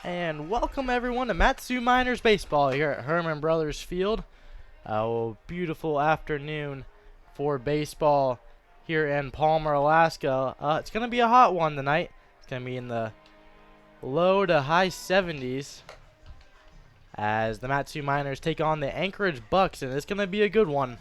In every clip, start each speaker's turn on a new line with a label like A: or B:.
A: And welcome everyone to Matsu Miners Baseball here at Herman Brothers Field. A beautiful afternoon for baseball here in Palmer, Alaska. It's going to be a hot one tonight. It's going to be in the low to high 70s as the Matsu Miners take on the Anchorage Bucs, and it's going to be a good one.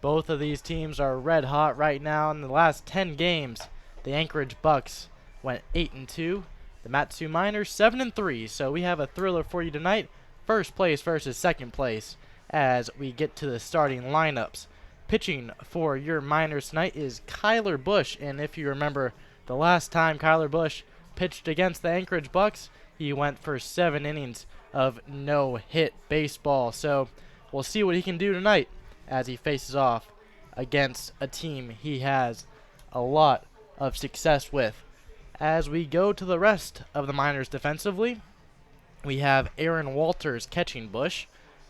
A: Both of these teams are red hot right now. In the last 10 games, the Anchorage Bucs went 8-2. The Matsu Miners 7-3. So we have a thriller for you tonight. First place versus second place as we get to the starting lineups. Pitching for your Miners tonight is Kyler Busch, and if you remember the last time Kyler Busch pitched against the Anchorage Bucs, he went for 7 innings of no-hit baseball. So we'll see what he can do tonight as he faces off against a team he has a lot of success with. As we go to the rest of the Miners defensively, we have Aaron Walters catching Busch.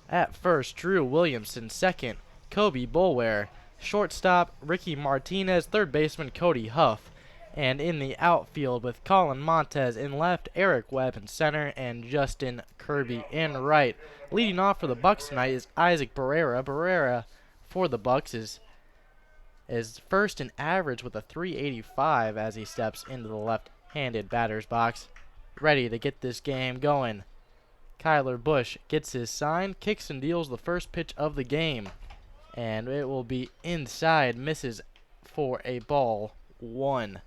A: At first, Drew Williamson. Second, Kobe Boulware. Shortstop, Ricky Martinez. Third baseman, Cody Huff. And in the outfield with Colin Montez in left, Eric Webb in center, and Justin Kirby in right. Leading off for the Bucs tonight is Isaac Barrera. Barrera for the Bucs is first in average with a 385 as he steps into the left-handed batter's box, ready to get this game going. Kyler Busch gets his sign, kicks and deals the first pitch of the game, and it will be inside, misses for a ball 1.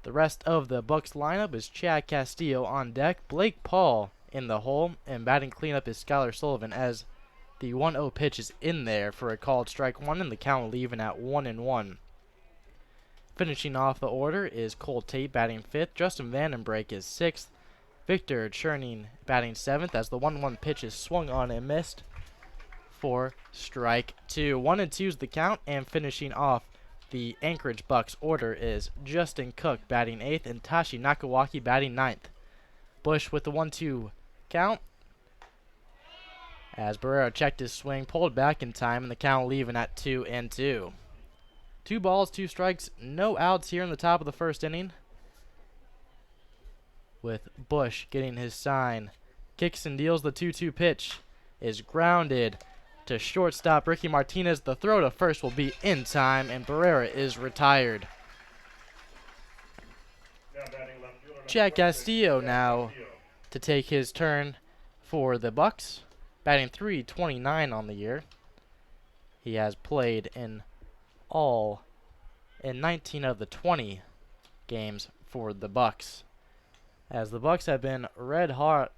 A: The rest of the Bucs lineup is Chad Castillo on deck, Blake Paul in the hole, and batting cleanup is Skylar Sullivan as the 1-0 pitch is in there for a called strike 1, and the count will even at 1-1. Finishing off the order is Cole Tate batting 5th. Justin Vandenbrake is 6th. Victor Cherning batting 7th as the 1-1 pitch is swung on and missed for strike 2. 1-2 is the count, and finishing off the Anchorage Bucs order is Justin Cook batting 8th and Tashi Nakawaki batting 9th. Busch with the 1-2 count, as Barrera checked his swing, pulled back in time, and the count leaving at 2-2. 2 balls, 2 strikes, no outs here in the top of the first inning, with Busch getting his sign. Kicks and deals the 2-2 pitch, is grounded to shortstop Ricky Martinez. The throw to first will be in time, and Barrera is retired. Chad Castillo now to take his turn for the Bucs, batting .329 on the year. He has played in 19 of the 20 games for the Bucs, as the Bucs have been red hot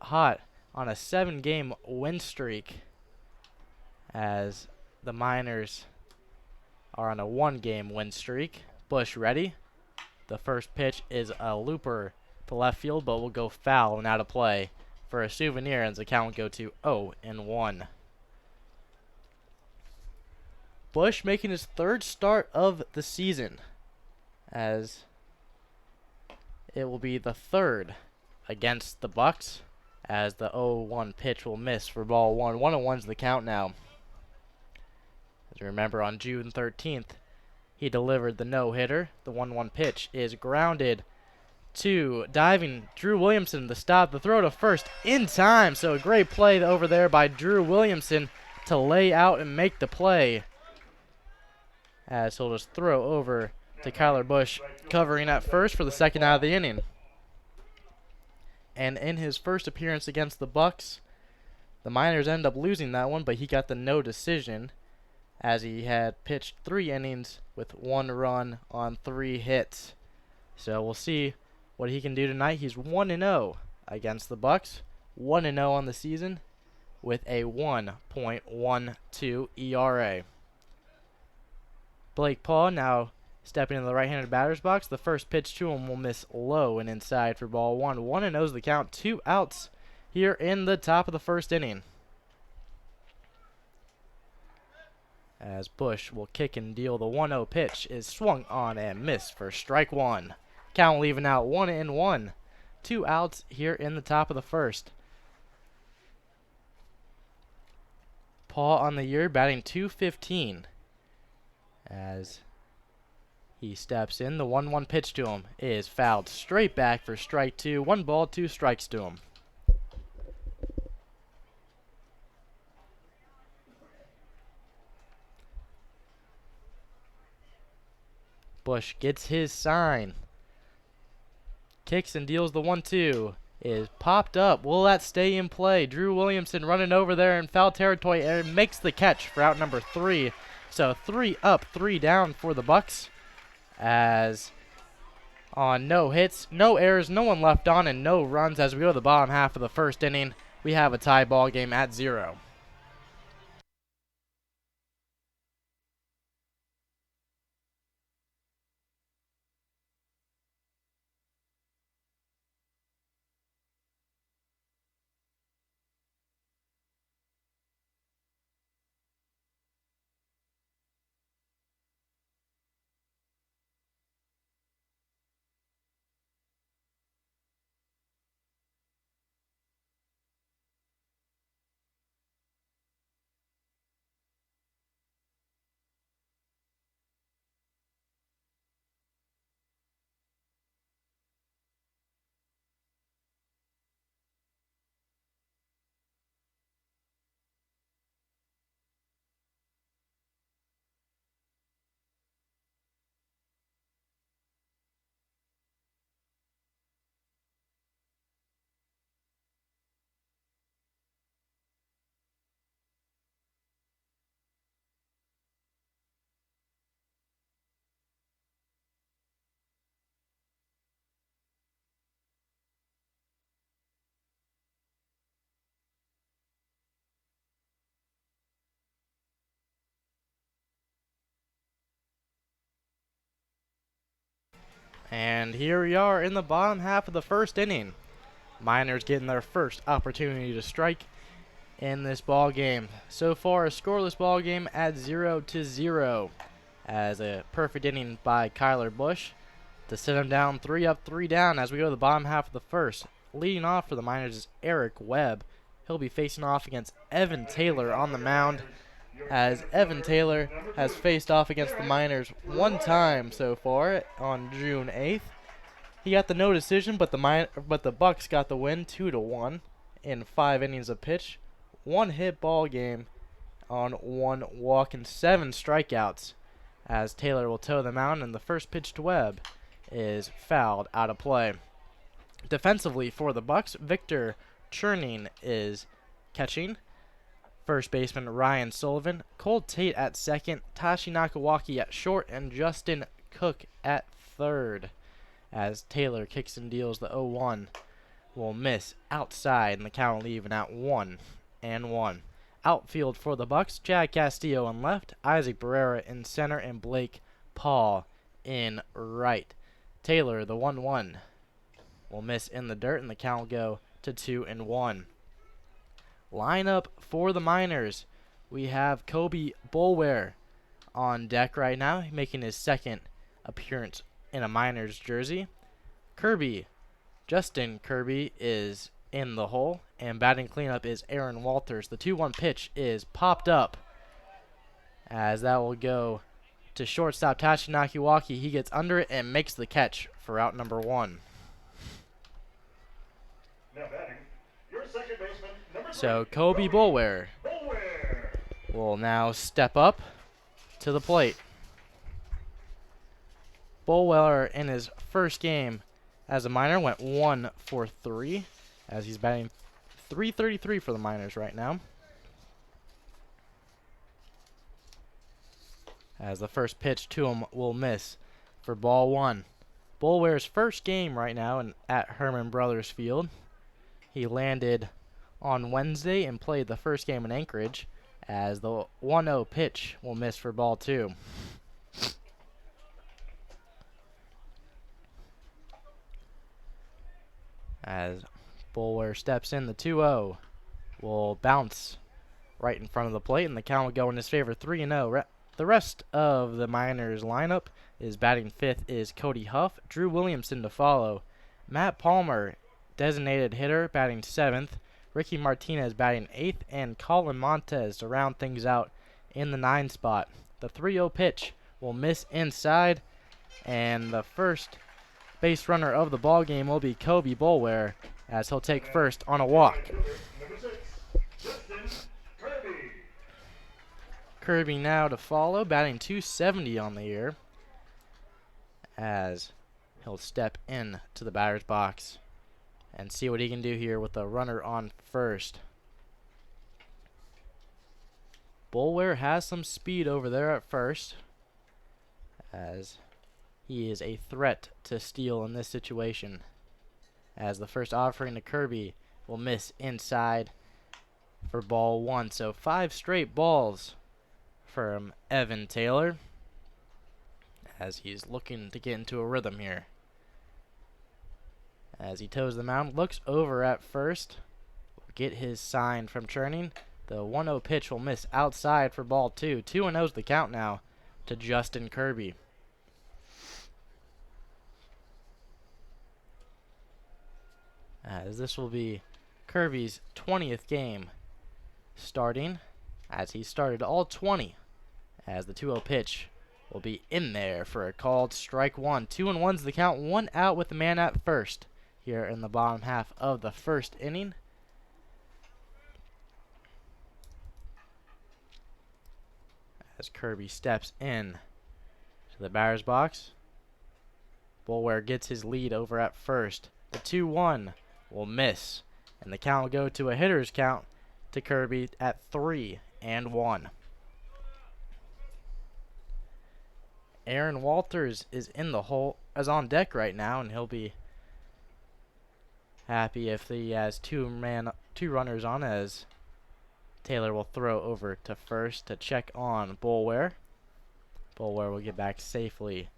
A: on a 7-game win streak, as the Miners are on a 1-game win streak. Busch ready. The first pitch is a looper to left field, but will go foul and out of play for a souvenir, and the count will go to 0-1. Busch making his 3rd start of the season, as it will be the 3rd against the Bucs, as the 0-1 pitch will miss for ball 1. 1-1's the count now. As you remember, on June 13th, he delivered the no-hitter. The 1-1 pitch is grounded to diving Drew Williamson. The stop, the throw to first in time. So a great play over there by Drew Williamson to lay out and make the play, as he'll just throw over to Kyler Busch, covering at first for the 2nd out of the inning. And in his first appearance against the Bucs, the Miners end up losing that one, but he got the no decision, as he had pitched 3 innings with 1 run on 3 hits. So we'll see what he can do tonight. He's 1-0 against the Bucs, 1-0 on the season with a 1.12 ERA. Blake Paul now stepping into the right-handed batter's box. The first pitch to him will miss low and inside for ball 1. 1-0's the count, 2 outs here in the top of the first inning, as Busch will kick and deal. The 1-0 pitch is swung on and missed for strike 1. Count leaving out 1-1. 2 outs here in the top of the first. Paul on the year batting .215 as he steps in. The 1-1 pitch to him is fouled straight back for strike 2. 1 ball, 2 strikes to him. Bush gets his sign. Kicks and deals the 1-2. Is popped up. Will that stay in play? Drew Williamson running over there in foul territory and makes the catch for out number 3. So 3 up, 3 down for the Bucs. As on no hits, no errors, no one left on, and no runs as we go to the bottom half of the first inning. We have a tie ball game at 0. And here we are in the bottom half of the first inning. Miners getting their first opportunity to strike in this ball game. So far, a scoreless ball game at 0-0. As a perfect inning by Kyler Bush to sit him down 3 up, 3 down as we go to the bottom half of the first. Leading off for the Miners is Eric Webb. He'll be facing off against Evan Taylor on the mound, as Evan Taylor has faced off against the Miners one time so far on June 8th. He got the no decision, but the Bucs got the win 2-1 in 5 innings of pitch, 1 hit ball game on 1 walk and 7 strikeouts. As Taylor will toe the mound, and the first pitch to Webb is fouled out of play. Defensively for the Bucs, Victor Churning is catching. First baseman Ryan Sullivan, Cole Tate at second, Tashi Nakawaki at short, and Justin Cook at third. As Taylor kicks and deals the 0-1, will miss outside, and the count will even at 1-1. Outfield for the Bucs, Chad Castillo on left, Isaac Barrera in center, and Blake Paul in right. Taylor, the 1-1, will miss in the dirt, and the count will go to 2-1. Lineup for the Miners. We have Kobe Boulware on deck right now, making his second appearance in a Miners jersey. Justin Kirby is in the hole, and batting cleanup is Aaron Walters. The 2-1 pitch is popped up, as that will go to shortstop Tashi Nakawaki. He gets under it and makes the catch for out number 1.
B: Now batting, your second baseman, number 3.
A: So Kobe Boulware will now step up to the plate. Boulware in his first game as a Miner went 1 for 3, as he's batting .333 for the Miners right now. As the first pitch to him will miss for ball 1. Boulware's first game right now at Herman Brothers Field. He landed on Wednesday and played the first game in Anchorage, as the 1-0 pitch will miss for ball 2. As Boulware steps in, the 2-0 will bounce right in front of the plate, and the count will go in his favor, 3-0. The rest of the Miners lineup is batting 5th is Cody Huff, Drew Williamson to follow, Matt Palmer, designated hitter, batting 7th, Ricky Martinez batting 8th, and Colin Montez to round things out in the 9 spot. The 3-0 pitch will miss inside, and the first base runner of the ball game will be Kobe Boulware, as he'll take first on a walk.
B: Number 6, Justin Kirby.
A: Kirby now to follow, batting .270 on the year. as he'll step in to the batter's box and see what he can do here with the runner on first. Boulware has some speed over there at first, as he is a threat to steal in this situation. As the first offering to Kirby will miss inside for ball one. So 5 straight balls from Evan Taylor, as he's looking to get into a rhythm here. As he toes the mound, looks over at first, get his sign from Churning. The 1-0 pitch will miss outside for ball 2. 2-0's the count now to Justin Kirby. As this will be Kirby's 20th game starting, as he started all 20, as the 2-0 pitch will be in there for a called strike one. 2-1's the count, 1 out with the man at first here in the bottom half of the first inning. As Kirby steps in to the batter's box, Boulware gets his lead over at first. The 2-1 will miss, and the count will go to a hitter's count to Kirby at 3-1. Aaron Walters is on deck right now, and he'll be happy if he has two runners on, as Taylor will throw over to first to check on Boulware. Boulware will get back safely,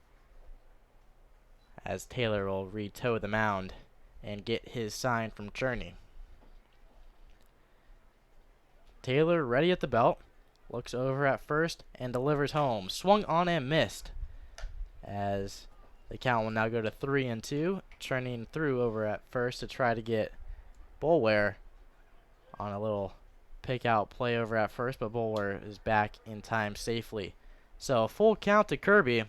A: as Taylor will re-toe the mound and get his sign from Journey. Taylor ready at the belt, looks over at first and delivers home. Swung on and missed, as the count will now go to 3-2. Turning through over at first to try to get Boulware on a little pick out play over at first, but Boulware is back in time safely. So a full count to Kirby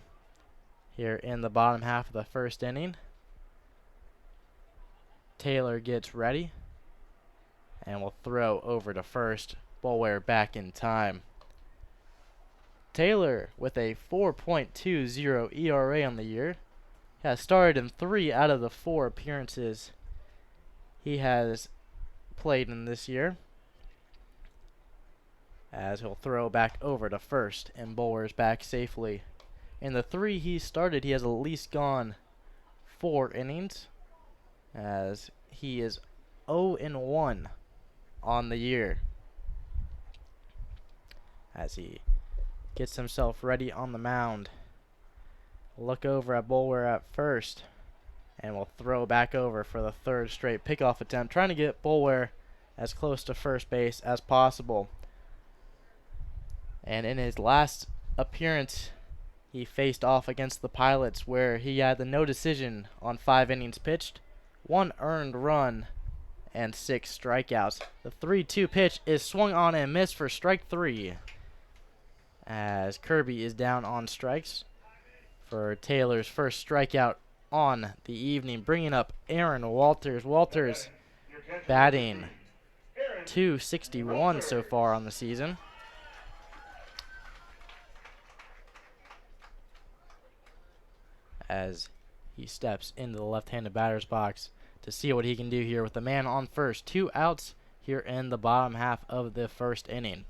A: here in the bottom half of the first inning. Taylor gets ready and will throw over to first. Boulware back in time. Taylor with a 4.20 ERA on the year has started in 3 out of the 4 appearances he has played in this year, as he'll throw back over to first, and Boulware's back safely. In the 3 he started, he has at least gone 4 innings, as he is 0-1 on the year, as he gets himself ready on the mound. Look over at Boulware at first, and will throw back over for the 3rd straight pickoff attempt, trying to get Boulware as close to first base as possible. And in his last appearance, he faced off against the Pilots, where he had the no decision on 5 innings pitched, 1 earned run, and 6 strikeouts. The 3-2 pitch is swung on and missed for strike 3, as Kirby is down on strikes for Taylor's first strikeout on the evening, bringing up Aaron Walters. Walters batting .261 so far on the season. As he steps into the left-handed batter's box to see what he can do here with the man on first. 2 outs here in the bottom half of the first inning.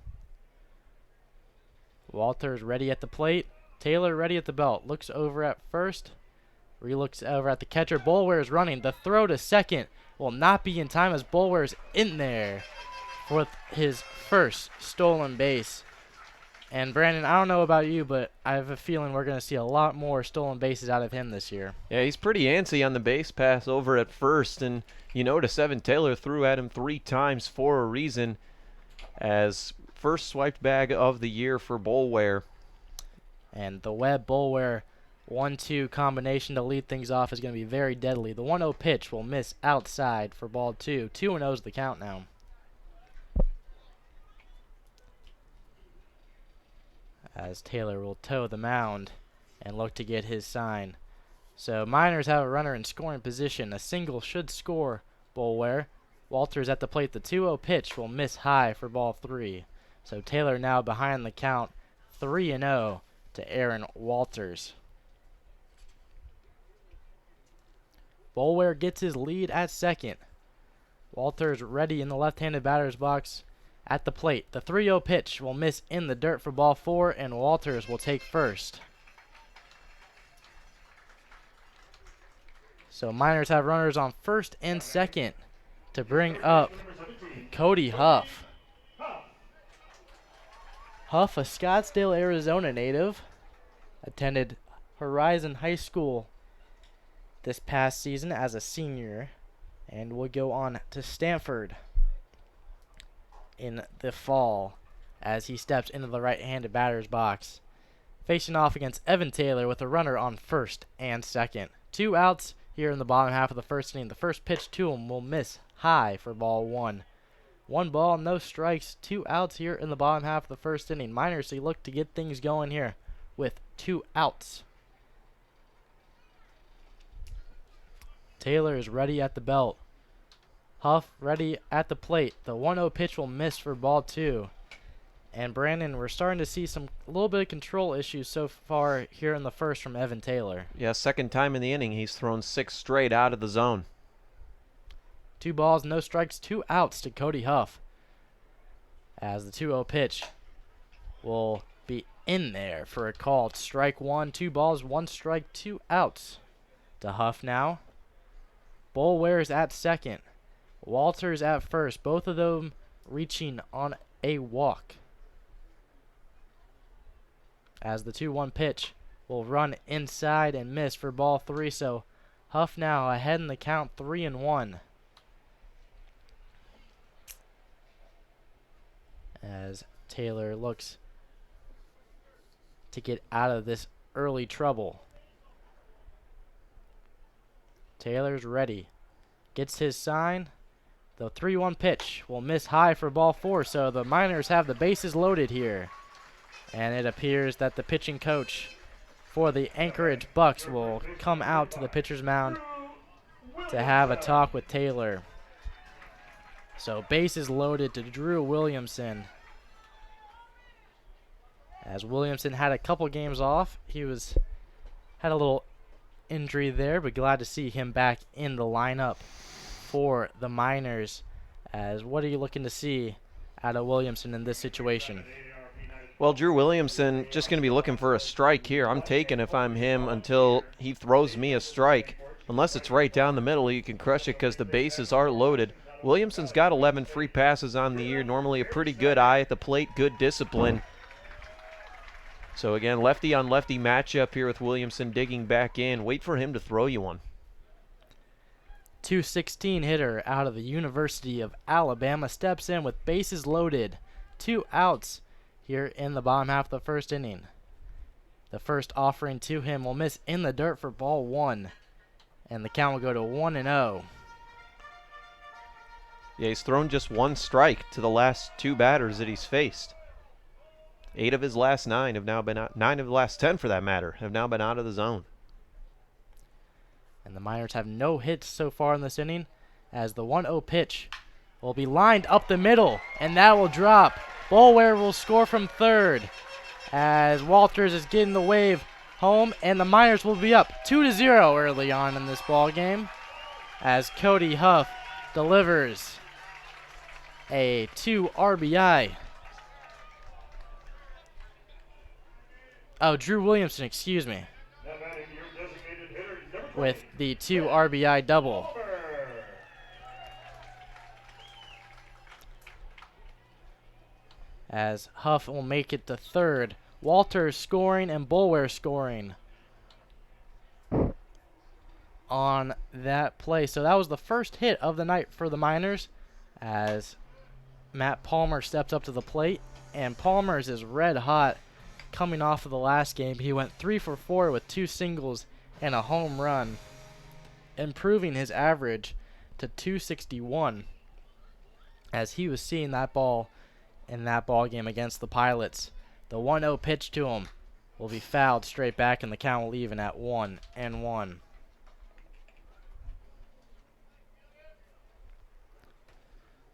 A: Walters ready at the plate. Taylor ready at the belt. Looks over at first. Re-looks over at the catcher. Boulware is running. The throw to second will not be in time, as Boulware's in there for his first stolen base. And Brandon, I don't know about you, but I have a feeling we're going to see a lot more stolen bases out of him this year.
C: Yeah, he's pretty antsy on the base pass over at first. And, you notice Evan Taylor threw at him 3 times for a reason, as first swiped bag of the year for Boulware.
A: And the Webb Boulware 1-2 combination to lead things off is going to be very deadly. The 1-0 pitch will miss outside for ball 2. 2-0's the count now. As Taylor will toe the mound and look to get his sign. So Miners have a runner in scoring position. A single should score Boulware. Walters at the plate. The 2-0 pitch will miss high for ball 3. So Taylor now behind the count, 3-0 to Aaron Walters. Boulware gets his lead at second. Walters ready in the left-handed batter's box at the plate. The 3-0 pitch will miss in the dirt for ball 4, and Walters will take first. So Miners have runners on first and second to bring up Cody Huff. Huff, a Scottsdale, Arizona native, attended Horizon High School this past season as a senior and will go on to Stanford in the fall as he steps into the right-handed batter's box. Facing off against Evan Taylor with a runner on first and second. 2 outs here in the bottom half of the first inning. The first pitch to him will miss high for ball 1. 1 ball, no strikes, 2 outs here in the bottom half of the first inning. Miners, they look to get things going here with 2 outs. Taylor is ready at the belt. Huff ready at the plate. The 1-0 pitch will miss for ball 2. And Brandon, we're starting to see a little bit of control issues so far here in the first from Evan Taylor.
C: Yeah, second time in the inning he's thrown 6 straight out of the zone.
A: 2 balls, no strikes, 2 outs to Cody Huff. As the 2-0 pitch will be in there for a called strike 1. 2 balls, 1 strike, 2 outs to Huff now. Boulware's at second. Walters at first. Both of them reaching on a walk. As the 2-1 pitch will run inside and miss for ball 3. So Huff now ahead in the count 3-1. As Taylor looks to get out of this early trouble. Taylor's ready. Gets his sign. The 3-1 pitch will miss high for ball 4. So the Miners have the bases loaded here. And it appears that the pitching coach for the Anchorage Bucs will come out to the pitcher's mound to have a talk with Taylor. So bases loaded to Drew Williamson. As Williamson had a couple games off, he had a little injury there, but glad to see him back in the lineup for the Miners. As what are you looking to see out of Williamson in this situation?
C: Well, Drew Williamson just going to be looking for a strike here. I'm taking if I'm him until he throws me a strike. Unless it's right down the middle, you can crush it because the bases are loaded. Williamson's got 11 free passes on the year. Normally a pretty good eye at the plate, good discipline. So again, lefty on lefty matchup here with Williamson digging back in. Wait for him to throw you one.
A: 216 hitter out of the University of Alabama steps in with bases loaded. 2 outs here in the bottom half of the first inning. The first offering to him will miss in the dirt for ball 1. And the count will go to 1-0.
C: Yeah, he's thrown just 1 strike to the last 2 batters that he's faced. 8 of his last 9 have now been out. 9 of the last 10, for that matter, have now been out of the zone.
A: And the Miners have no hits so far in this inning, as the 1-0 pitch will be lined up the middle, and that will drop. Boulware will score from third, as Walters is getting the wave home, and the Miners will be up 2-0 early on in this ball game, as Cody Huff delivers a 2 RBI. Oh, Drew Williamson, excuse me, with the 2 RBI double. As Huff will make it to third. Walters scoring and Boulware scoring on that play. So that was the first hit of the night for the Miners, as Matt Palmer steps up to the plate. And Palmer's is red hot coming off of the last game. He went 3 for 4 with 2 singles and a home run, improving his average to 261, as he was seeing that ball in that ball game against the Pilots. The 1-0 pitch to him will be fouled straight back, and the count will even at 1-1.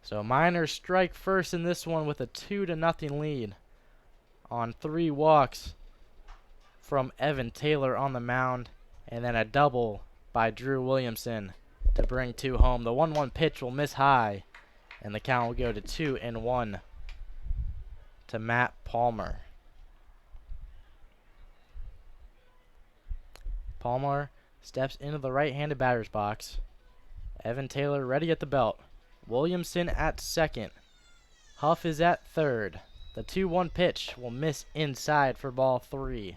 A: So Miners strike first in this one with a 2-0 lead on 3 walks from Evan Taylor on the mound, and then a double by Drew Williamson to bring 2 home. The 1-1 pitch will miss high, and the count will go to 2-1 to Matt Palmer. Palmer steps into the right-handed batter's box. Evan Taylor ready at the belt. Williamson at second. Huff is at third. The 2-1 pitch will miss inside for ball 3,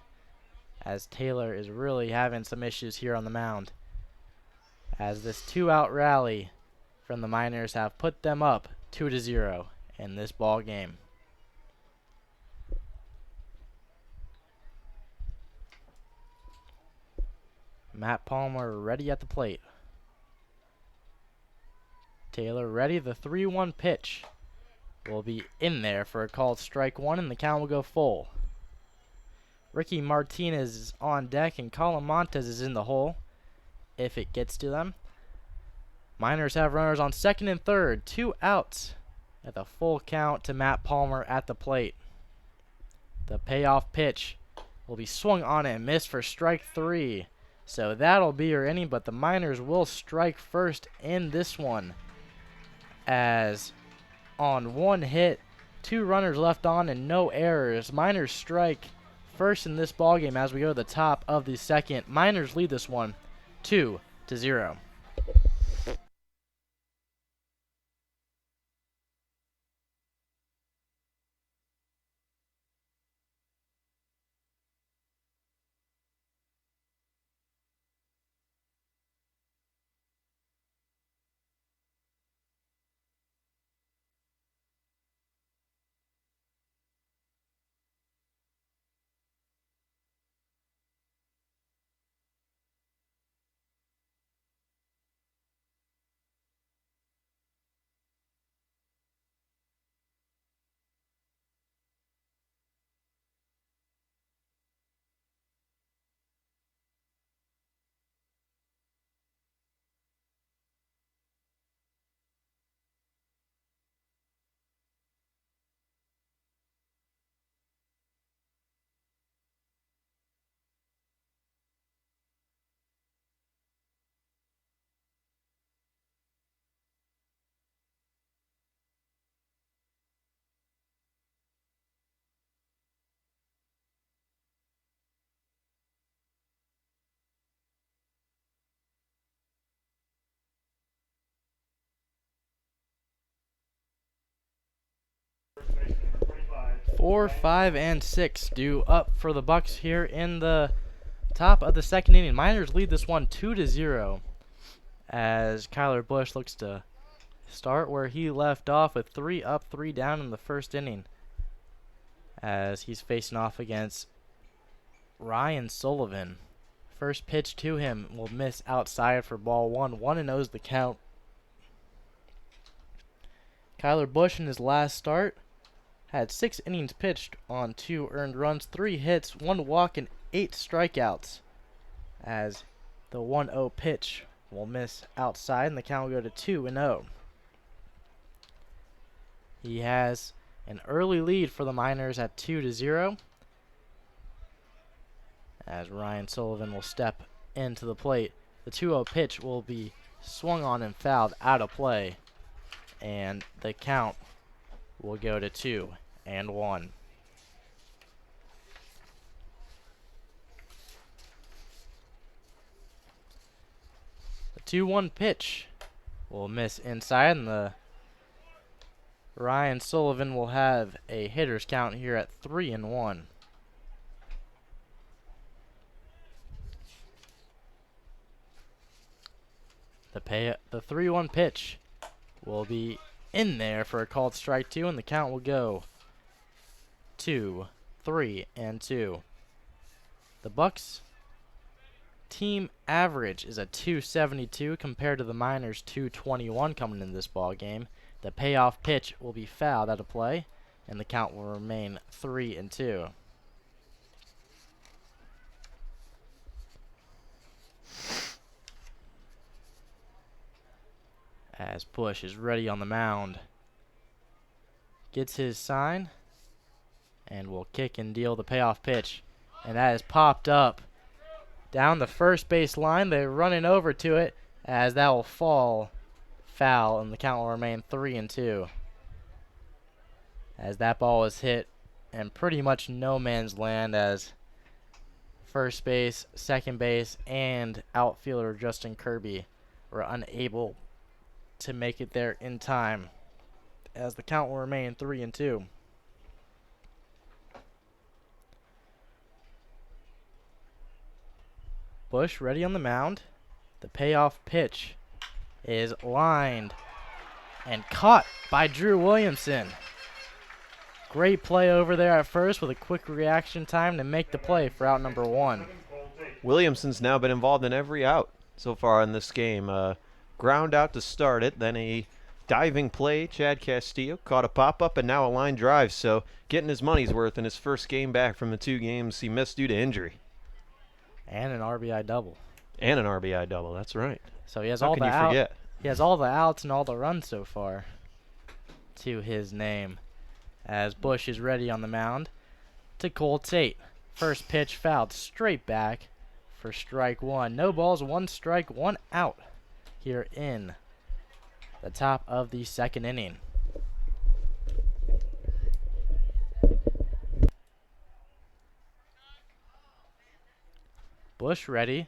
A: as Taylor is really having some issues here on the mound, as this 2-out rally from the Miners have put them up 2-0 in this ball game. Matt Palmer ready at the plate. Taylor ready. The 3-1 pitch will be in there for a called strike 1, and the count will go full. Ricky Martinez is on deck, and Colin Montes is in the hole if it gets to them. Miners have runners on second and third, 2 outs at the full count to Matt Palmer at the plate. The payoff pitch will be swung on and missed for strike 3. So that'll be your inning, but the Miners will strike first in this one, as on 1 hit, 2 runners left on and no errors, Miners strike first in this ballgame as we go to the top of the second. Miners lead this one 2-0.
B: First baseman number 25.
A: 4, 5, and 6 due up for the Bucs here in the top of the second inning. Miners lead this one 2-0, as Kyler Busch looks to start where he left off with 3 up, 3 down in the first inning, as he's facing off against Ryan Sullivan. First pitch to him will miss outside for ball 1. 1-0 is the count. Kyler Busch in his last start had 6 innings pitched on 2 earned runs, 3 hits, 1 walk, and 8 strikeouts, as the 1-0 pitch will miss outside, and the count will go to 2-0. He has an early lead for the Miners at 2-0, as Ryan Sullivan will step into the plate. The 2-0 pitch will be swung on and fouled out of play, and the count will go to 2-1. The 2-1 pitch will miss inside, and the Ryan Sullivan will have a hitter's count here at 3-1. The 3-1 pitch will be in there for a called strike 2, and the count will go 2-3-2. The Bucs team average is a 272 compared to the Miners 221 coming in this ball game. The payoff pitch will be fouled out of play, and the count will remain 3-2. As Busch is ready on the mound, gets his sign, and will kick and deal the payoff pitch, and that is popped up down the first base line. They're running over to it as that will fall foul, and the count will remain 3-2. As that ball was hit in pretty much no man's land, as first base, second base, and outfielder Justin Kirby were unable to make it there in time, as the count will remain 3-2. Bush ready on the mound. The payoff pitch is lined and caught by Drew Williamson. Great play over there at first with a quick reaction time to make the play for out number 1.
C: Williamson's now been involved in every out so far in this game. Ground out to start it, then a diving play. Chad Castillo caught a pop-up and now a line drive, so getting his money's worth in his first game back from the 2 games he missed due to injury.
A: And an RBI double.
C: And an RBI double, that's right.
A: So he has
C: How
A: all
C: can
A: the
C: you
A: outs.
C: forget?
A: He has all the outs and all the runs so far to his name. As Bush is ready on the mound to Cole Tate. First pitch fouled straight back for strike 1. No balls, 1 strike, 1 out here in the top of the second inning. Bush ready.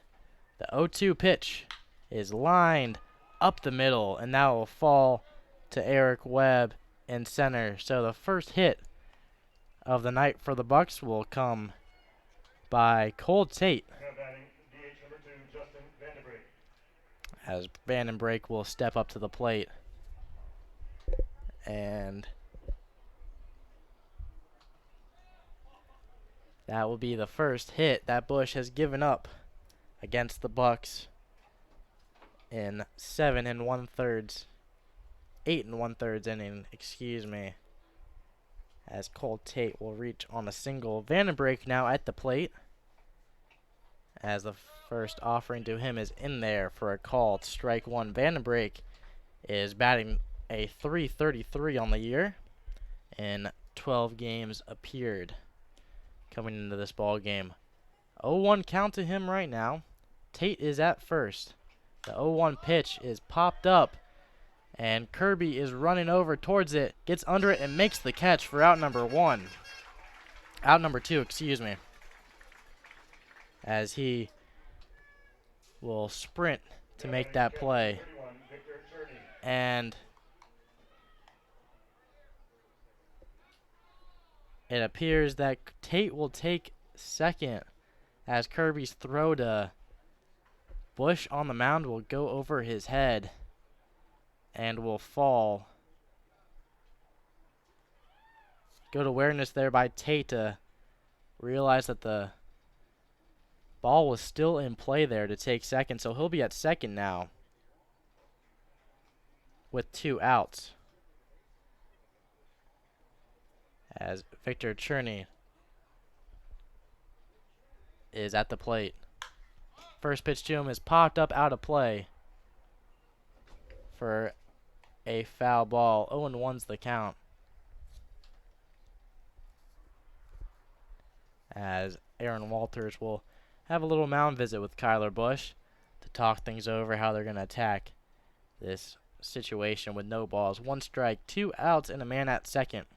A: The 0-2 pitch is lined up the middle, and that will fall to Eric Webb in center. So the first hit of the night for the Bucs will come by Cole Tate, as Vandenbrake will step up to the plate. And that will be the first hit that Bush has given up against the Bucs in 8 1/3 inning, excuse me. As Cole Tate will reach on a single. Vandenbrake now at the plate, as the first offering to him is in there for a called strike 1. Vandenbrake is batting a .333 on the year, and 12 games appeared coming into this ball game. 0-1 count to him right now. Tate is at first. The 0-1 pitch is popped up, and Kirby is running over towards it, gets under it, and makes the catch for out number 1. Out number 2, excuse me. As he will sprint to make that play. And it appears that Tate will take second, as Kirby's throw to Bush on the mound will go over his head and will fall. Good awareness there by Tate to realize that the ball was still in play there to take second, so he'll be at second now with 2 outs. As Victor Cherney is at the plate. First pitch to him is popped up out of play for a foul ball. 0-1's the count. As Aaron Walters will have a little mound visit with Kyler Bush to talk things over, how they're going to attack this situation with no balls. 1 strike, 2 outs, and a man at second.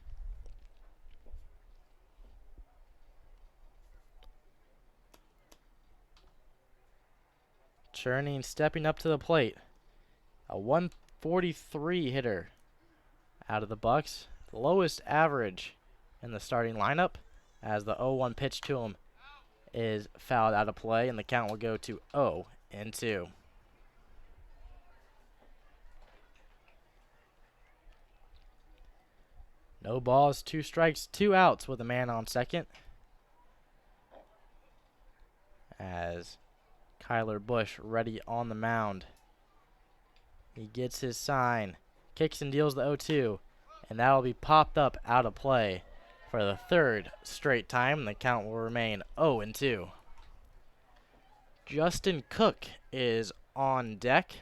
A: Churning stepping up to the plate. A 143 hitter out of the Bucs. The lowest average in the starting lineup, as the 0-1 pitch to him is fouled out of play, and the count will go to 0-2. No balls, 2 strikes, 2 outs with a man on second. As Kyler Bush ready on the mound. He gets his sign, kicks and deals the 0-2, and that'll be popped up out of play for the 3rd straight time, and the count will remain 0-2. Justin Cook is on deck,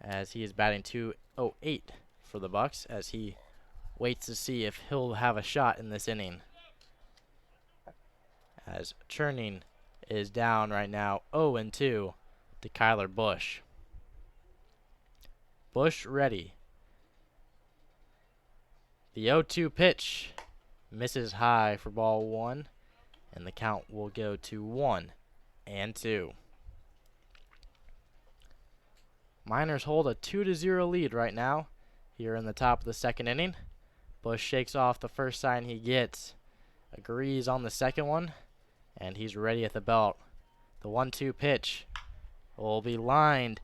A: as he is batting .208 for the Bucs, as he waits to see if he'll have a shot in this inning. As Churning is down right now 0-2 to Kyler Bush. Bush ready. The 0-2 pitch misses high for ball 1, and the count will go to 1-2. Miners hold a 2-0 lead right now here in the top of the second inning. Bush shakes off the first sign he gets, agrees on the second one, and he's ready at the belt. The 1-2 pitch will be lined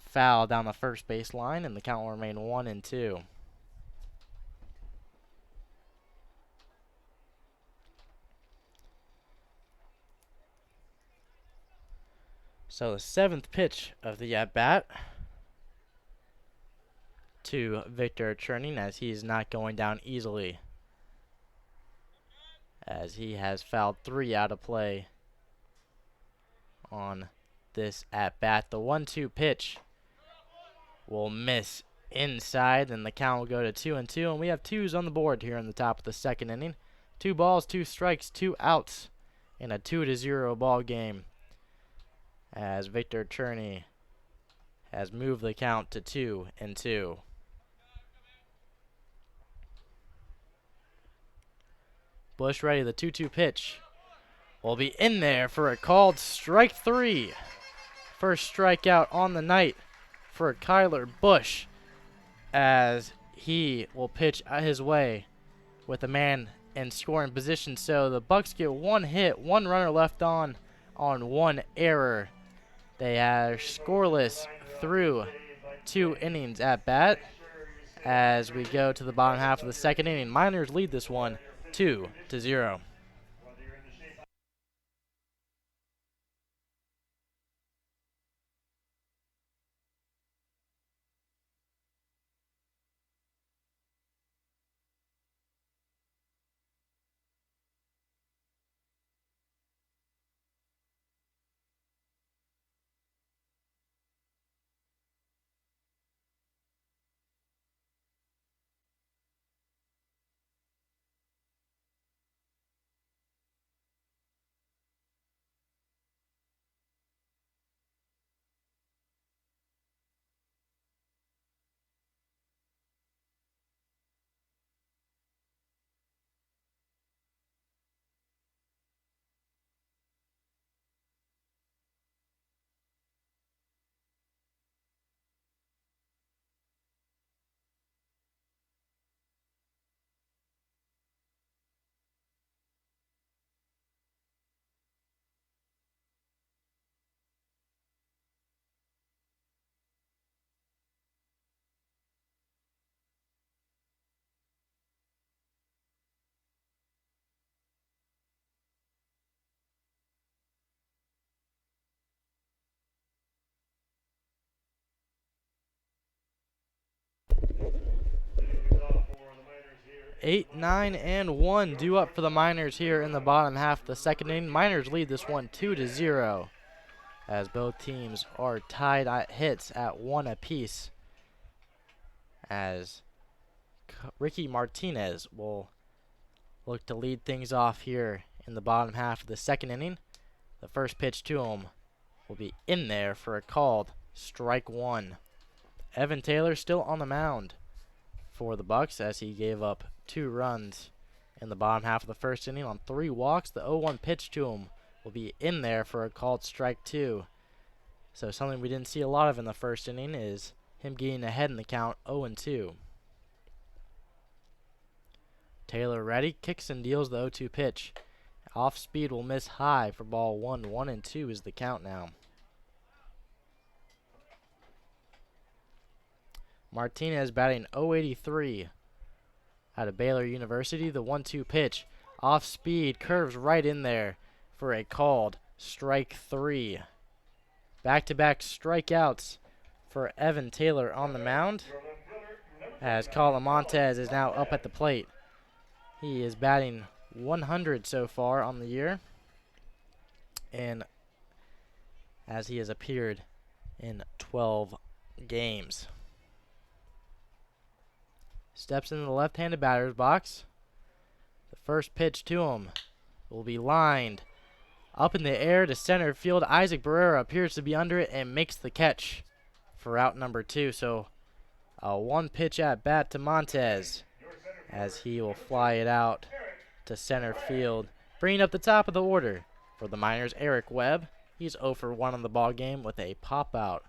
A: foul down the first base line, and the count will remain 1-2. So the 7th pitch of the at-bat to Victor Churning, as he is not going down easily, as he has fouled 3 out of play on this at-bat. The 1-2 pitch will miss inside, and the count will go to 2-2, and we have 2s on the board here in the top of the second inning. 2 balls, 2 strikes, 2 outs in a 2-0 ball game, as Victor Churney has moved the count to 2-2. Bush ready. The 2-2 pitch will be in there for a called strike 3. First strikeout on the night for Kyler Bush, as he will pitch his way with a man in scoring position. So the Bucs get 1 hit, 1 runner left on 1 error. They are scoreless through 2 innings at bat. As we go to the bottom half of the second inning, Miners lead this one 2-0. Eight, 9, and 1 due up for the Miners here in the bottom half of the second inning. Miners lead this one 2-0, as both teams are tied at hits at 1 apiece, as Ricky Martinez will look to lead things off here in the bottom half of the second inning. The first pitch to him will be in there for a called strike 1. Evan Taylor still on the mound for the Bucs, as he gave up 2 runs in the bottom half of the first inning on 3 walks. The 0-1 pitch to him will be in there for a called strike 2. So something we didn't see a lot of in the first inning is him getting ahead in the count 0-2. Taylor ready, kicks and deals the 0-2 pitch. Off speed will miss high for ball 1. 1-2 is the count now. Martinez batting .083 out of Baylor University. The 1-2 pitch, off speed, curves right in there for a called strike 3. Back-to-back strikeouts for Evan Taylor on the mound, as Colin Montez is now up at the plate. He is batting 100 so far on the year, and as he has appeared in 12 games. Steps into the left-handed batter's box. The first pitch to him will be lined Up in the air to center field. Isaac Barrera appears to be under it and makes the catch for out number 2. So a 1-pitch at bat to Montez as he will fly it out to center field. Bringing up the top of the order for the Miners, Eric Webb. He's 0 for 1 on the ball game with a pop out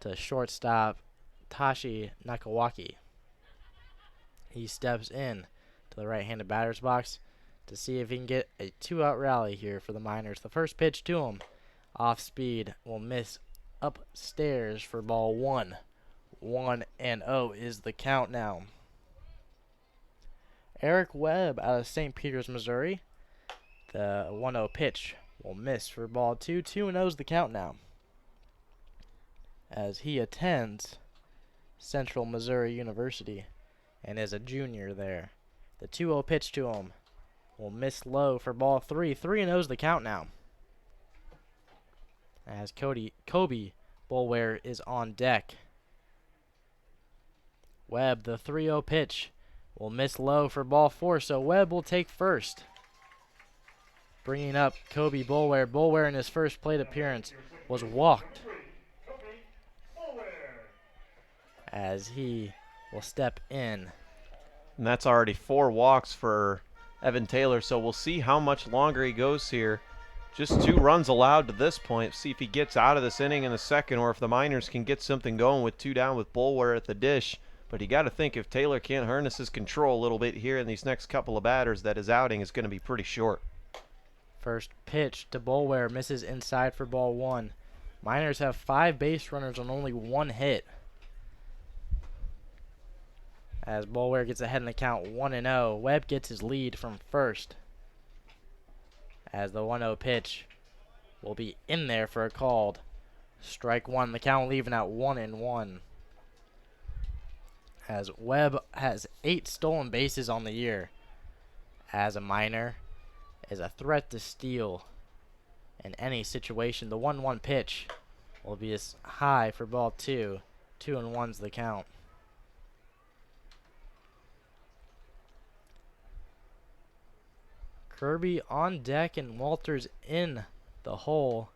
A: to shortstop Tashi Nakawaki. He steps in to the right-handed batter's box to see if he can get a 2-out rally here for the Miners. The first pitch to him, off speed, will miss upstairs for ball 1. 1-0 is the count now. Eric Webb out of St. Peters, Missouri. The 1-0 pitch will miss for ball 2. 2-0 is the count now, as he attends Central Missouri University and is a junior there. The 2-0 pitch to him will miss low for ball 3. 3-0 is the count now, as Kobe Boulware is on deck. Webb, the 3-0 pitch will miss low for ball 4, so Webb will take first. Bringing up Kobe Boulware. Boulware in his first plate appearance was walked, as he will step in.
C: And that's already 4 walks for Evan Taylor, so we'll see how much longer he goes here. Just 2 runs allowed to this point. See if he gets out of this inning in the second, or if the Miners can get something going with 2 down with Boulware at the dish. But you got to think, if Taylor can't harness his control a little bit here in these next couple of batters, that his outing is going to be pretty short.
A: First pitch to Boulware misses inside for ball 1. Miners have 5 base runners on only 1 hit, as Boulware gets ahead in the count 1-0. Webb gets his lead from first, as the 1-0 pitch will be in there for a called strike 1. The count leaving at 1-1, as Webb has 8 stolen bases on the year. As a Miner is a threat to steal in any situation. The 1-1 pitch will be as high for ball 2. 2-1's the count. Kirby on deck and Walters in the hole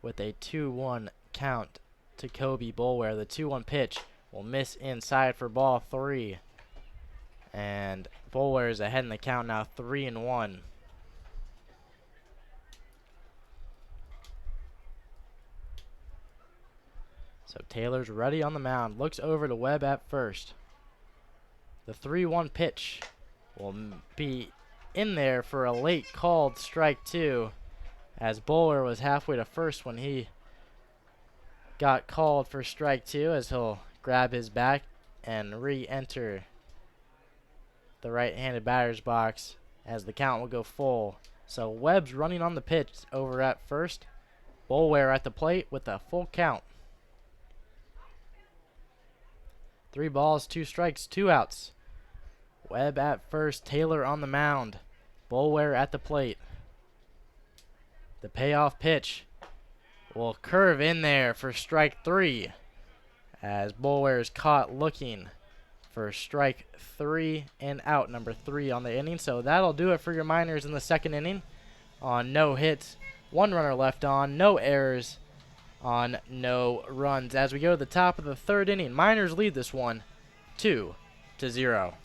A: with a 2-1 count to Kobe Boulware. The 2-1 pitch will miss inside for ball 3. And Boulware is ahead in the count now, 3-1. So Taylor's ready on the mound. Looks over to Webb at first. The 3-1 pitch will be in there for a late called strike 2, as Boulware was halfway to first when he got called for strike 2, as he'll grab his back and re-enter the right-handed batter's box as the count will go full. So Webb's running on the pitch over at first. Boulware at the plate with a full count. 3 balls, 2 strikes, 2 outs. Webb at first, Taylor on the mound. Boulware at the plate. The payoff pitch will curve in there for strike 3, as Boulware is caught looking for strike 3 and out, number 3 on the inning. So that'll do it for your Miners in the second inning on no hits, 1 runner left on, no errors on no runs. As we go to the top of the third inning, Miners lead this one 2-0.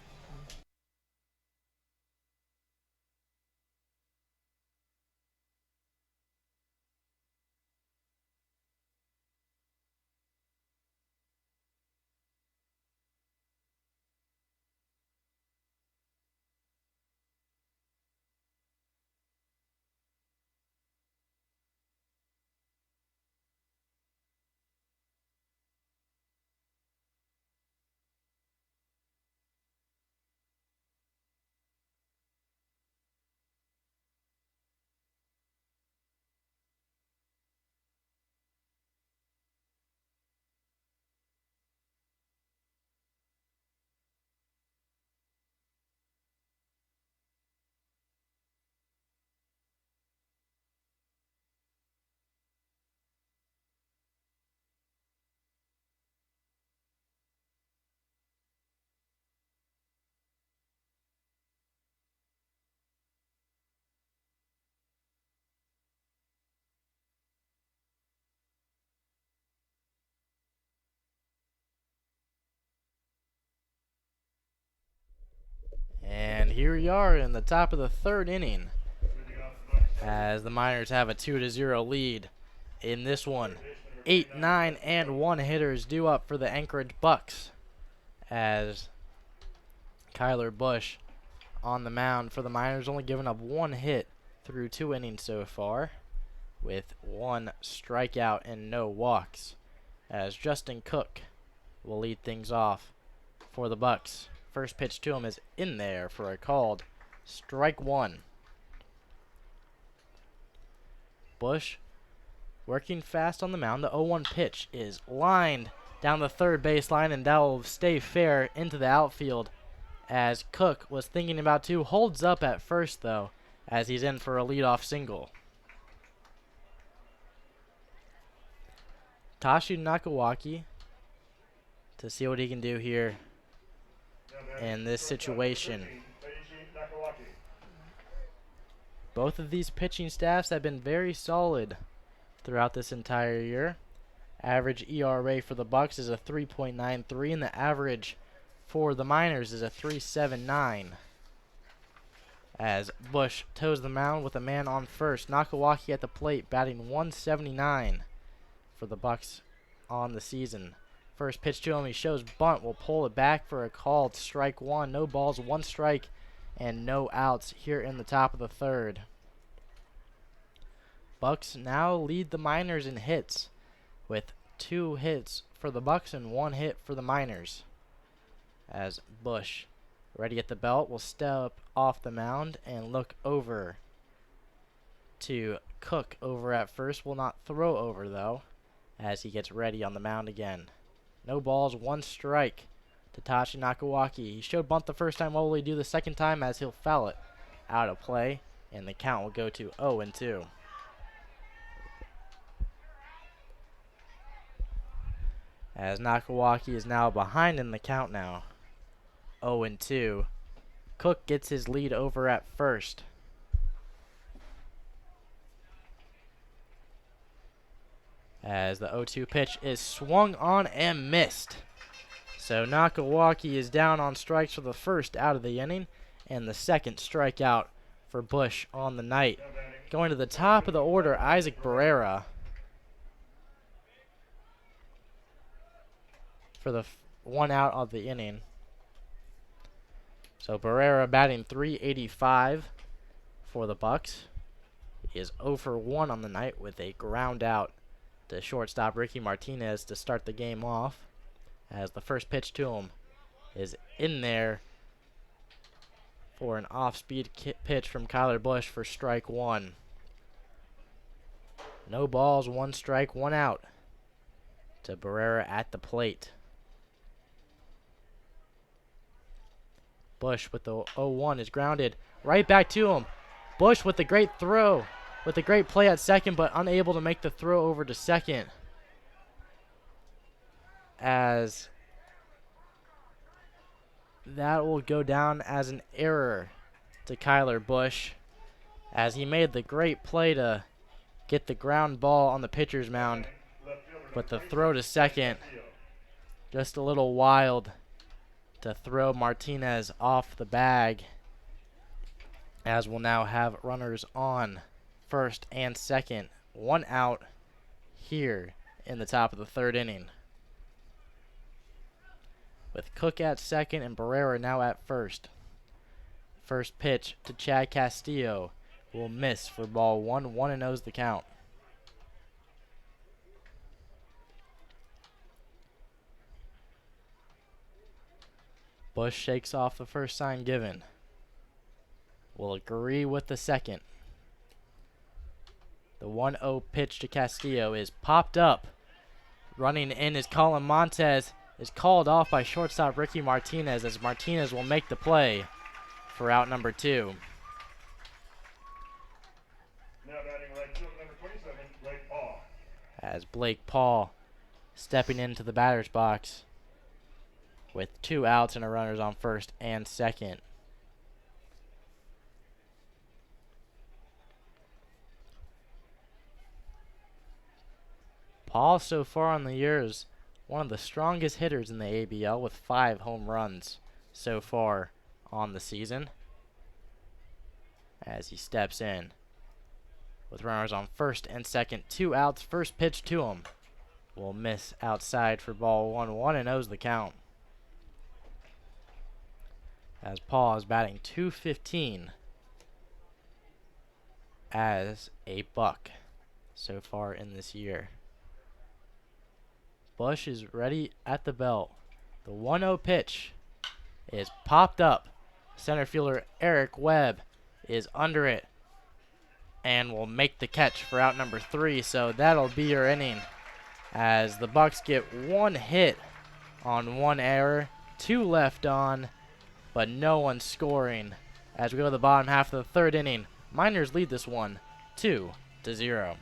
A: here we are in the top of the third inning as the Miners have a 2-0 lead in this one. 8, 9, and 1 hitters due up for the Anchorage Bucs as Kyler Busch on the mound for the Miners, only giving up 1 hit through 2 innings so far with 1 strikeout and no walks, as Justin Cook will lead things off for the Bucs. First pitch to him is in there for a called strike 1. Busch working fast on the mound. The 0-1 pitch is lined down the third baseline, and that will stay fair into the outfield as Cook was thinking about to. Holds up at first, though, as he's in for a leadoff single. Tashi Nakawaki to see what he can do here in this situation. Both of these pitching staffs have been very solid throughout this entire year. Average ERA for the Bucs is a 3.93, and the average for the Miners is a 3.79. As Busch toes the mound with a man on first. Nakawaki at the plate, batting 179 for the Bucs on the season. First pitch to him, he shows bunt, will pull it back for a called strike 1. No balls, 1 strike, and no outs here in the top of the third. Bucs now lead the Miners in hits with 2 hits for the Bucs and 1 hit for the Miners. As Busch, ready at the belt, will step off the mound and look over to Cook over at first. Will not throw over, though, as he gets ready on the mound again. No balls, 1 strike to Tashi Nakawaki. He showed bunt the first time. What will he do the second time, as he'll foul it out of play, and the count will go to 0-2. As Nakawaki is now behind in the count now. 0-2. Cook gets his lead over at first. As the 0-2 pitch is swung on and missed. So Nakawaki is down on strikes for the first out of the inning, and the second strikeout for Busch on the night. Going to the top of the order, Isaac Barrera for the 1 out of the inning. So Barrera batting 385 for the Bucs. He is 0 for 1 on the night with a ground out to shortstop Ricky Martinez to start the game off, as the first pitch to him is in there for an off-speed pitch from Kyler Busch for strike 1. No balls, 1 strike, 1 out to Barrera at the plate. Busch with the 0-1 is grounded right back to him. Busch with the great throw, with a great play at second, but unable to make the throw over to second, as that will go down as an error to Kyler Busch, as he made the great play to get the ground ball on the pitcher's mound, but the throw to second just a little wild to throw Martinez off the bag, as we'll now have runners on first and second. 1 out here in the top of the third inning, with Cook at second and Barrera now at first. First pitch to Chad Castillo will miss for ball 1. 1-0's the count. Busch shakes off the first sign given. Will agree with the second. The 1-0 pitch to Castillo is popped up. Running in is Colin Montez. Is called off by shortstop Ricky Martinez, as Martinez will make the play for out number 2.
B: Now batting right field, number 27, Blake Paul.
A: As Blake Paul stepping into the batter's box with 2 outs and a runners on first and second. Paul so far on the year is one of the strongest hitters in the ABL with 5 home runs so far on the season. as he steps in. With runners on first and second, 2 outs, first pitch to him. Will miss outside for ball 1, 1-0's the count. As Paul is batting .215 as a Buck so far in this year. Bush is ready at the belt. The 1-0 pitch is popped up. Center fielder Eric Webb is under it and will make the catch for out number 3. So that'll be your inning as the Bucs get 1 hit on 1 error, 2 left on, but no one scoring. As we go to the bottom half of the 3rd inning, Miners lead this one 2-0.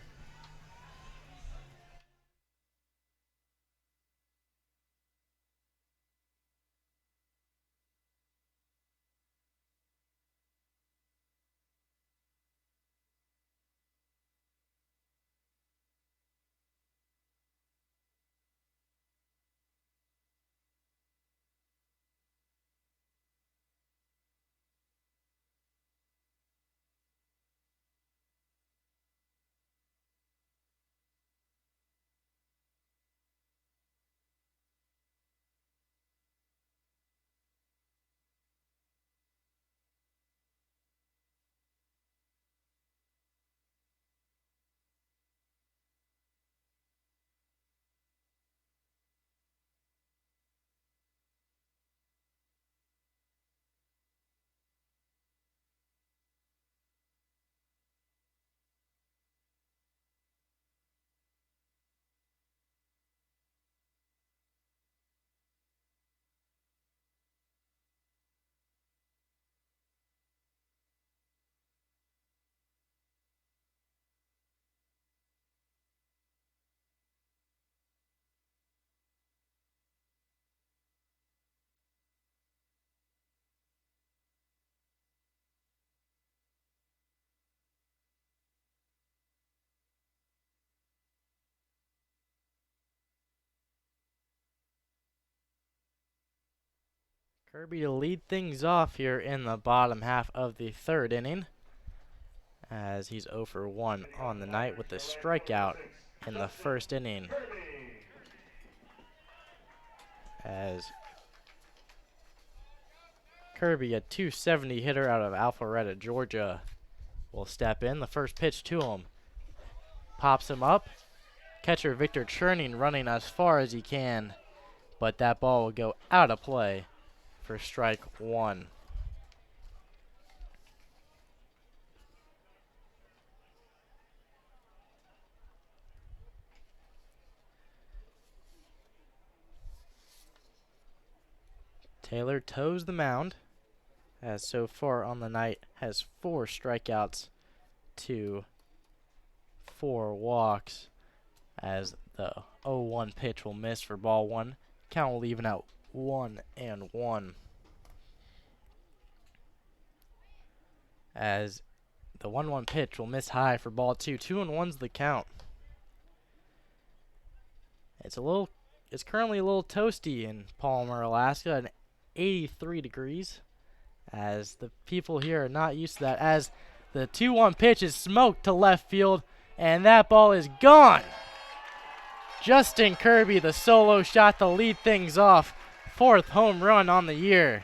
A: Kirby to lead things off here in the bottom half of the 3rd inning, as he's 0 for 1 on the night with a strikeout in the 1st inning. As Kirby, a .270 hitter out of Alpharetta, Georgia, will step in. The first pitch to him pops him up. Catcher Victor Churning running as far as he can, but that ball will go out of play for strike 1. Taylor toes the mound, as so far on the night has 4 strikeouts to 4 walks, as the 0-1 pitch will miss for ball 1. Count will even out 1-1. As the 1-1 pitch will miss high for ball 2. 2-1's the count. It's currently a little toasty in Palmer, Alaska, and 83 degrees, as the people here are not used to that, as the 2-1 pitch is smoked to left field, and that ball is gone. Justin Kirby, the solo shot to lead things off. 4th home run on the year,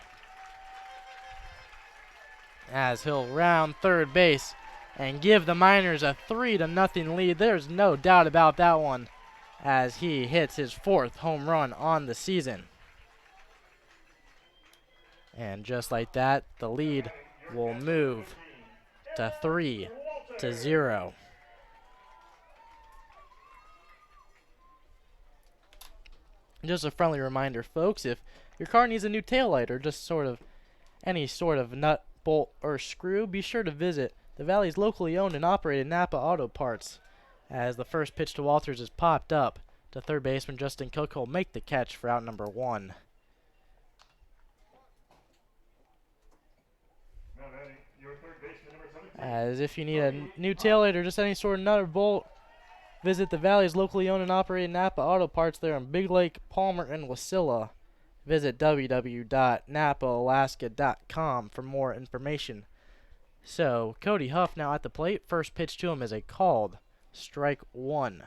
A: as he'll round third base and give the Miners a 3-0 lead. There's no doubt about that one, as he hits his 4th home run on the season. And just like that, the lead will move to 3-0. Just a friendly reminder, folks, if your car needs a new taillight or just any sort of nut, bolt, or screw, be sure to visit the Valley's locally owned and operated Napa Auto Parts, as the first pitch to Walters is popped up to third baseman Justin Cook will make the catch for out number 1. As if you need a new taillight or just any sort of nut or bolt, visit the Valley's locally owned and operated Napa Auto Parts there in Big Lake, Palmer, and Wasilla. Visit www.napaalaska.com for more information. So Cody Huff now at the plate. First pitch to him is a called strike one.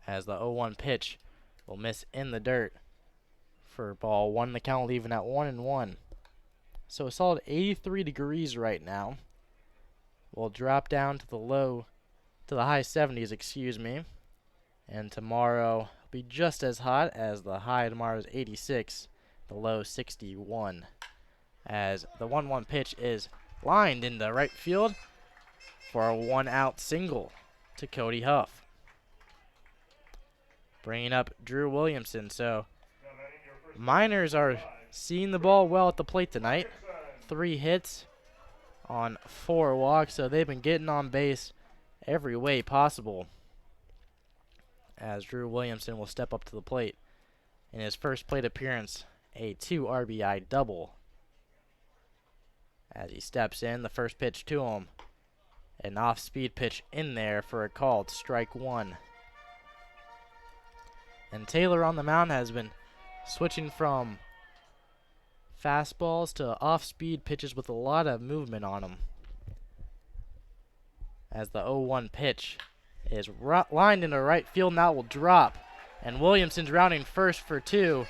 A: As the 0-1 pitch will miss in the dirt for ball one. The count leaving at 1-1. So a solid 83 degrees right now. We'll drop down to the high 70s, excuse me. And tomorrow will be just as hot, as the high tomorrow is 86, the low 61. As the 1-1 pitch is lined into right field for a 1-out single to Cody Huff. Bringing up Drew Williamson. So Miners are seeing the ball well at the plate tonight. 3 hits on 4 walks, so they've been getting on base every way possible. As Drew Williamson will step up to the plate in his first plate appearance, a 2 RBI double. As he steps in, the first pitch to him, an off-speed pitch in there for a called strike one. And Taylor on the mound has been switching from fastballs to off-speed pitches with a lot of movement on them. As the 0-1 pitch is lined into right field, now will drop. And Williamson's rounding first for 2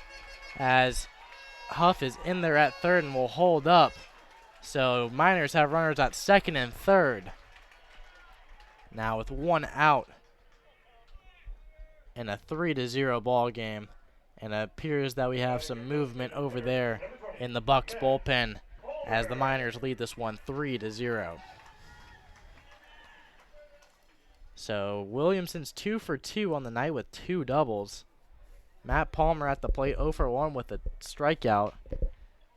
A: as Huff is in there at third and will hold up. So Miners have runners at second and third. Now with 1 out in a 3-0 ball game. And it appears that we have some movement over there in the Bucs bullpen as the Miners lead this one 3-0. So Williamson's 2 for 2 on the night with 2 doubles. Matt Palmer at the plate 0 for 1 with a strikeout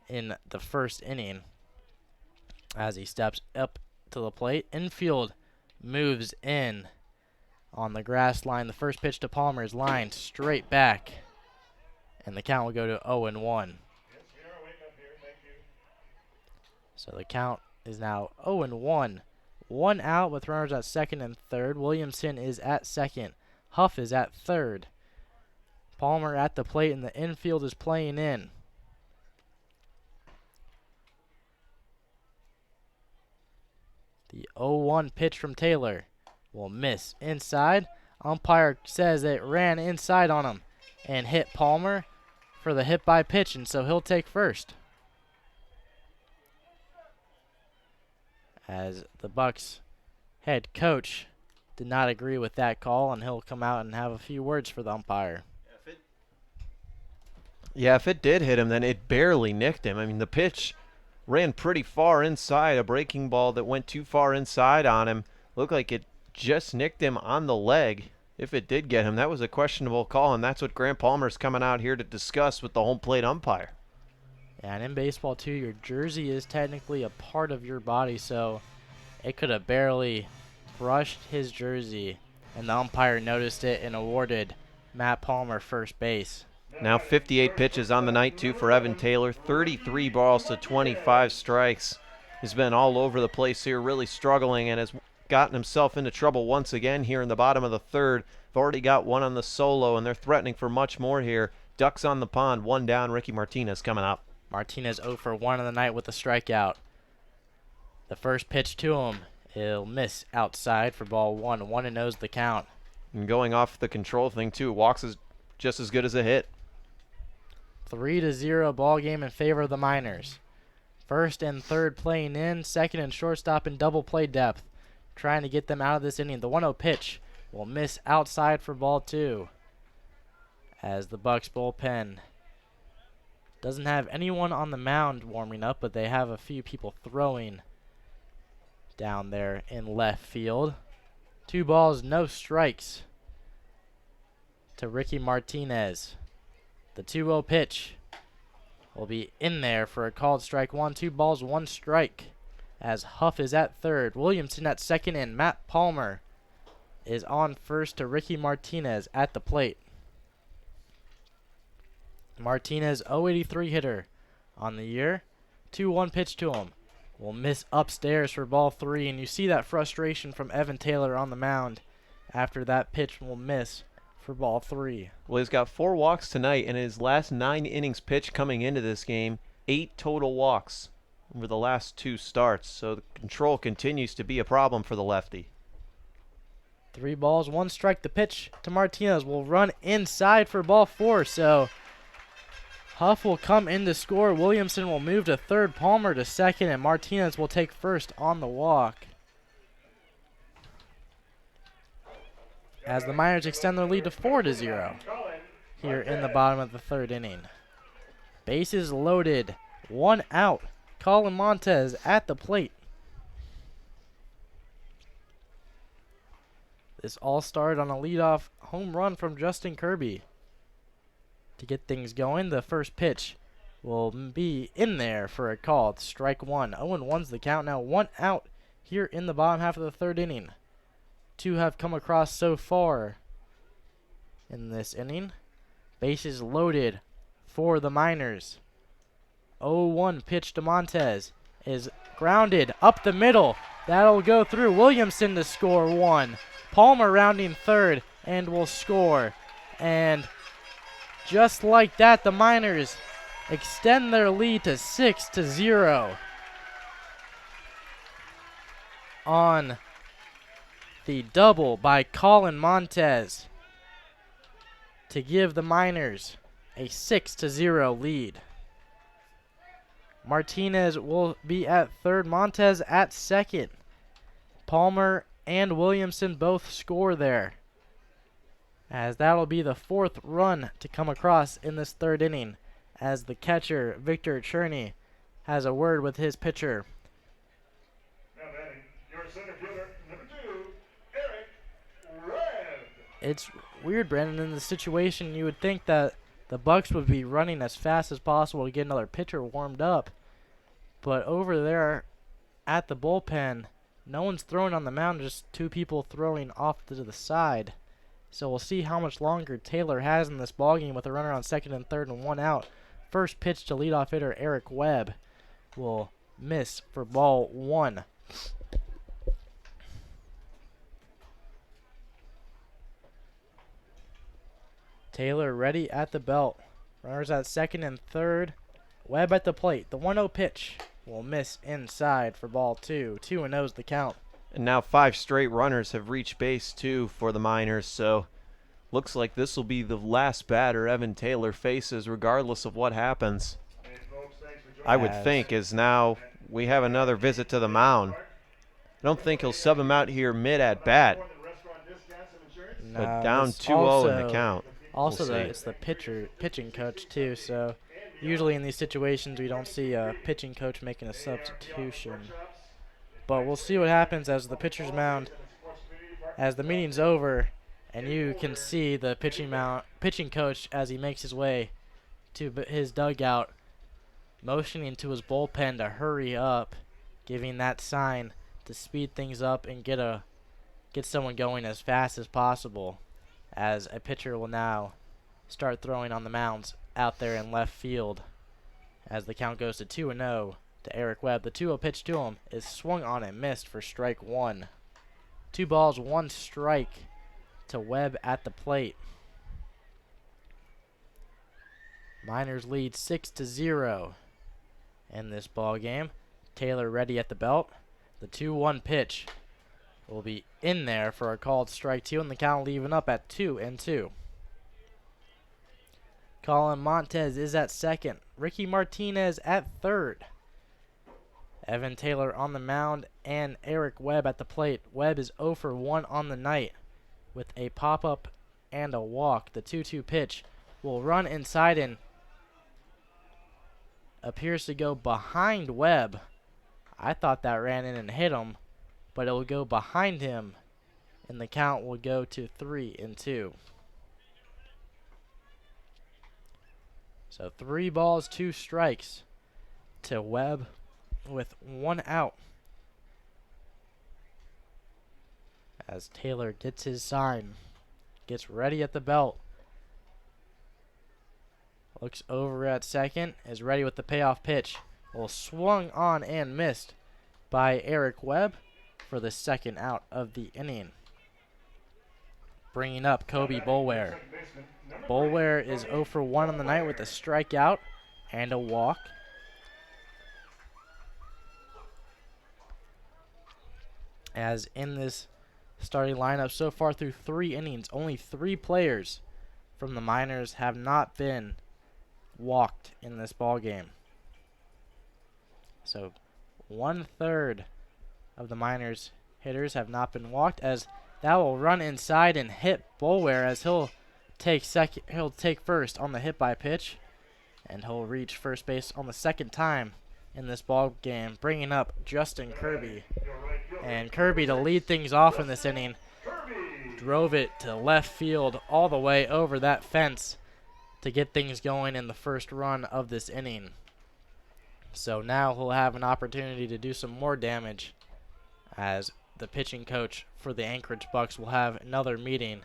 A: in the first inning. As he steps up to the plate, infield moves in on the grass line. The first pitch to Palmer is lined straight back. And the count will go to 0-1. So the count is now 0-1. 1 out with runners at second and third. Williamson is at second. Huff is at third. Palmer at the plate and the infield is playing in. The 0-1 pitch from Taylor will miss inside. Umpire says it ran inside on him and hit Palmer for the hit by pitch, and so he'll take first. As the Bucs head coach did not agree with that call, and he'll come out and have a few words for the umpire.
C: Yeah, if it did hit him, then it barely nicked him. I mean, the pitch ran pretty far inside, a breaking ball that went too far inside on him. Looked like it just nicked him on the leg. If it did get him, that was a questionable call, and that's what Grant Palmer's coming out here to discuss with the home plate umpire.
A: And in baseball, too, your jersey is technically a part of your body, so it could have barely brushed his jersey, and the umpire noticed it and awarded Matt Palmer first base.
C: Now 58 pitches on the night, too, for Evan Taylor. 33 balls to 25 strikes. He's been all over the place here, really struggling, and has gotten himself into trouble once again here in the bottom of the third. They've already got one on the solo, and they're threatening for much more here. Ducks on the pond, 1 down. Ricky Martinez coming up.
A: Martinez 0 for 1 on the night with a strikeout. The first pitch to him, he'll miss outside for ball 1. 1-0's the count.
C: And going off the control thing, too. Walks is just as good as a hit.
A: 3-0 ball game in favor of the Miners. First and third playing in, second and shortstop in double play depth. Trying to get them out of this inning. The 1-0 pitch will miss outside for ball 2. As the Bucs bullpen doesn't have anyone on the mound warming up, but they have a few people throwing down there in left field. 2 balls, no strikes to Ricky Martinez. The 2-0 pitch will be in there for a called strike 1. 2 balls, 1 strike. As Huff is at third, Williamson at second, and Matt Palmer is on first to Ricky Martinez at the plate. Martinez, 083 hitter on the year. 2-1 pitch to him. Will miss upstairs for ball 3, and you see that frustration from Evan Taylor on the mound after that pitch will miss for ball 3.
C: Well, he's got 4 walks tonight, and his last 9 innings pitched coming into this game, 8 total walks over the last 2 starts. So the control continues to be a problem for the lefty.
A: 3 balls, 1 strike. The pitch to Martinez will run inside for ball 4. So Huff will come in to score. Williamson will move to third, Palmer to second, and Martinez will take first on the walk. As the Miners extend their lead to 4-0 here in the bottom of the 3rd inning. Bases loaded, 1 out. Colin Montez at the plate. This all started on a leadoff home run from Justin Kirby. To get things going, the first pitch will be in there for a call. It's strike 1. 0-1's the count now. 1 out here in the bottom half of the 3rd inning. 2 have come across so far in this inning. Bases loaded for the Miners. 0-1 pitch to Montez is grounded up the middle. That'll go through. Williamson to score 1. Palmer rounding third and will score. And just like that, the Miners extend their lead to 6-0 on the double by Colin Montez to give the Miners a 6-0 lead. Martinez will be at third, Montez at second. Palmer and Williamson both score there, as that'll be the 4th run to come across in this 3rd inning, as the catcher, Victor Cherney, has a word with his pitcher.
B: Now batting, your center fielder, number 2, Eric Webb.
A: It's weird, Brandon. In the situation, you would think that the Bucs would be running as fast as possible to get another pitcher warmed up. But over there at the bullpen, no one's throwing on the mound, just 2 people throwing off to the side. So we'll see how much longer Taylor has in this ballgame with a runner on second and third and 1 out. First pitch to leadoff hitter Eric Webb will miss for ball 1. Taylor ready at the belt. Runners at second and third. Webb at the plate. The 1-0 pitch will miss inside for ball 2. 2-0's the count.
C: And now 5 straight runners have reached base, too, for the Miners. So looks like this will be the last batter Evan Taylor faces, regardless of what happens.
B: Hey, folks, thanks for joining
C: I would
B: us.
C: think, as now we have another visit to the mound. I don't think he'll sub him out here mid-at-bat,
B: More than restaurant discounts and insurance.
C: but
A: No,
C: down
A: it's
C: 2-0 in the count.
A: Also,
C: We'll see.
A: it's the pitching coach too. So usually in these situations, we don't see a pitching coach making a substitution. But we'll see what happens as the pitcher's mound, as the meeting's over, and you can see the pitching coach as he makes his way to his dugout, motioning to his bullpen to hurry up, giving that sign to speed things up and get someone going as fast as possible, as a pitcher will now start throwing on the mounds out there in left field, as the count goes to 2-0 to Eric Webb. The 2-0 pitch to him is swung on and missed for strike 1. 2 balls, 1 strike to Webb at the plate. Miners lead 6-0 in this ball game. Taylor ready at the belt. The 2-1 pitch will be in there for a called strike 2, and the count leaving up at 2-2. Colin Montez is at second. Ricky Martinez at third. Evan Taylor on the mound and Eric Webb at the plate. Webb is 0 for 1 on the night with a pop-up and a walk. The 2-2 pitch will run inside and appears to go behind Webb. I thought that ran in and hit him, but it will go behind him, and the count will go to 3-2. So 3 balls, 2 strikes to Webb with 1 out, as Taylor gets his sign, gets ready at the belt, looks over at second, is ready with the payoff pitch. Well, swung on and missed by Eric Webb for the 2nd out of the inning. bringing up Kobe Boulware.
B: Second baseman, number 3,
A: Boulware is
B: Kobe
A: 0 for 1 on the night with a
B: Boulware.
A: strikeout and a walk. As in this starting lineup so far through 3 innings, only 3 players from the Miners have not been walked in this ball game. So 1/3 of the Miners hitters have not been walked, as that will run inside and hit Boulware, as he'll take first on the hit by pitch, and he'll reach first base on the second time in this ball game, bringing up Justin Kirby. And Kirby, to lead things off in this inning, drove it to left field all the way over that fence to get things going in the first run of this inning. So now he'll have an opportunity to do some more damage, as the pitching coach for the Anchorage Bucs will have another meeting,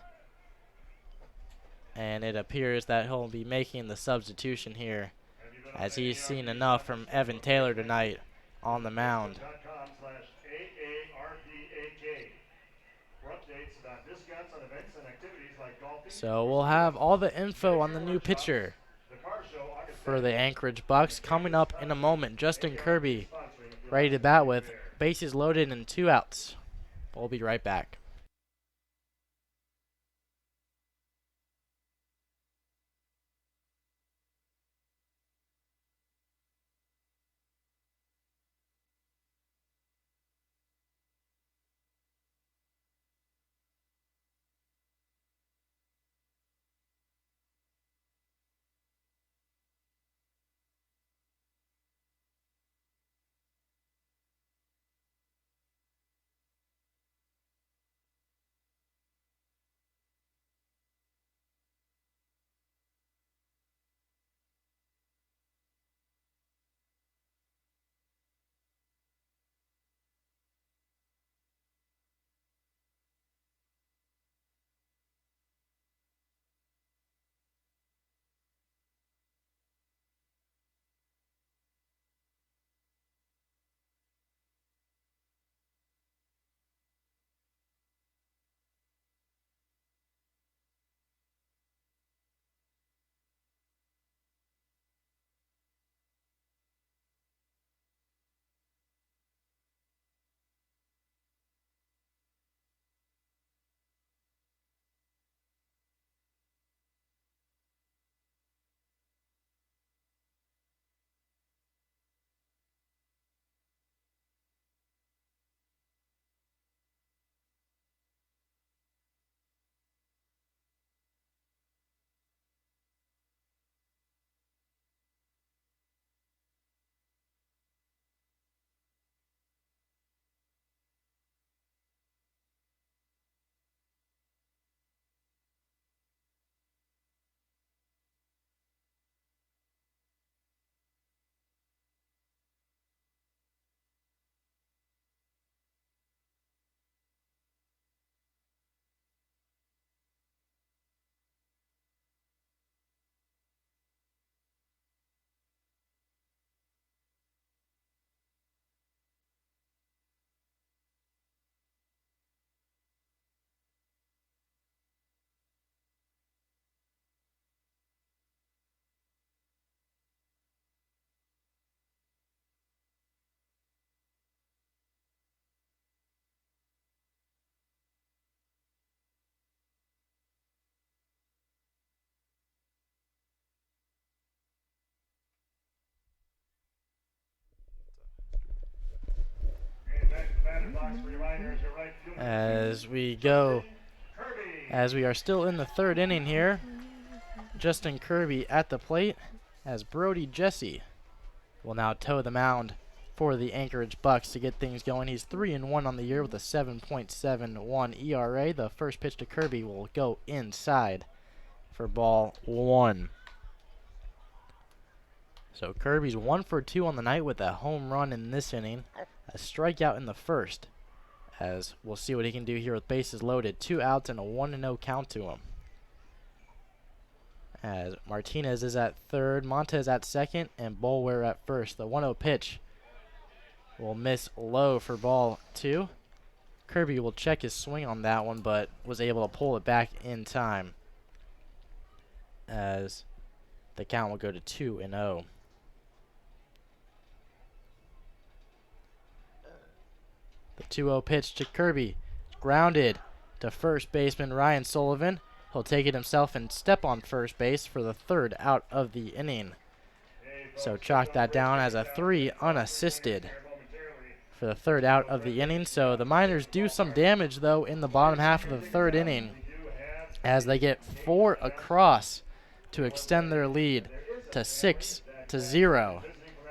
A: and it appears that he'll be making the substitution here, as he's seen enough from Evan Taylor tonight on the mound. So we'll have all the info on the new pitcher for the Anchorage Bucs coming up in a moment. Justin Kirby ready to bat with bases loaded and 2 outs. We'll be right back. As we are still in the 3rd inning here, Justin Kirby at the plate, as Brody Jesse will now toe the mound for the Anchorage Bucs to get things going. He's 3-1 on the year with a 7.71 ERA. The first pitch to Kirby will go inside for ball 1. So Kirby's 1 for 2 on the night with a home run in this inning, a strikeout in the first, as we'll see what he can do here with bases loaded. 2 outs and a 1-0 count to him. As Martinez is at third, Montez at second, and Boulware at first. The 1-0 pitch will miss low for ball 2. Kirby will check his swing on that one, but was able to pull it back in time as the count will go to 2-0. The 2-0 pitch to Kirby. Grounded to first baseman Ryan Sullivan. He'll take it himself and step on first base for the 3rd out of the inning. So chalk that down as a 3 unassisted for the 3rd out of the inning. So the Miners do some damage, though, in the bottom half of the 3rd inning as they get 4 across to extend their lead to 6-0.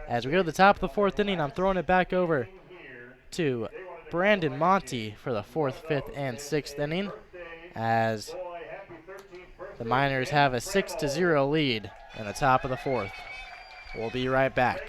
A: As we go to the top of the 4th inning, I'm throwing it back over to Brandon Monty for the 4th, 5th, and 6th inning as the Miners have a 6-0 lead in the top of the 4th. We'll be right back.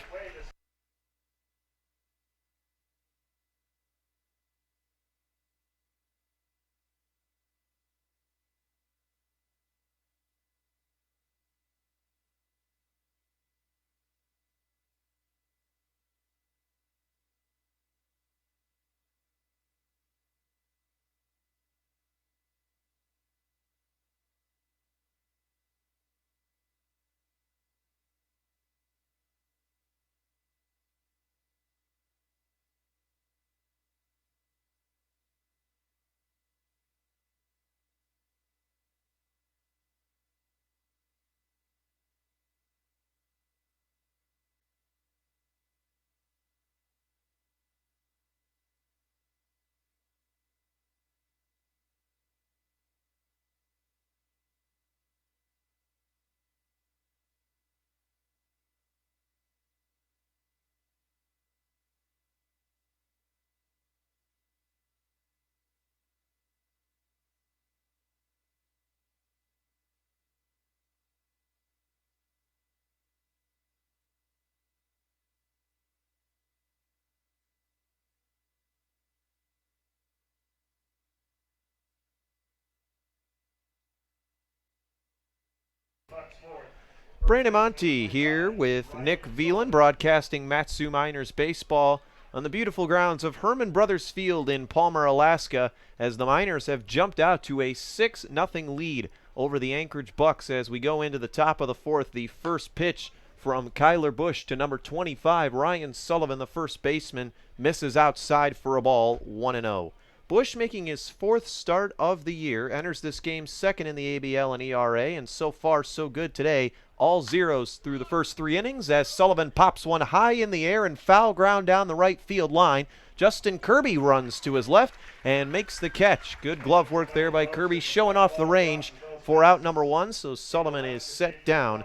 C: Brandon Monty here with Nick Velan, broadcasting Matsu Miners baseball on the beautiful grounds of Herman Brothers Field in Palmer, Alaska, as the Miners have jumped out to a 6-0 lead over the Anchorage Bucs as we go into the top of the 4th. The first pitch from Kyler Busch to number 25, Ryan Sullivan, the first baseman, misses outside for a ball, 1-0. Busch, making his 4th start of the year, enters this game 2nd in the ABL and ERA, and so far so good today. All zeros through the first 3 innings as Sullivan pops one high in the air and foul ground down the right field line. Justin Kirby runs to his left and makes the catch. Good glove work there by Kirby, showing off the range for out number 1, so Sullivan is set down.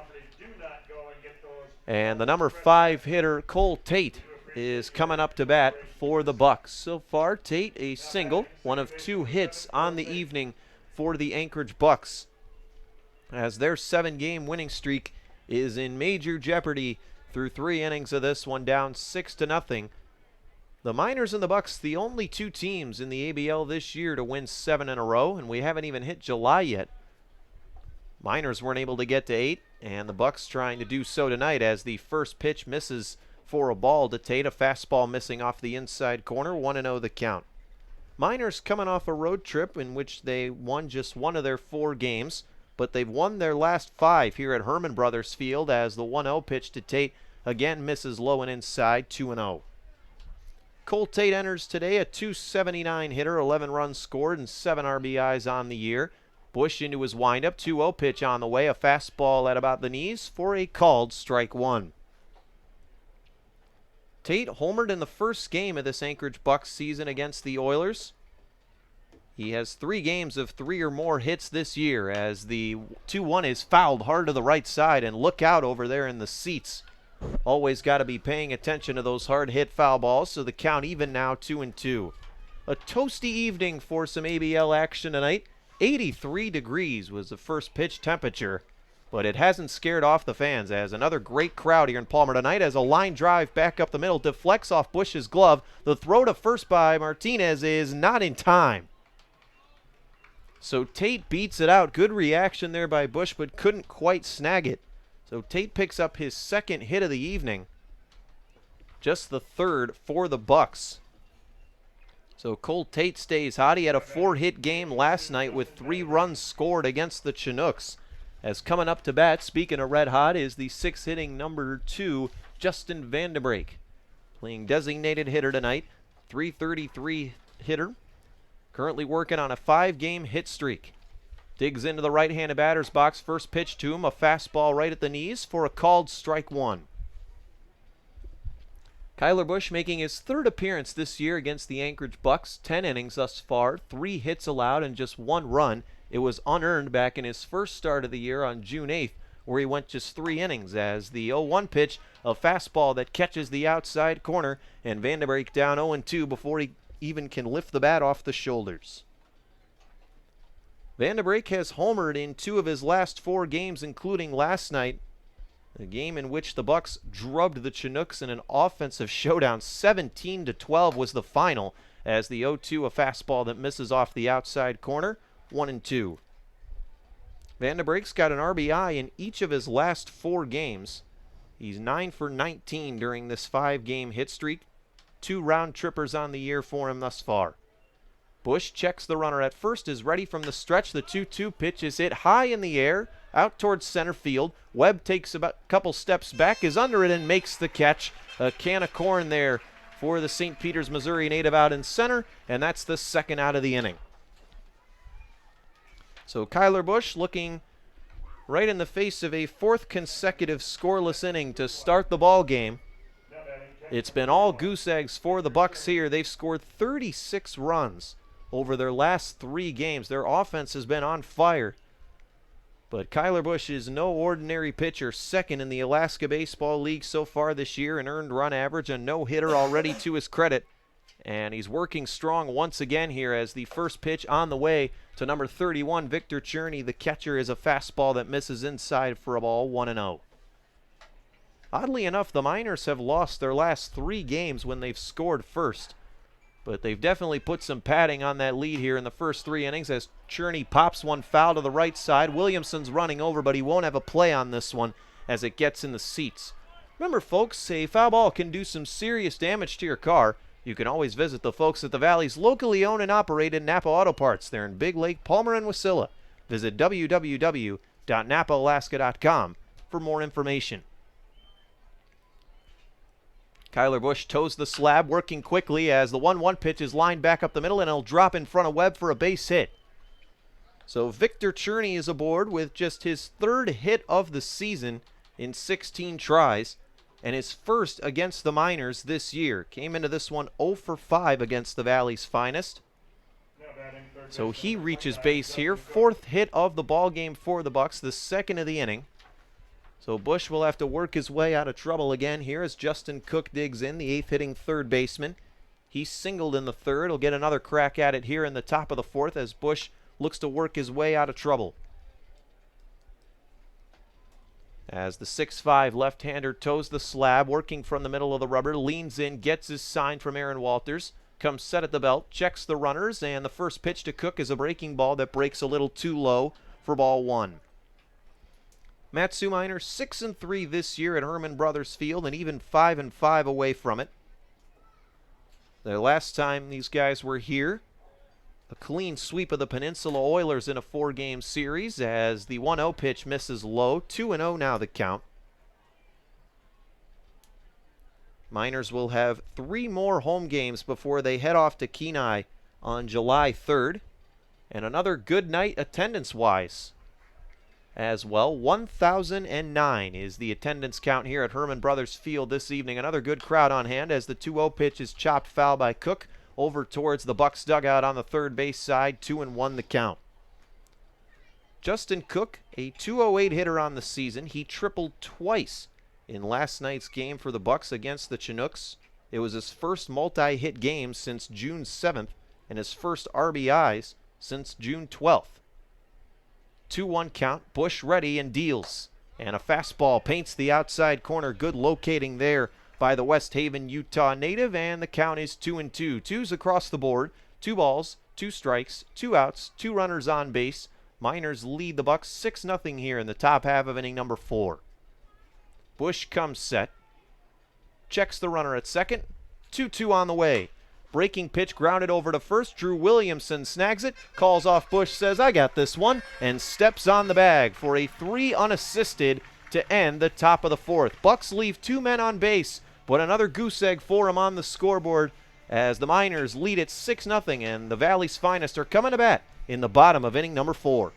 C: And the number 5 hitter, Cole Tate, is coming up to bat for the Bucs. So far, Tate a single, one of 2 hits on the evening for the Anchorage Bucs, as their 7-game winning streak is in major jeopardy through 3 innings of this one, down 6-0. The Miners and the Bucs, the only 2 teams in the ABL this year to win 7 in a row, and we haven't even hit July yet. Miners weren't able to get to 8, and the Bucs trying to do so tonight as the first pitch misses for a ball to Tate, a fastball missing off the inside corner, 1-0 the count. Miners coming off a road trip in which they won just 1 of their 4 games, but they've won their last 5 here at Herman Brothers Field as the 1-0 pitch to Tate again misses low and inside, 2-0. Cole Tate enters today a .279 hitter, 11 runs scored and 7 RBIs on the year. Busch into his windup, 2-0 pitch on the way, a fastball at about the knees for a called strike 1. Tate homered in the first game of this Anchorage Bucs season against the Oilers. He has 3 games of 3 or more hits this year as the 2-1 is fouled hard to the right side, and look out over there in the seats. Always got to be paying attention to those hard hit foul balls, so the count even now, 2-2. A toasty evening for some ABL action tonight. 83 degrees was the first pitch temperature, but it hasn't scared off the fans as another great crowd here in Palmer tonight as a line drive back up the middle deflects off Busch's glove. The throw to first by Martinez is not in time. So Tate beats it out. Good reaction there by Busch, but couldn't quite snag it. So Tate picks up his 2nd hit of the evening, just the 3rd for the Bucs. So Cole Tate stays hot. He had a 4-hit game last night with 3 runs scored against the Chinooks. As coming up to bat, speaking of red hot, is the 6th hitting number 2, Justin Vandenbrake. Playing designated hitter tonight, .333 hitter. Currently working on a 5-game hit streak. Digs into the right-handed batter's box. First pitch to him, a fastball right at the knees for a called strike 1. Kyler Busch making his 3rd appearance this year against the Anchorage Bucs. 10 innings thus far, 3 hits allowed and just 1 run. It was unearned back in his first start of the year on June 8th, where he went just 3 innings as the 0-1 pitch, a fastball that catches the outside corner, and Vandenbrake down 0-2 before he even can lift the bat off the shoulders. Vandenbrake has homered in 2 of his last 4 games, including last night, a game in which the Bucs drubbed the Chinooks in an offensive showdown. 17-12 was the final, as the 0-2, a fastball that misses off the outside corner, 1-2. Vandenbrake's got an RBI in each of his last 4 games. He's 9 for 19 during this 5-game hit streak. 2 round trippers on the year for him thus far. Busch checks the runner at first, is ready from the stretch. The 2-2 pitch is hit high in the air, out towards center field. Webb takes about a couple steps back, is under it, and makes the catch. A can of corn there for the St. Peters, Missouri native out in center, and that's the 2nd out of the inning. So Kyler Busch looking right in the face of a 4th consecutive scoreless inning to start the ball game. It's been all goose eggs for the Bucs here. They've scored 36 runs over their last 3 games. Their offense has been on fire. But Kyler Busch is no ordinary pitcher. 2nd in the Alaska Baseball League so far this year, an earned run average, a no-hitter already to his credit. And he's working strong once again here as the first pitch on the way to number 31, Victor Cherney. The catcher is a fastball that misses inside for a ball, 1-0. Oddly enough, the Miners have lost their last 3 games when they've scored first. But they've definitely put some padding on that lead here in the first 3 innings as Cherney pops one foul to the right side. Williamson's running over, but he won't have a play on this one as it gets in the seats. Remember, folks, a foul ball can do some serious damage to your car. You can always visit the folks at the Valley's locally owned and operated Napa Auto Parts. They're in Big Lake, Palmer, and Wasilla. Visit www.napaalaska.com for more information. Kyler Busch toes the slab, working quickly as the 1-1 pitch is lined back up the middle, and it'll drop in front of Webb for a base hit. So Victor Cherney is aboard with just his 3rd hit of the season in 16 tries, and his first against the Miners this year. Came into this one 0 for 5 against the Valley's finest. So he reaches base here. 4th hit of the ball game for the Bucs, the 2nd of the inning. So Busch will have to work his way out of trouble again here as Justin Cook digs in, the 8th hitting 3rd baseman. He singled in the 3rd. He'll get another crack at it here in the top of the 4th as Busch looks to work his way out of trouble. As the 6'5 left-hander toes the slab, working from the middle of the rubber, leans in, gets his sign from Aaron Walters, comes set at the belt, checks the runners, and the first pitch to Cook is a breaking ball that breaks a little too low for ball 1. Mat-Su Miners 6-3 this year at Herman Brothers Field and even 5-5 away from it. The last time these guys were here, a clean sweep of the Peninsula Oilers in a 4-game series as the 1-0 pitch misses low. 2-0 now the count. Miners will have 3 more home games before they head off to Kenai on July 3rd. And another good night attendance-wise as well. 1,009 is the attendance count here at Herman Brothers Field this evening. Another good crowd on hand as the 2-0 pitch is chopped foul by Cook over towards the Bucs dugout on the 3rd base side. 2-1 the count. Justin Cook, a .208 hitter on the season. He tripled twice in last night's game for the Bucs against the Chinooks. It was his first multi-hit game since June 7th and his first RBIs since June 12th. 2-1 count. Busch ready and deals. And a fastball paints the outside corner. Good locating there by the West Haven, Utah native. And the count is 2-2. 2s across the board. 2 balls, 2 strikes, 2 outs, 2 runners on base. Miners lead the Bucs 6-0 here in the top half of inning number 4. Busch comes set. Checks the runner at second. 2-2 on the way. Breaking pitch grounded over to first. Drew Williamson snags it, calls off Bush, says, I got this one, and steps on the bag for a 3 unassisted to end the top of the fourth. Bucs leave 2 men on base, but another goose egg for him on the scoreboard as the Miners lead it 6-0, and the Valley's finest are coming to bat in the bottom of inning number 4.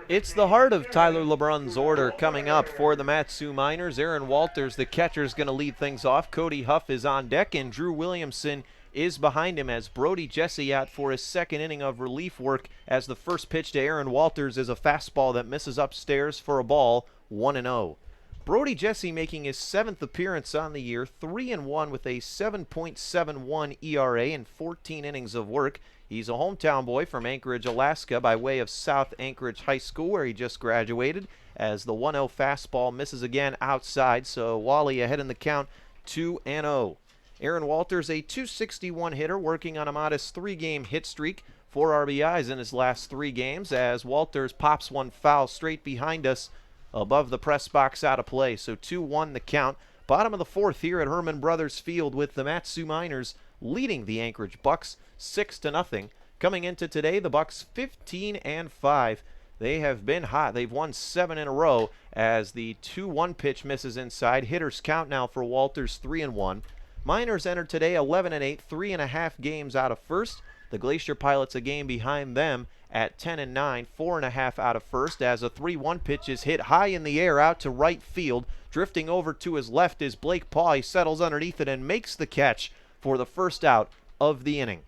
C: It's the heart of Tyler LeBrun's order coming up for the Mat-Su Miners. Aaron Walters, the catcher, is going to lead things off. Cody Huff is on deck, and Drew Williamson is behind him as Brody Jesse out for his second inning of relief work as the first pitch to Aaron Walters is a fastball that misses upstairs for a ball, 1-0. Brody Jesse making his 7th appearance on the year, 3-1 with a 7.71 ERA in 14 innings of work. He's a hometown boy from Anchorage, Alaska, by way of South Anchorage High School, where he just graduated, as the 1-0 fastball misses again outside, so Wally ahead in the count, 2-0. Aaron Walters, a .261 hitter, working on a modest 3-game hit streak, 4 RBIs in his last 3 games, as Walters pops one foul straight behind us above the press box out of play, so 2-1 the count. Bottom of the 4th here at Herman Brothers Field with the Mat-Su Miners leading the Anchorage Bucs 6-0. Coming into today, the Bucs 15-5. They have been hot. They've won 7 in a row as the 2-1 pitch misses inside. Hitters count now for Walters 3-1. Miners entered today 11-8, 3.5 games out of first. The Glacier Pilots a game behind them at 10-9, 4.5 out of first, as a 3-1 pitch is hit high in the air out to right field. Drifting over to his left is Blake Paw. He settles underneath it and makes the catch for the first out of the inning.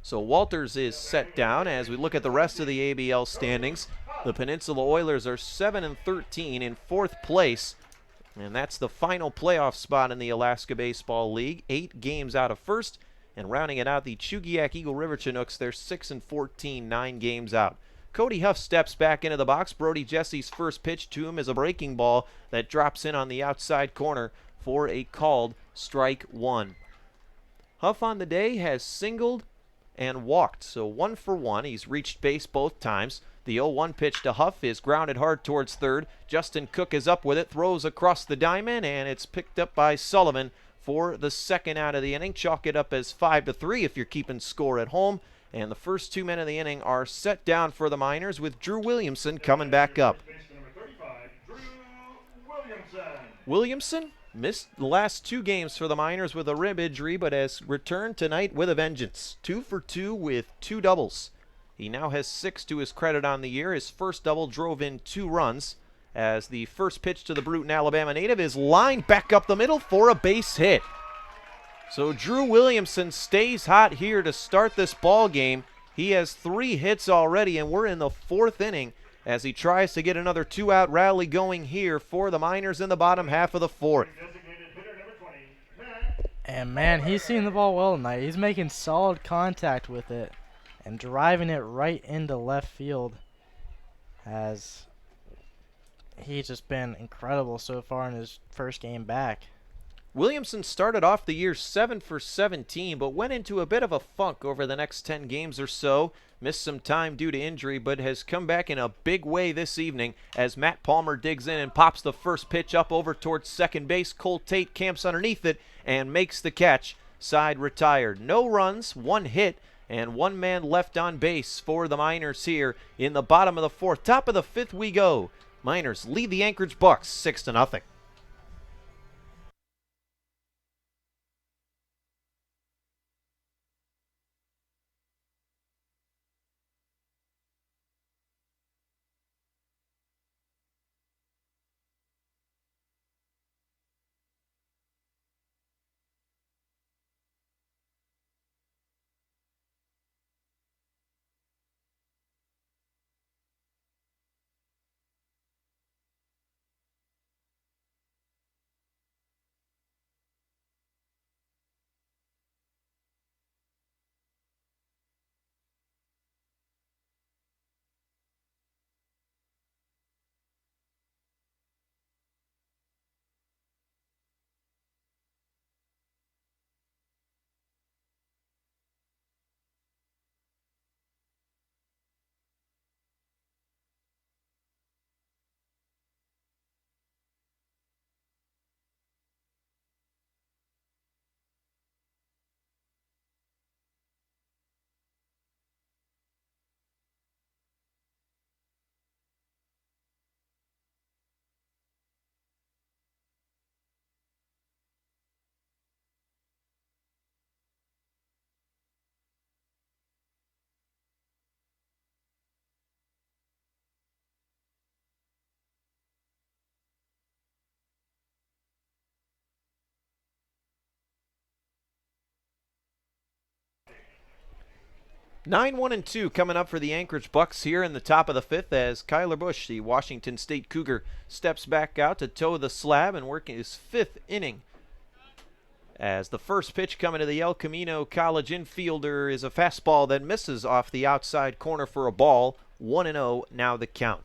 C: So Walters is set down. As we look at the rest of the ABL standings, the Peninsula Oilers are 7-13 in 4th place, and that's the final playoff spot in the Alaska Baseball League, 8 games out of first. And rounding it out, the Chugiak Eagle River Chinooks, they're 6-14, 9 games out. Cody Huff steps back into the box. Brody Jesse's first pitch to him is a breaking ball that drops in on the outside corner for a called strike 1. Huff on the day has singled and walked, so 1 for 1. He's reached base both times. The 0-1 pitch to Huff is grounded hard towards third. Justin Cook is up with it, throws across the diamond, and it's picked up by Sullivan for the second out of the inning. Chalk it up as 5-3 if you're keeping score at home. And the first 2 men of the inning are set down for the Miners, with Drew Williamson coming back up. Williamson missed the last 2 games for the Miners with a rib injury, but has returned tonight with a vengeance. 2 for 2 with 2 doubles. He now has 6 to his credit on the year. His first double drove in 2 runs, as the first pitch to the Bruton, Alabama native is lined back up the middle for a base hit. So Drew Williamson stays hot here to start this ball game. He has 3 hits already, and we're in the 4th inning as he tries to get another 2-out rally going here for the Miners in the bottom half of the 4th.
A: And man, he's seeing the ball well tonight. He's making solid contact with it and driving it right into left field. As he's just been incredible so far in his first game back.
C: Williamson started off the year 7 for 17, but went into a bit of a funk over the next 10 games or so. Missed some time due to injury, but has come back in a big way this evening as Matt Palmer digs in and pops the first pitch up over towards second base. Cole Tate camps underneath it and makes the catch. Side retired. No runs, 1 hit, and 1 man left on base for the Miners here in the bottom of the 4th. Top of the 5th we go. Miners lead the Anchorage Bucs 6-0. Nine, 1-2 coming up for the Anchorage Bucs here in the top of the 5th as Kyler Busch, the Washington State Cougar, steps back out to toe the slab and work his 5th inning. As the first pitch coming to the El Camino College infielder is a fastball that misses off the outside corner for a ball. 1-0 now the count.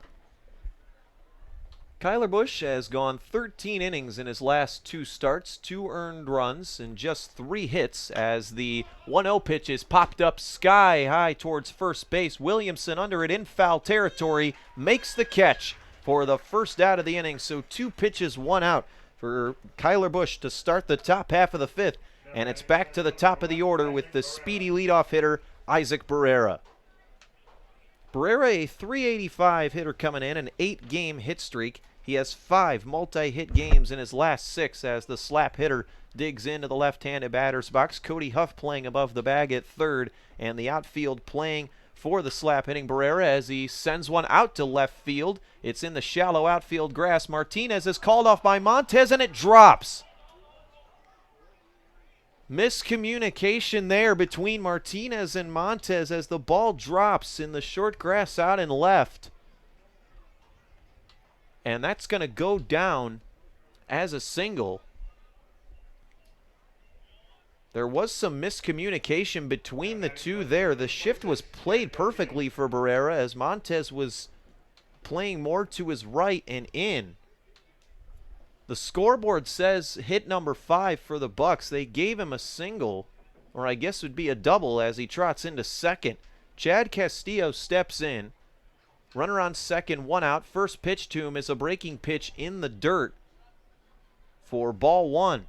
C: Kyler Busch has gone 13 innings in his last 2 starts, 2 earned runs, and just 3 hits as the 1-0 pitch is popped up sky high towards first base. Williamson under it in foul territory makes the catch for the first out of the inning. So 2 pitches, 1 out for Kyler Busch to start the top half of the 5th, and it's back to the top of the order with the speedy leadoff hitter, Isaac Barrera. Barrera, a .385 hitter coming in, an 8-game hit streak. He has 5 multi-hit games in his last 6 as the slap hitter digs into the left-handed batter's box. Cody Huff playing above the bag at third, and the outfield playing for the slap-hitting Barrera as he sends one out to left field. It's in the shallow outfield grass. Martinez is called off by Montez, and it drops. Miscommunication there between Martinez and Montez as the ball drops in the short grass out and left. And that's going to go down as a single. There was some miscommunication between the two there. The shift was played perfectly for Barrera as Montez was playing more to his right and in. The scoreboard says hit number 5 for the Bucs. They gave him a single, or I guess it would be a double as he trots into second. Chad Castillo steps in. Runner on second, 1 out. First pitch to him is a breaking pitch in the dirt for ball 1.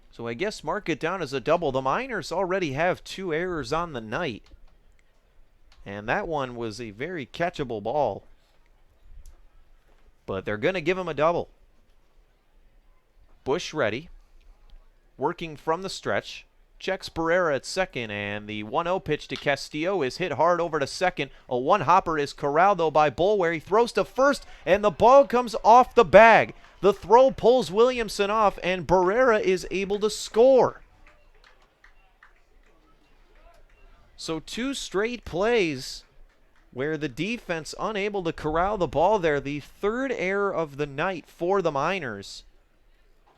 C: So I guess mark it down as a double. The Miners already have 2 errors on the night. And that one was a very catchable ball. But they're going to give him a double. Busch ready. Working from the stretch. Checks Barrera at second, and the 1-0 pitch to Castillo is hit hard over to second. A one-hopper is corralled, though, by Boulware. He throws to first, and the ball comes off the bag. The throw pulls Williamson off, and Barrera is able to score. So 2 straight plays where the defense unable to corral the ball there. The 3rd error of the night for the Miners.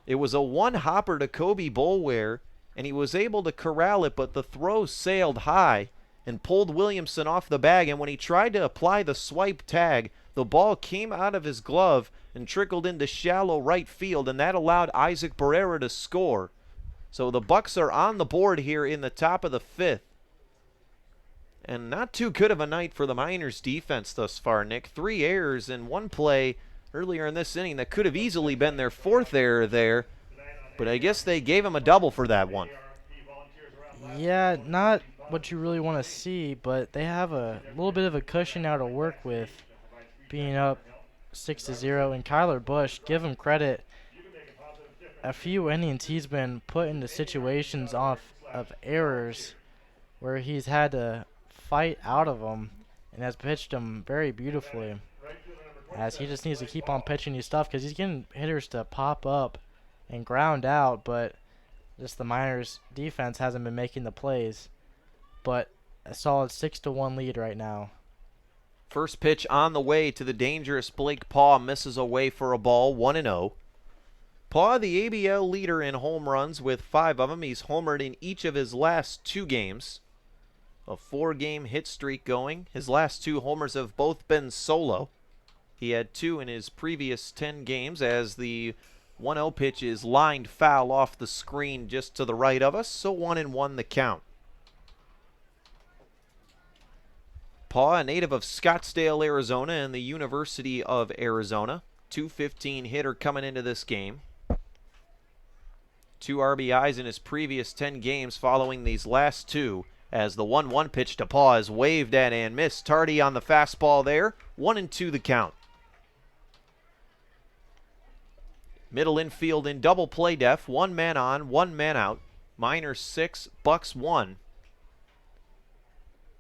C: It was a one-hopper to Kobe Boulware, and he was able to corral it, but the throw sailed high and pulled Williamson off the bag, and when he tried to apply the swipe tag, The ball came out of his glove and trickled into shallow right field, and that allowed Isaac Barrera to score. So the Bucs are on the board here in the top of the 5th. And not too good of a night for the Miners defense thus far, Nick. 3 errors in one play earlier in this inning that could have easily been their 4th error there. But I guess they gave him a double for that one.
A: Yeah, not what you really want to see, but they have a little bit of a cushion now to work with, being up 6-0. And Kyler Busch, give him credit. A few innings he's been put into situations off of errors where he's had to fight out of them and has pitched them very beautifully. As he just needs to keep on pitching his stuff because he's getting hitters to pop up and ground out, but just the Miners defense hasn't been making the plays. But a solid 6-1 lead right now.
C: First pitch on the way to the dangerous Blake Paw, misses away for a ball, 1-0. Paw, the ABL leader in home runs with 5 of them. He's homered in each of his last 2 games. A 4-game hit streak going. His last 2 homers have both been solo. He had 2 in his previous 10 games as the 1-0 pitch is lined foul off the screen just to the right of us, so 1-1 the count. Paw, a native of Scottsdale, Arizona, and the University of Arizona. .215 hitter coming into this game. 2 RBIs in his previous 10 games following these last 2, as the 1-1 pitch to Paw is waved at and missed. Tardy on the fastball there. 1-2 the count. Middle infield in double play def. 1 man on, 1 man out. Miners 6, Bucs 1.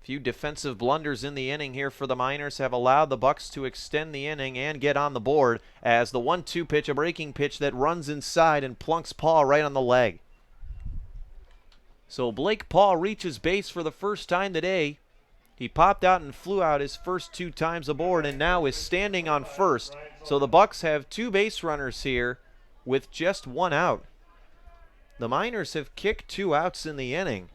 C: Few defensive blunders in the inning here for the Miners have allowed the Bucs to extend the inning and get on the board, as the 1-2 pitch, a breaking pitch that runs inside and plunks Paw right on the leg. So Blake Paw reaches base for the first time today. He popped out and flew out his first 2 times aboard and now is standing on first. So the Bucs have 2 base runners here with just 1 out. The Miners have kicked 2 outs in the inning.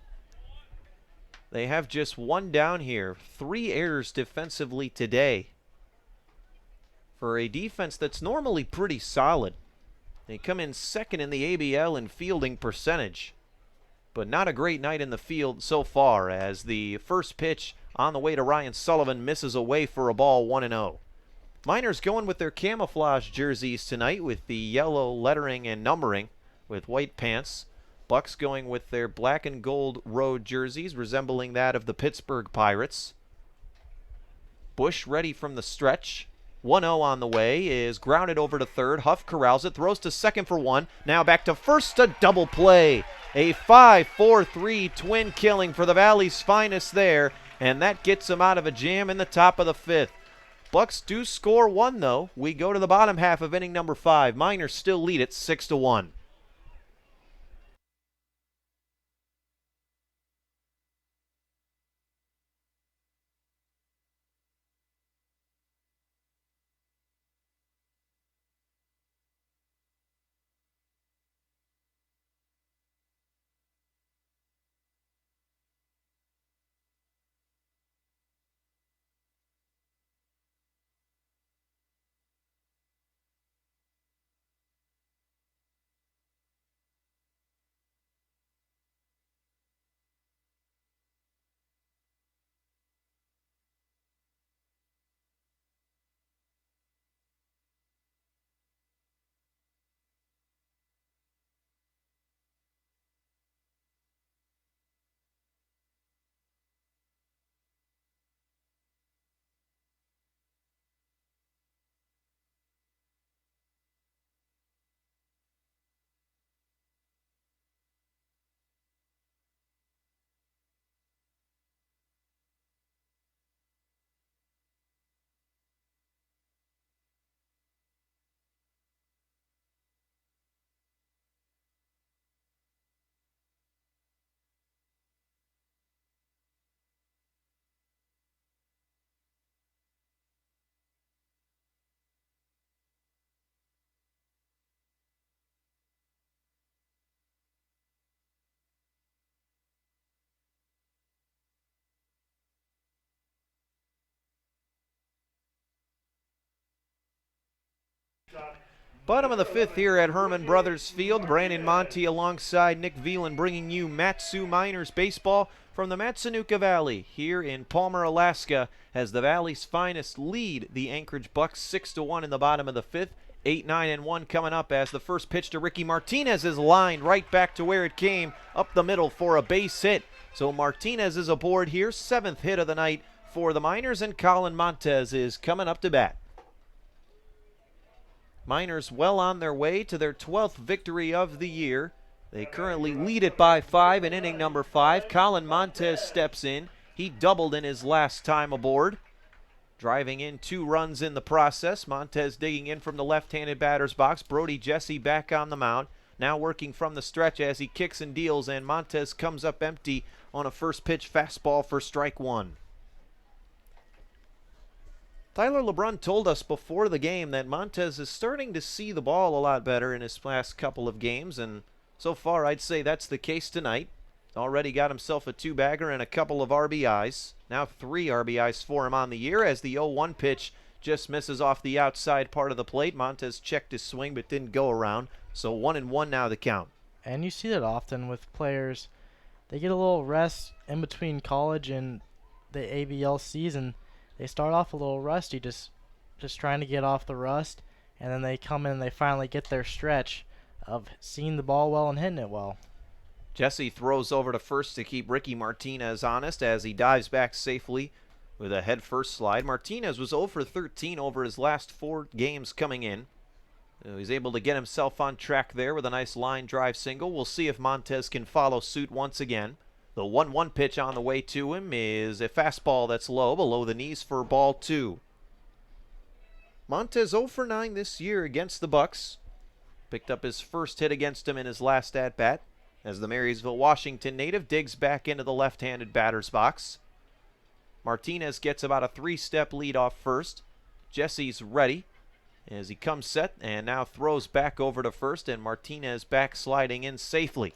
C: They have just 1 down here. 3 errors defensively today for a defense that's normally pretty solid. They come in 2nd in the ABL in fielding percentage, but not a great night in the field so far, as the first pitch on the way to Ryan Sullivan misses away for a ball, 1-0. Miners going with their camouflage jerseys tonight with the yellow lettering and numbering with white pants. Bucs going with their black and gold road jerseys resembling that of the Pittsburgh Pirates. Busch ready from the stretch. 1-0 on the way, is grounded over to third. Huff corrals it, throws to second for 1. Now back to first, a double play. A 5-4-3 twin killing for the Valley's finest there, and that gets them out of a jam in the top of the 5th. Bucs do score 1 though. We go to the bottom half of inning number 5. Miners still lead it 6-1. Bottom of the fifth here at Herman Brothers Field. Brandon Monty alongside Nick Veland bringing you Mat-Su Miners baseball from the Matsunuka Valley here in Palmer, Alaska, as the Valley's finest lead the Anchorage Bucs 6-1 in the bottom of the fifth. 8, 9, and 1 coming up as the first pitch to Ricky Martinez is lined right back to where it came, up the middle for a base hit. So Martinez is aboard here, 7th hit of the night for the Miners, and Colin Montez is coming up to bat. Miners well on their way to their 12th victory of the year. They currently lead it by 5 in inning number 5. Colin Montez steps in. He doubled in his last time aboard, driving in 2 runs in the process. Montez digging in from the left-handed batter's box. Brody Jesse back on the mound, now working from the stretch as he kicks and deals, and Montez comes up empty on a first pitch fastball for strike 1. Tyler LeBrun told us before the game that Montez is starting to see the ball a lot better in his last couple of games, and so far I'd say that's the case tonight. Already got himself a 2-bagger and a couple of RBIs. Now 3 RBIs for him on the year as the 0-1 pitch just misses off the outside part of the plate. Montez checked his swing but didn't go around, so 1-1 now the count.
A: And you see that often with players. They get a little rest in between college and the ABL season. They start off a little rusty, just trying to get off the rust, and then they come in and they finally get their stretch of seeing the ball well and hitting it well.
C: Jesse throws over to first to keep Ricky Martinez honest as he dives back safely with a head-first slide. Martinez was 0 for 13 over his last 4 games coming in. He's able to get himself on track there with a nice line drive single. We'll see if Montez can follow suit once again. The 1-1 pitch on the way to him is a fastball that's low, below the knees for ball 2. Montez 0 for 9 this year against the Bucs. Picked up his first hit against him in his last at-bat as the Marysville, Washington native digs back into the left-handed batter's box. Martinez gets about a 3-step lead off first. Jesse's ready as he comes set and now throws back over to first, and Martinez back sliding in safely.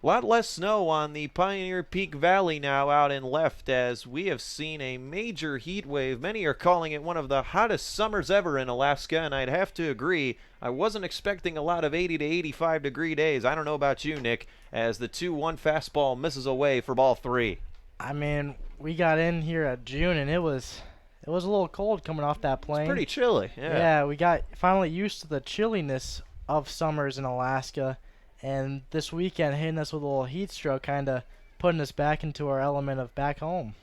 C: A lot less snow on the Pioneer Peak Valley now out in left as we have seen a major heat wave. Many are calling it one of the hottest summers ever in Alaska, and I'd have to agree. I wasn't expecting a lot of 80 to 85 degree days. I don't know about you, Nick, as the 2-1 fastball misses away for ball 3.
A: I mean, we got in here at June and it was a little cold coming off that plane.
C: It's pretty chilly.
A: Yeah, we got finally used to the chilliness of summers in Alaska. And this weekend hitting us with a little heat stroke, kind of putting us back into our element of back home.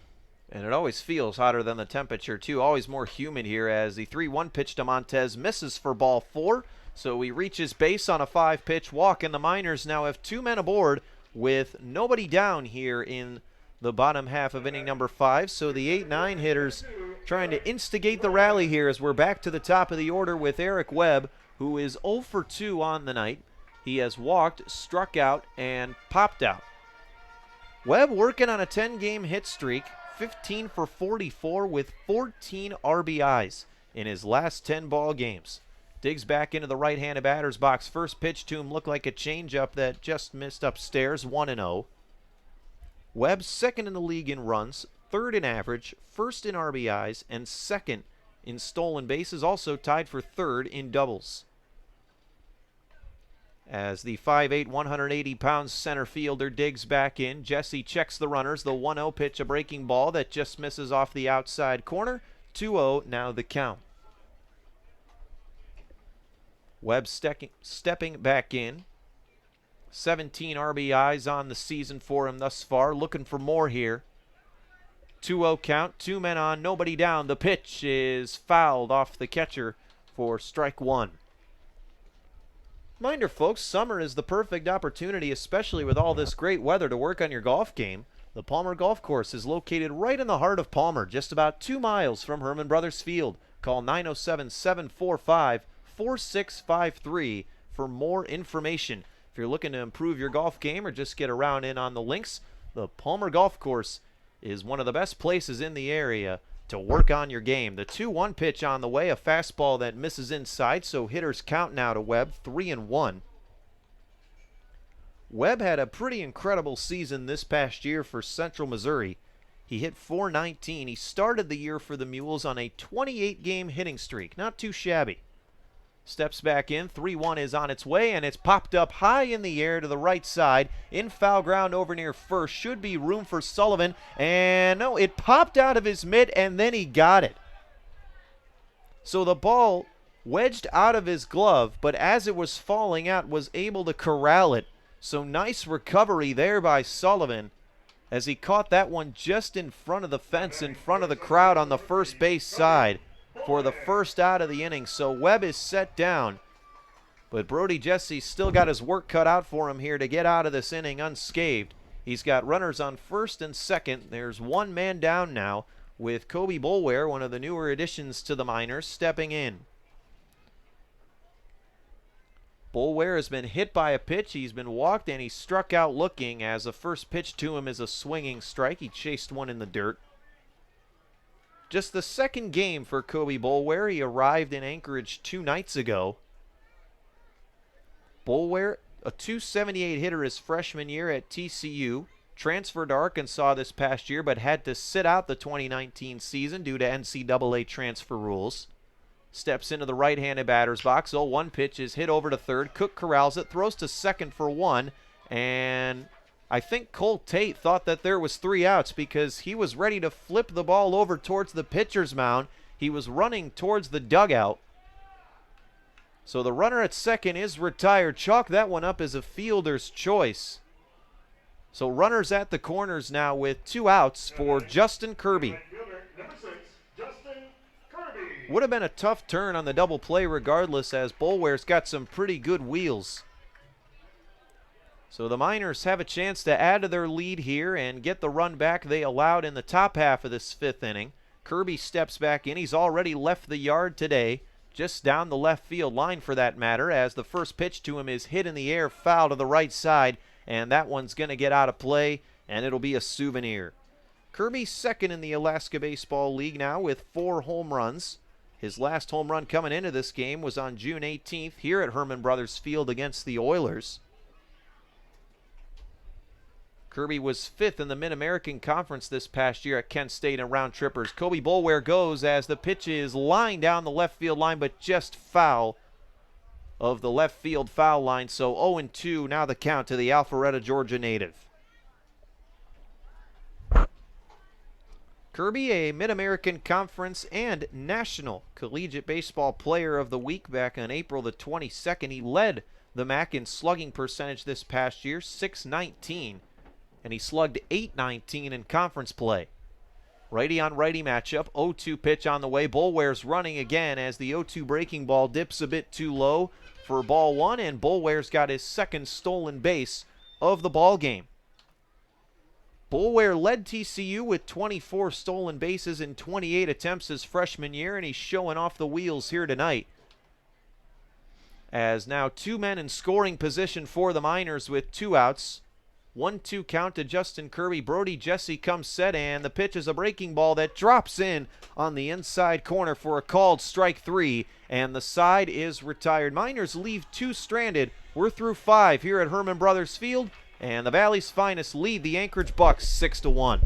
C: And it always feels hotter than the temperature, too. Always more humid here as the 3-1 pitch to Montez misses for ball 4. So he reaches base on a 5-pitch walk, and the Miners now have 2 men aboard with nobody down here in the bottom half of inning number 5. So the 8-9 hitters trying to instigate the rally here as we're back to the top of the order with Eric Webb, who is 0 for 2 on the night. He has walked, struck out, and popped out. Webb working on a 10-game hit streak, 15 for 44 with 14 RBIs in his last 10 ball games. Digs back into the right-handed batter's box. First pitch to him looked like a changeup that just missed upstairs, 1-0. Webb second in the league in runs, third in average, first in RBIs, and second in stolen bases, also tied for third in doubles. As the 5'8", 180-pound center fielder digs back in, Jesse checks the runners. The 1-0 pitch, a breaking ball that just misses off the outside corner. 2-0 now the count. Webb stepping back in. 17 RBIs on the season for him thus far. Looking for more here. 2-0 count, 2 men on, nobody down. The pitch is fouled off the catcher for strike 1. Reminder, folks, summer is the perfect opportunity, especially with all this great weather, to work on your golf game. The Palmer Golf Course is located right in the heart of Palmer, just about 2 miles from Herman Brothers Field. Call 907-745-4653 for more information. If you're looking to improve your golf game or just get around in on the links, the Palmer Golf Course is one of the best places in the area to work on your game. The 2-1 pitch on the way, a fastball that misses inside, so hitters count now to Webb, 3-1. Webb had a pretty incredible season this past year for Central Missouri. He hit .419. He started the year for the Mules on a 28-game hitting streak. Not too shabby. Steps back in. 3-1 is on its way, and it's popped up high in the air to the right side. In foul ground over near first. Should be room for Sullivan. And no, it popped out of his mitt, and then he got it. So the ball wedged out of his glove, but as it was falling out, was able to corral it. So nice recovery there by Sullivan, as he caught that one just in front of the fence, in front of the crowd on the first base side for the first out of the inning. So Webb is set down, but Brody Jesse's still got his work cut out for him here to get out of this inning unscathed. He's got runners on first and second. There's one man down now, with Kobe Boulware, one of the newer additions to the Miners, stepping in. Boulware has been hit by a pitch. He's been walked, and he struck out looking, as the first pitch to him is a swinging strike. He chased one in the dirt. Just the second game for Kobe Boulware. He arrived in Anchorage 2 nights ago. Boulware, a .278 hitter his freshman year at TCU. Transferred to Arkansas this past year, but had to sit out the 2019 season due to NCAA transfer rules. Steps into the right-handed batter's box. 0-1 pitch is hit over to third. Cook corrals it, throws to second for one, and I think Cole Tate thought that there was 3 outs, because he was ready to flip the ball over towards the pitcher's mound. He was running towards the dugout. So the runner at second is retired. Chalk that one up as a fielder's choice. So runners at the corners now with 2 outs for Justin Kirby. Would have been a tough turn on the double play regardless, as Boulware's got some pretty good wheels. So the Miners have a chance to add to their lead here and get the run back they allowed in the top half of this 5th inning. Kirby steps back in. He's already left the yard today, just down the left field line for that matter, as the first pitch to him is hit in the air, foul to the right side, and that one's going to get out of play, and it'll be a souvenir. Kirby's second in the Alaska Baseball League now with 4 home runs. His last home run coming into this game was on June 18th here at Herman Brothers Field against the Oilers. Kirby was 5th in the Mid-American Conference this past year at Kent State in round trippers. Kobe Boulware goes as the pitch is lined down the left field line, but just foul of the left field foul line. So 0-2 now the count to the Alpharetta, Georgia native. Kirby, a Mid-American Conference and National Collegiate Baseball Player of the Week back on April the 22nd. He led the MAC in slugging percentage this past year, .619, and he slugged .819 in conference play. Righty on righty matchup. 0-2 pitch on the way. Boulware's running again as the 0-2 breaking ball dips a bit too low for ball 1, and Boulware's got his second stolen base of the ball game. Boulware led TCU with 24 stolen bases in 28 attempts his freshman year, and he's showing off the wheels here tonight. As now 2 men in scoring position for the Miners with 2 outs. 1-2 count to Justin Kirby. Brody Jesse comes set, and the pitch is a breaking ball that drops in on the inside corner for a called strike 3, and the side is retired. Miners leave 2 stranded. We're through 5 here at Herman Brothers Field, and the Valley's finest lead the Anchorage Bucs 6-1.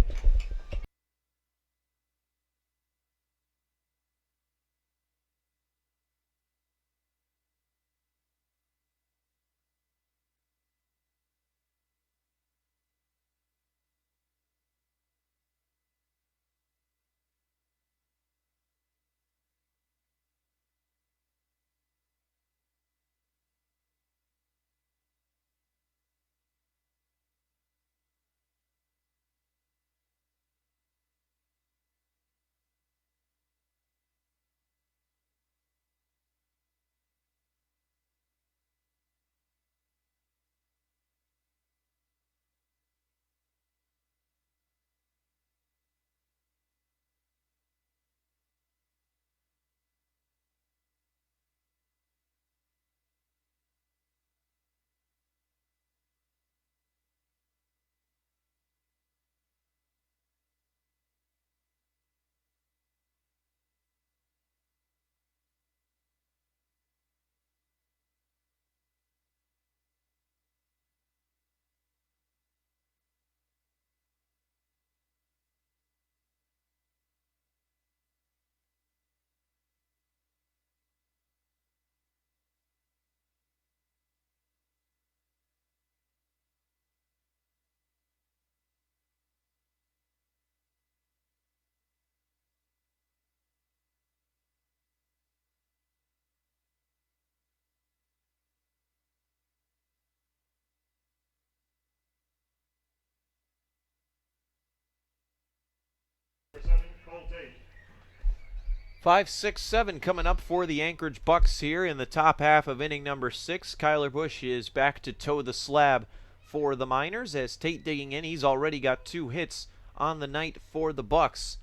C: 5, 6, 7 coming up for the Anchorage Bucs here in the top half of inning number 6. Kyler Busch is back to toe the slab for the Miners as Tate digging in. He's already got 2 hits on the night for the Bucs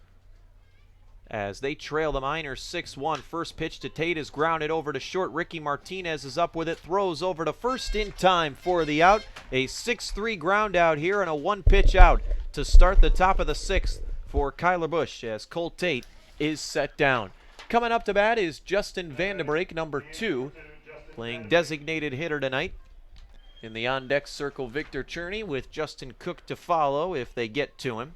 C: as they trail the Miners 6-1. First pitch to Tate is grounded over to short. Ricky Martinez is up with it, throws over to first in time for the out. A 6-3 ground out here and a 1-pitch out to start the top of the 6th for Kyler Busch as Colt Tate is set down. Coming up to bat is Justin Vandenbrake, number 2, playing designated hitter tonight. In the on-deck circle, Victor Cherney with Justin Cook to follow if they get to him.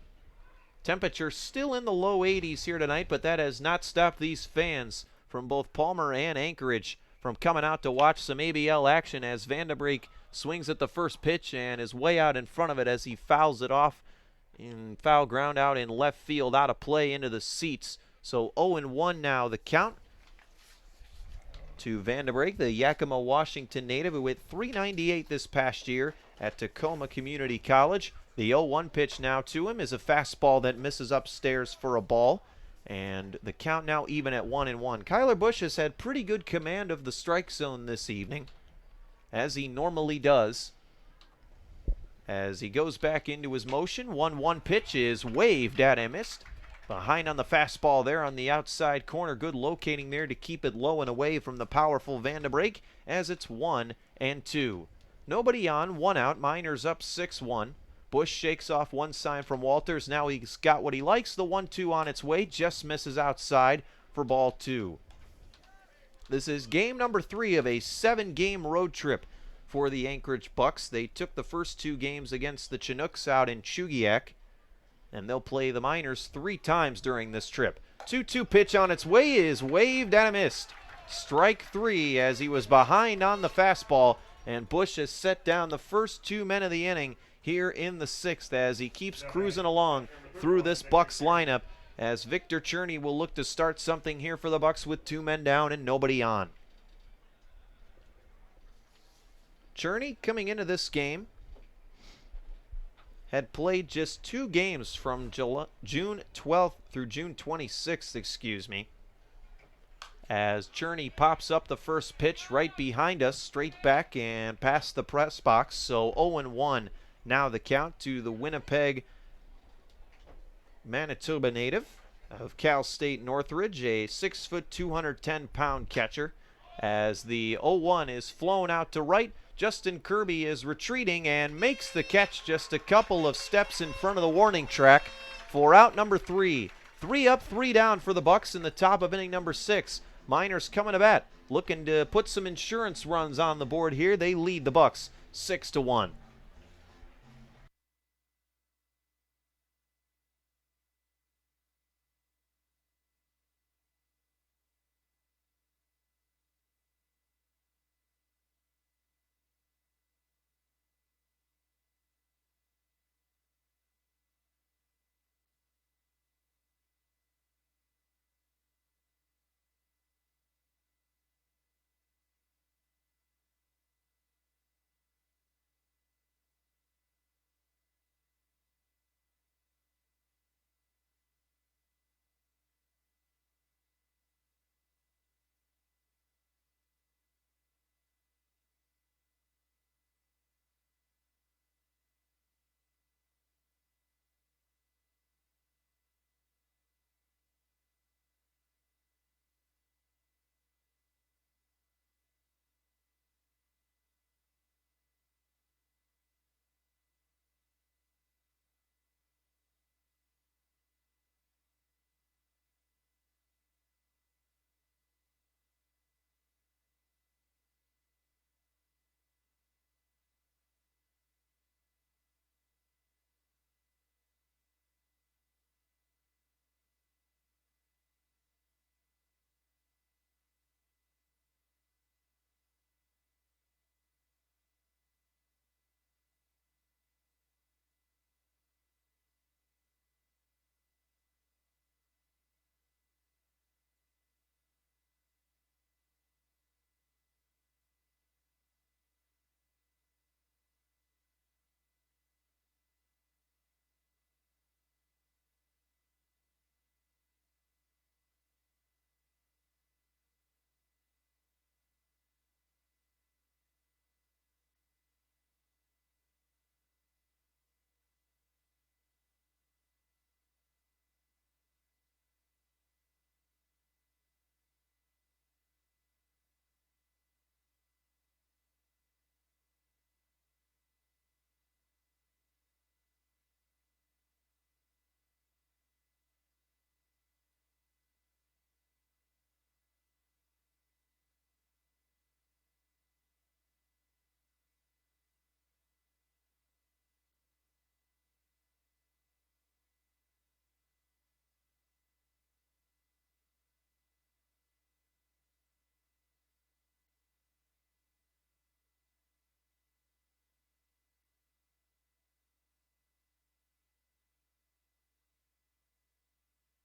C: Temperature still in the low 80s here tonight, but that has not stopped these fans from both Palmer and Anchorage from coming out to watch some ABL action as Vandenbrake swings at the first pitch and is way out in front of it as he fouls it off in foul ground out in left field, out of play into the seats. So 0-1 now the count to Vandenbrake, the Yakima, Washington native who hit .398 this past year at Tacoma Community College. The 0-1 pitch now to him is a fastball that misses upstairs for a ball. And the count now even at 1-1. Kyler Busch has had pretty good command of the strike zone this evening, as he normally does. As he goes back into his motion, 1-1 pitch is waved at and missed. Behind on the fastball there on the outside corner. Good locating there to keep it low and away from the powerful Vandenbrake as it's 1-2. Nobody on, 1 out. Miners up 6-1. Busch shakes off one sign from Walters. Now he's got what he likes. The 1-2 on its way. Just misses outside for ball 2. This is game number 3 of a 7-game road trip for the Anchorage Bucs. They took the first 2 games against the Chinooks out in Chugiak, and they'll play the Miners 3 times during this trip. 2-2 pitch on its way is waved and a missed. Strike 3 as he was behind on the fastball, and Busch has set down the first 2 men of the inning here in the 6th as he keeps cruising along through this Bucs lineup as Victor Cherney will look to start something here for the Bucs with 2 men down and nobody on. Cherney coming into this game had played just 2 games from June 12th through June 26th, as Cherney pops up the first pitch right behind us, straight back and past the press box. So 0-1 now the count to the Winnipeg, Manitoba native of Cal State Northridge, a 6-foot, 210-pound catcher. As the 0-1 is flown out to right, Justin Kirby is retreating and makes the catch just a couple of steps in front of the warning track for out number 3. 3 up, 3 down for the Bucs in the top of inning number 6. Miners coming to bat, looking to put some insurance runs on the board here. They lead the Bucs 6-1.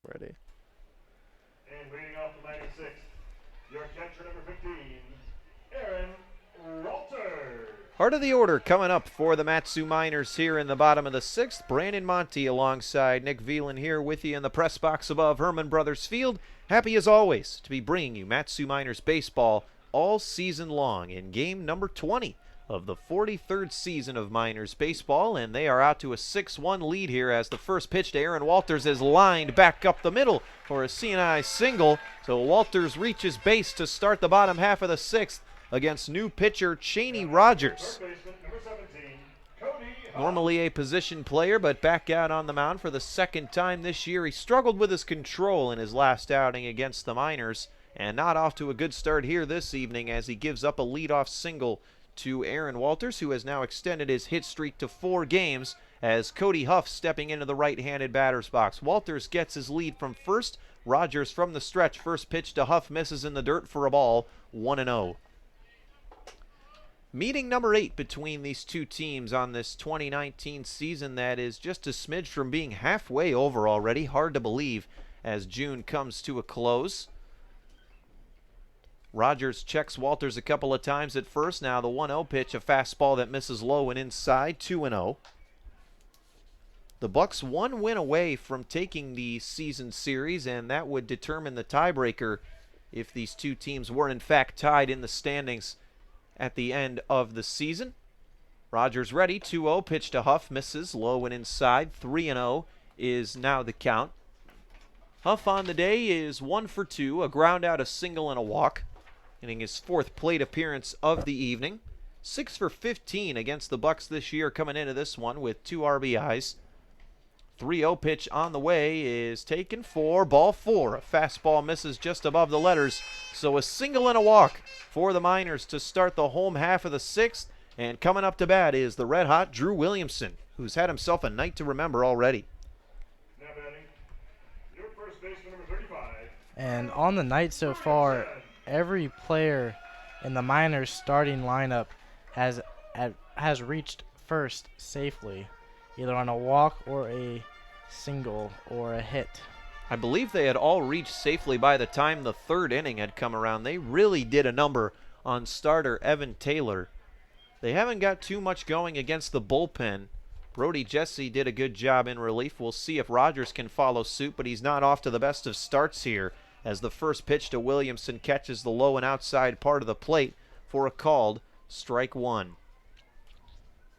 C: Ready.
B: And leading off the 96th, your catcher number 15, Aaron Walters.
C: Heart of the order coming up for the Mat-Su Miners here in the bottom of the 6th. Brandon Monty alongside Nick Velan here with you in the press box above Herman Brothers Field. Happy as always to be bringing you Mat-Su Miners baseball all season long in game number 20 of the 43rd season of Miners baseball, and they are out to a 6-1 lead here as the first pitch to Aaron Walters is lined back up the middle for a CNI single. So Walters reaches base to start the bottom half of the 6th against new pitcher Cheney Rogers. Normally a position player, but back out on the mound for the second time this year. He struggled with his control in his last outing against the Miners, and not off to a good start here this evening as he gives up a leadoff single to Aaron Walters, who has now extended his hit streak to 4 games as Cody Huff stepping into the right-handed batter's box. Walters gets his lead from first. Rogers from the stretch. First pitch to Huff misses in the dirt for a ball, 1-0. Meeting number 8 between these two teams on this 2019 season that is just a smidge from being halfway over already. Hard to believe as June comes to a close. Rogers checks Walters a couple of times at first. Now the 1-0 pitch, a fastball that misses low and inside, 2-0. The Bucs 1 win away from taking the season series, and that would determine the tiebreaker if these two teams were in fact tied in the standings at the end of the season. Rogers ready, 2-0, pitch to Huff, misses low and inside, 3-0 is now the count. Huff on the day is 1 for 2, a ground out, a single, and a walk. Getting his 4th plate appearance of the evening. 6 for 15 against the Bucs this year coming into this one with 2 RBIs. 3-0 pitch on the way is taken for ball 4. A fastball misses just above the letters. So a single and a walk for the Miners to start the home half of the 6th. And coming up to bat is the red-hot Drew Williamson, who's had himself a night to remember already.
B: Now batting, your first baseman number 35.
A: And on the night so far, every player in the Miners starting lineup has reached first safely, either on a walk or a single or a hit.
C: I believe they had all reached safely by the time the 3rd inning had come around. They really did a number on starter Evan Taylor. They haven't got too much going against the bullpen. Brody Jesse did a good job in relief. We'll see if Rogers can follow suit, but he's not off to the best of starts here as the first pitch to Williamson catches the low and outside part of the plate for a called strike 1.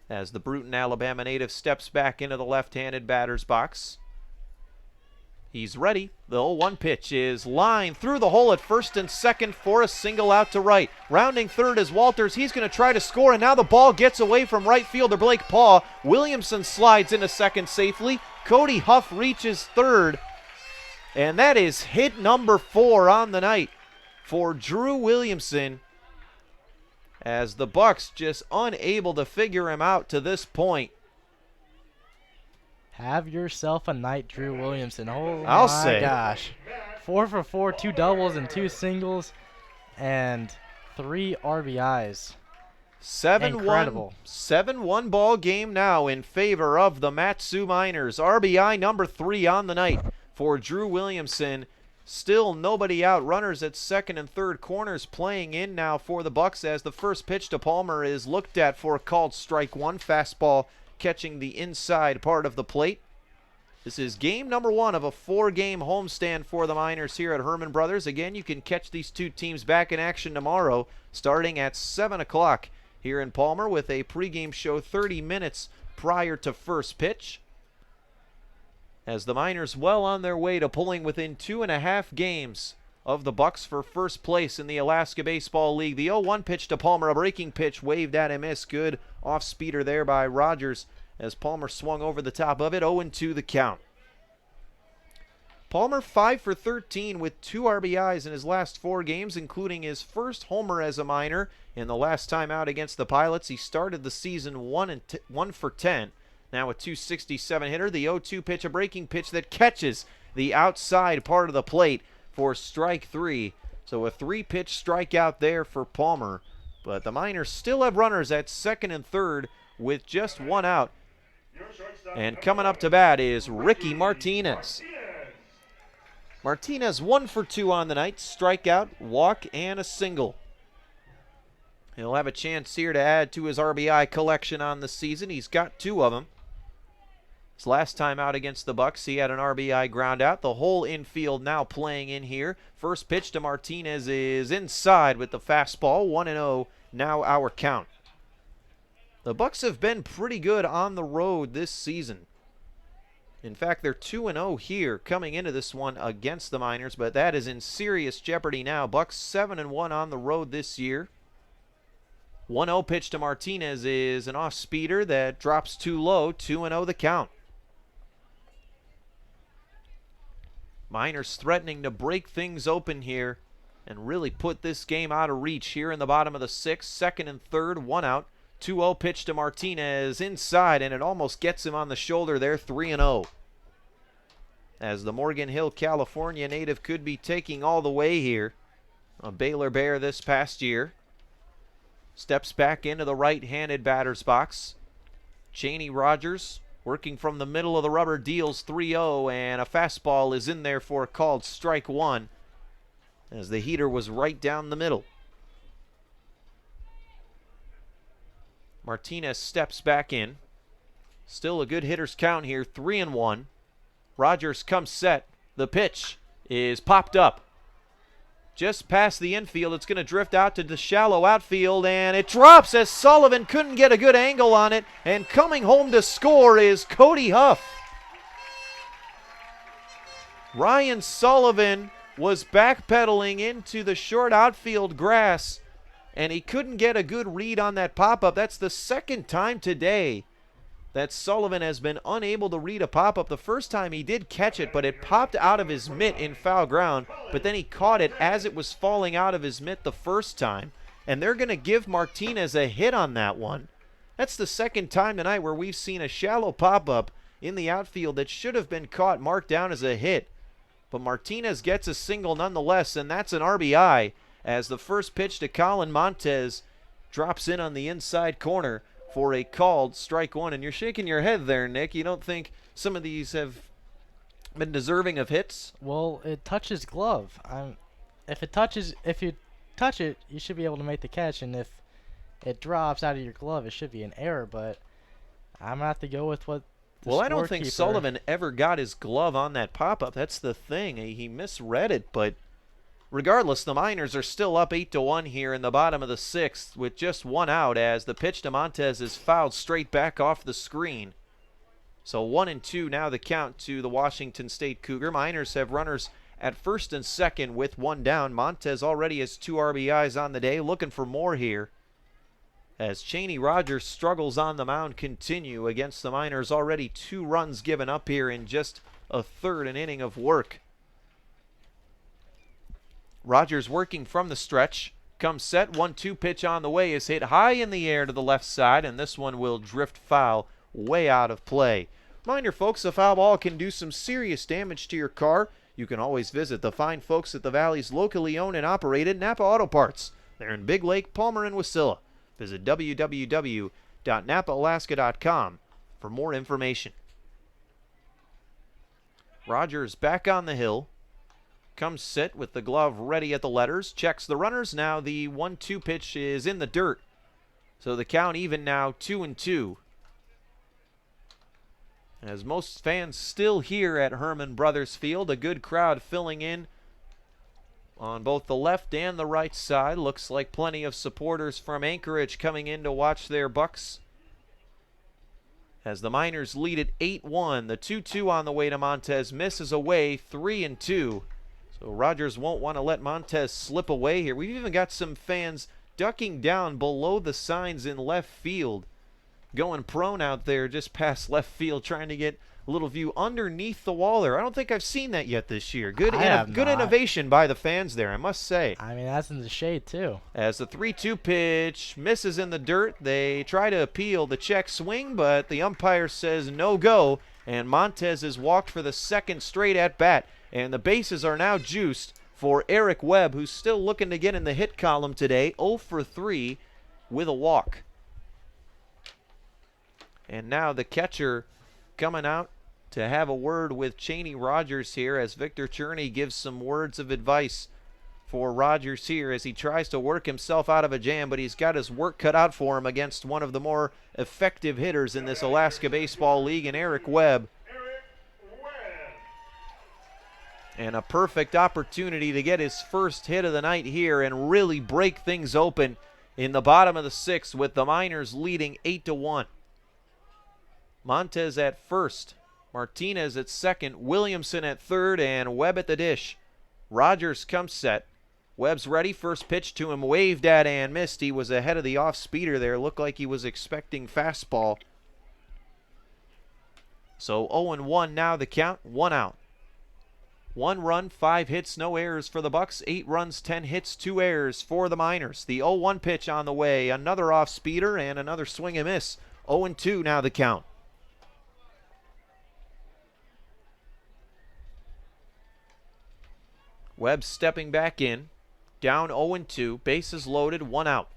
C: As the Bruton, Alabama native steps back into the left-handed batter's box. He's ready. The 0-1 pitch is lined through the hole at first and second for a single out to right. Rounding third is Walters. He's going to try to score, and now the ball gets away from right fielder Blake Paw. Williamson slides into second safely. Cody Huff reaches third. And that is hit number 4 on the night for Drew Williamson, as the Bucs just unable to figure him out to this point.
A: Have yourself a night, Drew Williamson. Oh
C: I'll
A: my
C: say.
A: gosh. 4 for 4, 2 doubles and 2 singles, and 3 RBIs.
C: 7-1, 7-1 ball game now in favor of the Mat-Su Miners. RBI number 3 on the night for Drew Williamson. Still nobody out. Runners at second and third, corners playing in now for the Bucs as the first pitch to Palmer is looked at for a called strike 1. Fastball catching the inside part of the plate. This is game number 1 of a 4-game homestand for the Miners here at Herman Brothers. Again, you can catch these two teams back in action tomorrow starting at 7 o'clock here in Palmer with a pregame show 30 minutes prior to first pitch. As the Miners well on their way to pulling within 2.5 games of the Bucs for first place in the Alaska Baseball League. The 0-1 pitch to Palmer, a breaking pitch waved at a miss. Good off-speeder there by Rogers as Palmer swung over the top of it. 0-2 the count. Palmer 5 for 13 with 2 RBIs in his last 4 games, including his first homer as a Miner in the last time out against the Pilots. He started the season 1 for 10. Now a .267 hitter. The 0-2 pitch, a breaking pitch that catches the outside part of the plate for strike 3. So a 3-pitch strikeout there for Palmer. But the Miners still have runners at second and third with just 1 out. And coming up to bat is Ricky Martinez. Martinez 1 for 2 on the night. Strikeout, walk, and a single. He'll have a chance here to add to his RBI collection on the season. He's got 2 of them. His last time out against the Bucs, he had an RBI ground out. The whole infield now playing in here. First pitch to Martinez is inside with the fastball. 1-0, now our count. The Bucs have been pretty good on the road this season. In fact, they're 2-0 here coming into this one against the Miners, but that is in serious jeopardy now. Bucs 7-1 on the road this year. 1-0 pitch to Martinez is an off-speeder that drops too low. 2-0 the count. Miners threatening to break things open here and really put this game out of reach here in the bottom of the 6th. Second and third, 1 out. 2-0 pitch to Martinez inside, and it almost gets him on the shoulder there. 3-0. As the Morgan Hill, California native could be taking all the way here. A Baylor Bear this past year. Steps back into the right-handed batter's box. Chaney Rogers working from the middle of the rubber, deals 3-0, and a fastball is in there for a called strike 1 as the heater was right down the middle. Martinez steps back in. Still a good hitter's count here, 3-1. Rogers comes set. The pitch is popped up. Just past the infield, it's going to drift out to the shallow outfield, and it drops as Sullivan couldn't get a good angle on it, and coming home to score is Cody Huff. Ryan Sullivan was backpedaling into the short outfield grass, and he couldn't get a good read on that pop-up. That's the second time today that Sullivan has been unable to read a pop-up. The first time he did catch it, but it popped out of his mitt in foul ground, but then he caught it as it was falling out of his mitt the first time, and they're going to give Martinez a hit on that one. That's the second time tonight where we've seen a shallow pop-up in the outfield that should have been caught, marked down as a hit, but Martinez gets a single nonetheless, and that's an RBI as the first pitch to Colin Montez drops in on the inside corner for a called strike 1. And you're shaking your head there, Nick. You don't think some of these have been deserving of hits?
A: Well, it touches glove. If you touch it, you should be able to make the catch, and if it drops out of your glove, it should be an error. But I'm gonna have to go with what.
C: Well, I don't think Sullivan ever got his glove on that pop-up. That's the thing. He misread it, but regardless, the Miners are still up 8-1 here in the bottom of the 6th with just 1 out as the pitch to Montez is fouled straight back off the screen. So 1-2 now the count to the Washington State Cougar. Miners have runners at first and second with 1 down. Montez already has 2 RBIs on the day, looking for more here as Chaney Rogers' struggles on the mound continue against the Miners. Already 2 runs given up here in just a third an inning of work. Rogers working from the stretch, comes set, 1-2 pitch on the way is hit high in the air to the left side, and this one will drift foul way out of play. Reminder, folks, a foul ball can do some serious damage to your car. You can always visit the fine folks at the Valley's locally owned and operated Napa Auto Parts. They're in Big Lake, Palmer, and Wasilla. Visit www.napaalaska.com for more information. Rogers back on the hill. Comes sit with the glove ready at the letters. Checks the runners. Now the 1-2 pitch is in the dirt. So the count even now, 2-2. As most fans still here at Herman Brothers Field, a good crowd filling in on both the left and the right side. Looks like plenty of supporters from Anchorage coming in to watch their Bucs. As the Miners lead it 8-1. The 2-2 on the way to Montez misses away, 3-2. So Rogers won't want to let Montez slip away here. We've even got some fans ducking down below the signs in left field, going prone out there just past left field, trying to get a little view underneath the wall there. I don't think I've seen that yet this year. Good innovation by the fans there, I must say.
A: I mean, that's in the shade, too.
C: As the 3-2 pitch misses in the dirt, they try to appeal the check swing, but the umpire says no go, and Montez has walked for the second straight at bat. And the bases are now juiced for Eric Webb, who's still looking to get in the hit column today, 0 for 3 with a walk. And now the catcher coming out to have a word with Cheney Rogers here as Victor Cherney gives some words of advice for Rogers here as he tries to work himself out of a jam, but he's got his work cut out for him against one of the more effective hitters in this Alaska Baseball League, in Eric Webb. And a perfect opportunity to get his first hit of the night here and really break things open in the bottom of the sixth with the Miners leading 8-1. Montez at first, Martinez at second, Williamson at third, and Webb at the dish. Rogers comes set. Webb's ready. First pitch to him, waved at and missed. He was ahead of the off-speeder there. Looked like he was expecting fastball. So 0-1 now the count, 1 out. 1 run, 5 hits, no errors for the Bucs. 8 runs, 10 hits, 2 errors for the Miners. The 0-1 pitch on the way. Another off-speeder and another swing and miss. 0-2 now the count. Webb stepping back in. Down 0-2. Bases loaded, 1 out.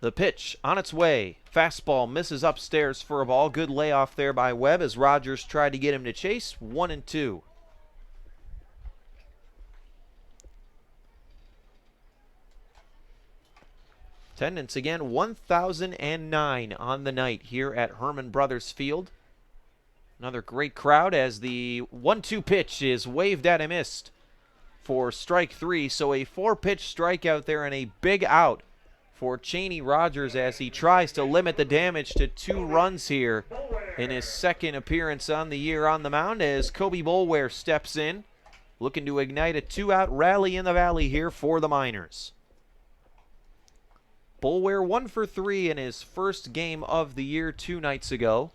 C: The pitch on its way. Fastball misses upstairs for a ball. Good layoff there by Webb as Rogers tried to get him to chase. 1-2. Attendance again, 1,009 on the night here at Herman Brothers Field. Another great crowd as the 1-2 pitch is waved at and missed for strike 3. So a 4-pitch strikeout there and a big out for Cheney Rogers as he tries to limit the damage to 2 runs here in his second appearance on the year on the mound as Kobe Boulware steps in, looking to ignite a 2-out rally in the valley here for the Miners. Boulware 1 for 3 in his first game of the year 2 nights ago.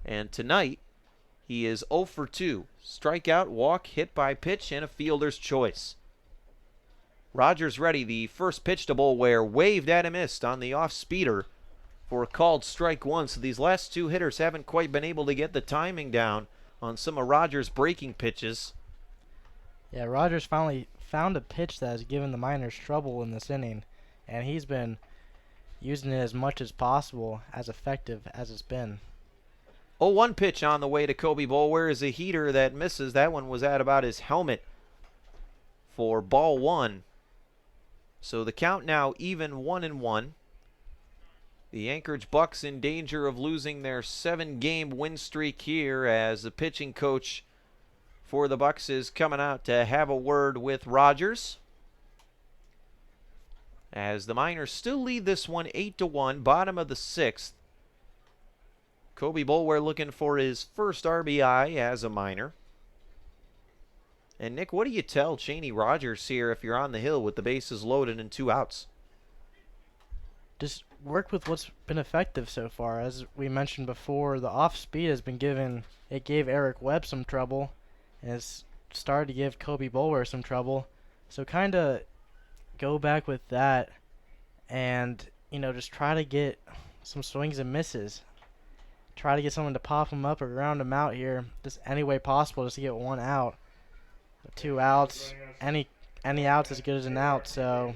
C: And tonight, he is 0 for 2. Strikeout, walk, hit by pitch, and a fielder's choice. Rogers ready. The first pitch to Boulware, waved at and missed on the off-speeder for a called strike 1. So these last 2 hitters haven't quite been able to get the timing down on some of Rogers' breaking pitches.
A: Yeah, Rogers finally found a pitch that has given the Miners trouble in this inning, and he's been using it as much as possible, as effective as it's been.
C: 0-1 pitch on the way to Kobe Boulware is a heater that misses. That one was at about his helmet for ball 1. So the count now even 1-1. The Anchorage Bucs in danger of losing their 7-game win streak here as the pitching coach for the Bucs is coming out to have a word with Rogers. As the Miners still lead this one 8-1, bottom of the 6th. Kobe Boulware looking for his first RBI as a Miner. And Nick, what do you tell Cheney Rogers here if you're on the hill with the bases loaded and 2 outs?
A: Just work with what's been effective so far. As we mentioned before, the off speed has been it gave Eric Webb some trouble, and it's started to give Kobe Boulware some trouble. So kind of go back with that and, just try to get some swings and misses. Try to get someone to pop him up or ground him out here, just any way possible, just to get 1 out. 2 outs, any out's as good as an out. So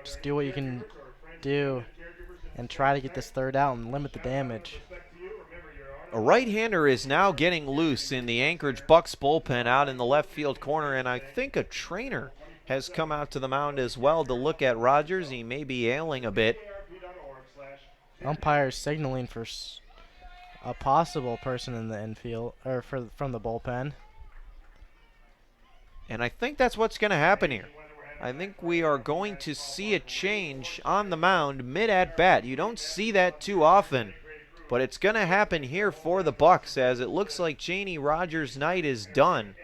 A: just do what you can do and try to get this 3rd out and limit the damage.
C: A right-hander is now getting loose in the Anchorage Bucs bullpen out in the left field corner, and I think a trainer has come out to the mound as well to look at Rogers. He may be ailing a bit.
A: Umpire signaling for a possible person in the infield or from the bullpen.
C: And I think that's what's going to happen here. I think we are going to see a change on the mound mid-at-bat. You don't see that too often, but it's going to happen here for the Bucs as it looks like Cheney Rogers' night is done.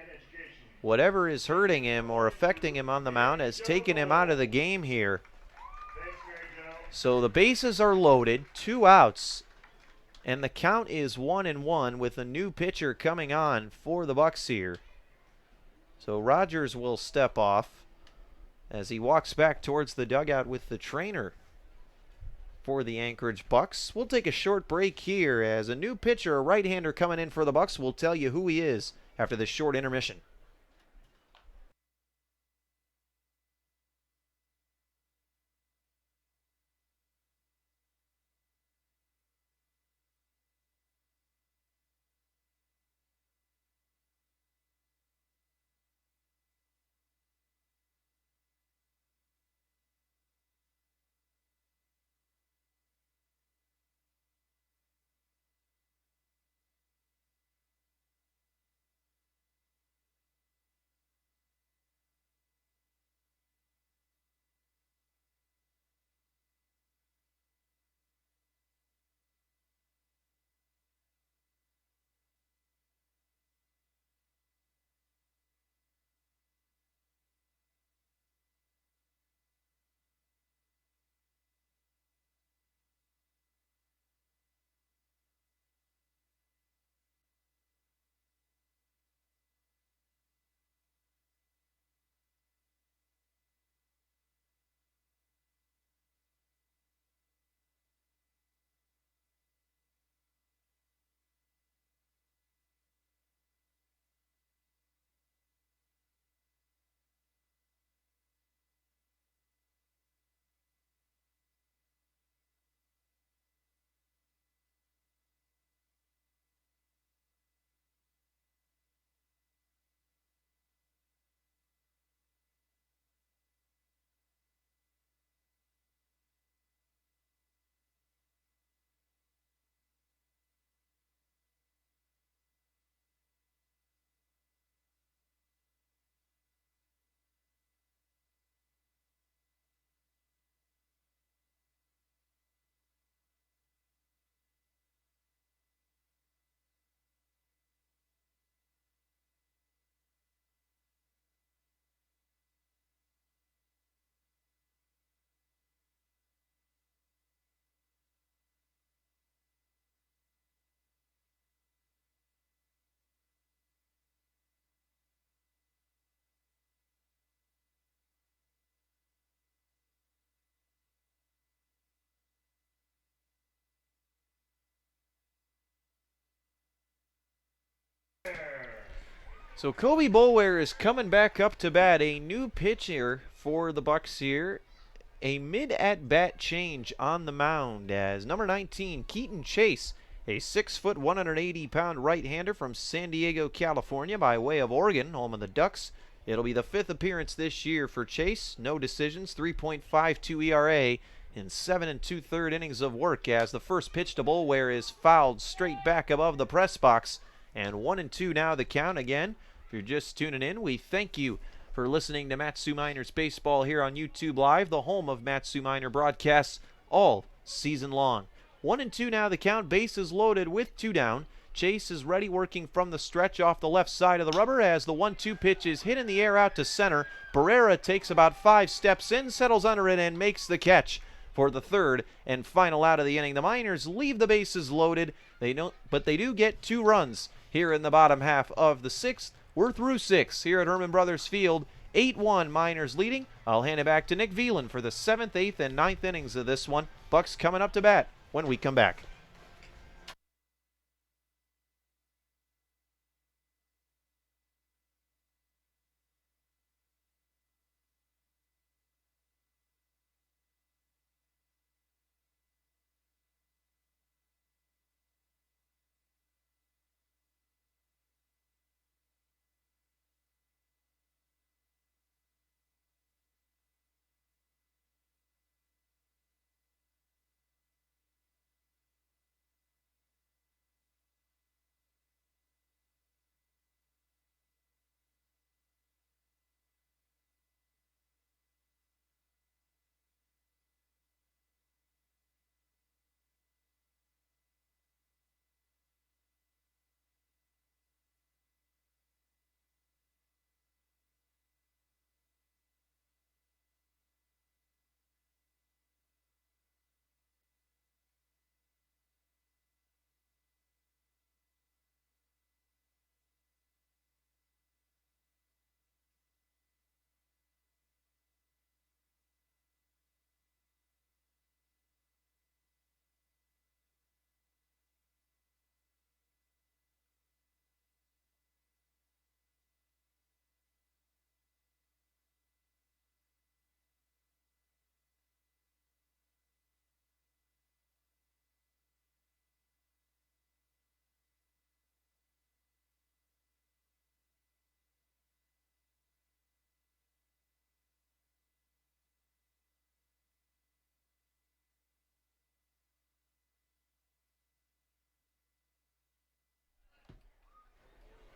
C: Whatever is hurting him or affecting him on the mound has taken him out of the game here. So the bases are loaded, 2 outs, and the count is 1-1 with a new pitcher coming on for the Bucs here. So Rogers will step off as he walks back towards the dugout with the trainer for the Anchorage Bucs. We'll take a short break here as a new pitcher, a right-hander coming in for the Bucs. We'll tell you who he is after this short intermission. So Kobe Boulware is coming back up to bat. A new pitcher for the Bucs here. A mid-at-bat change on the mound as number 19, Keaton Chase, a 6-foot, 180-pound right-hander from San Diego, California, by way of Oregon, home of the Ducks. It'll be the 5th appearance this year for Chase. No decisions, 3.52 ERA in 7 2/3 innings of work as the first pitch to Boulware is fouled straight back above the press box. And 1-2 now the count again. If you're just tuning in, we thank you for listening to Mat-Su Miners Baseball here on YouTube Live, the home of Mat-Su Miner broadcasts all season long. 1-2 now the count, bases loaded with 2 down. Chase is ready, working from the stretch off the left side of the rubber as the 1-2 pitch is hit in the air out to center. Barrera takes about 5 steps in, settles under it, and makes the catch for the third and final out of the inning. The Miners leave the bases loaded, but they do get 2 runs here in the bottom half of the 6th. We're through 6 here at Herman Brothers Field. 8-1 Miners leading. I'll hand it back to Nick Veland for the 7th, 8th, and 9th innings of this one. Bucs coming up to bat when we come back.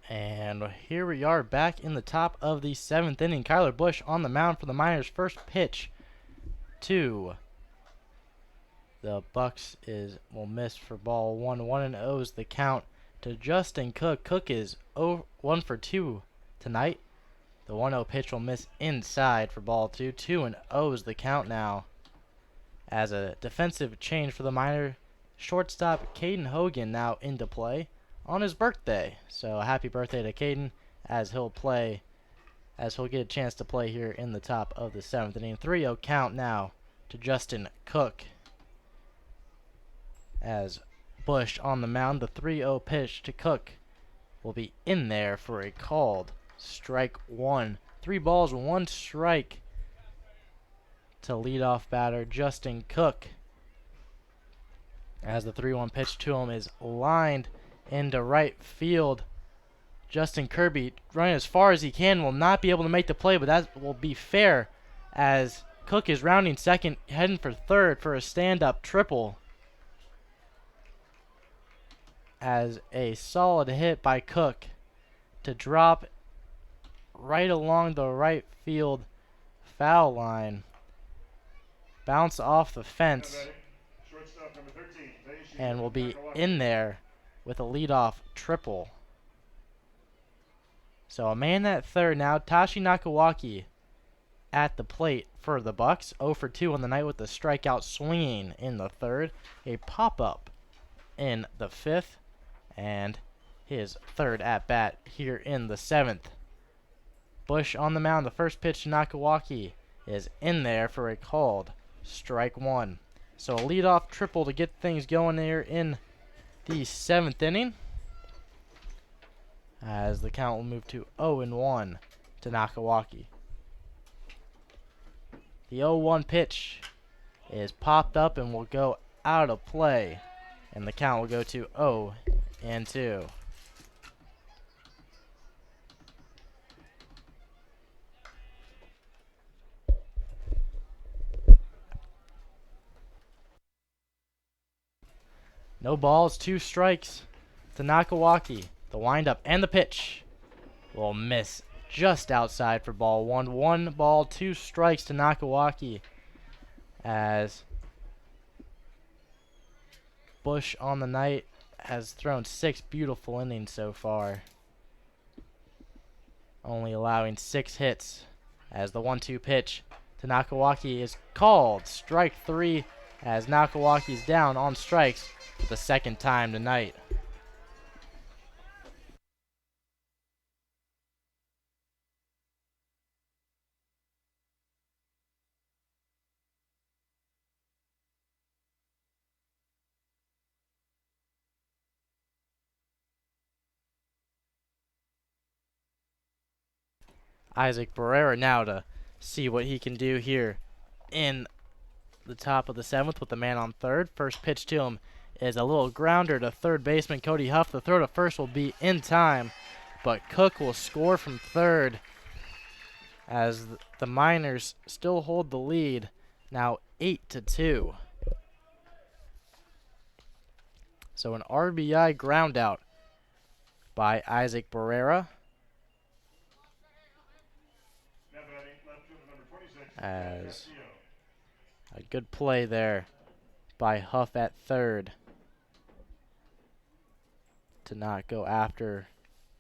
A: And here we are back in the top of the 7th inning. Kyler Busch on the mound for the Miners. First pitch to the Bucs will miss for ball 1. 1-0 is the count to Justin Cook. Cook is 1 for 2 tonight. The 1-0 pitch will miss inside for ball 2. 2-0 is the count now. As a defensive change for the Miner, shortstop Caden Hogan now into play on his birthday. So happy birthday to Caden as he'll get a chance to play here in the top of the 7th inning. 3-0 count now to Justin Cook. As Busch on the mound, the 3-0 pitch to Cook will be in there for a called strike 1. 3 balls, 1 strike to leadoff batter Justin Cook. As the 3-1 pitch to him is lined into right field. Justin Kirby running as far as he can, will not be able to make the play, but that will be fair as Cook is rounding second, heading for third for a stand-up triple. As a solid hit by Cook to drop right along the right field foul line. Bounce off the fence and will be in there with a leadoff triple. So a man at third now. Tashi Nakawaki at the plate for the Bucs. 0 for 2 on the night with the strikeout swinging in the third. A pop-up in the 5th. And his third at-bat here in the 7th. Busch on the mound. The first pitch to Nakawaki is in there for a called strike 1. So a leadoff triple to get things going there in the 7th inning. as the count will move to 0-1 to Nakawaki. The 0-1 pitch is popped up and will go out of play, and the count will go to 0-2. No balls, 2 strikes to Nakawaki. The windup and the pitch will miss just outside for ball 1. 1 ball, 2 strikes to Nakawaki, as Bush on the night has thrown 6 beautiful innings so far, only allowing 6 hits, as the 1-2 pitch to Nakawaki is called. Strike 3, as Nakawaki's down on strikes for the second time tonight. Isaac Barrera now to see what he can do here in the top of the 7th with the man on third. First pitch to him is a little grounder to third baseman Cody Huff. The throw to first will be in time, but Cook will score from third as the Miners still hold the lead, now 8-2. So an RBI ground out by Isaac Barrera, as a good play there by Huff at third to not go after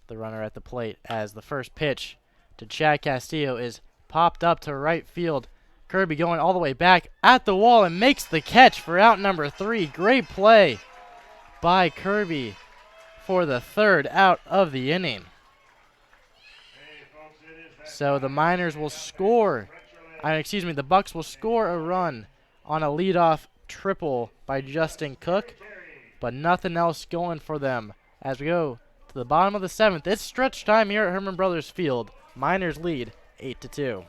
A: the runner at the plate, as the first pitch to Chad Castillo is popped up to right field. Kirby going all the way back at the wall and makes the catch for out number 3. Great play by Kirby for the 3rd out of the inning. So the Miners will score, the Bucs will score a run on a leadoff triple by Justin Cook, but nothing else going for them. As we go to the bottom of the 7th, it's stretch time here at Herman Brothers Field. Miners lead 8-2.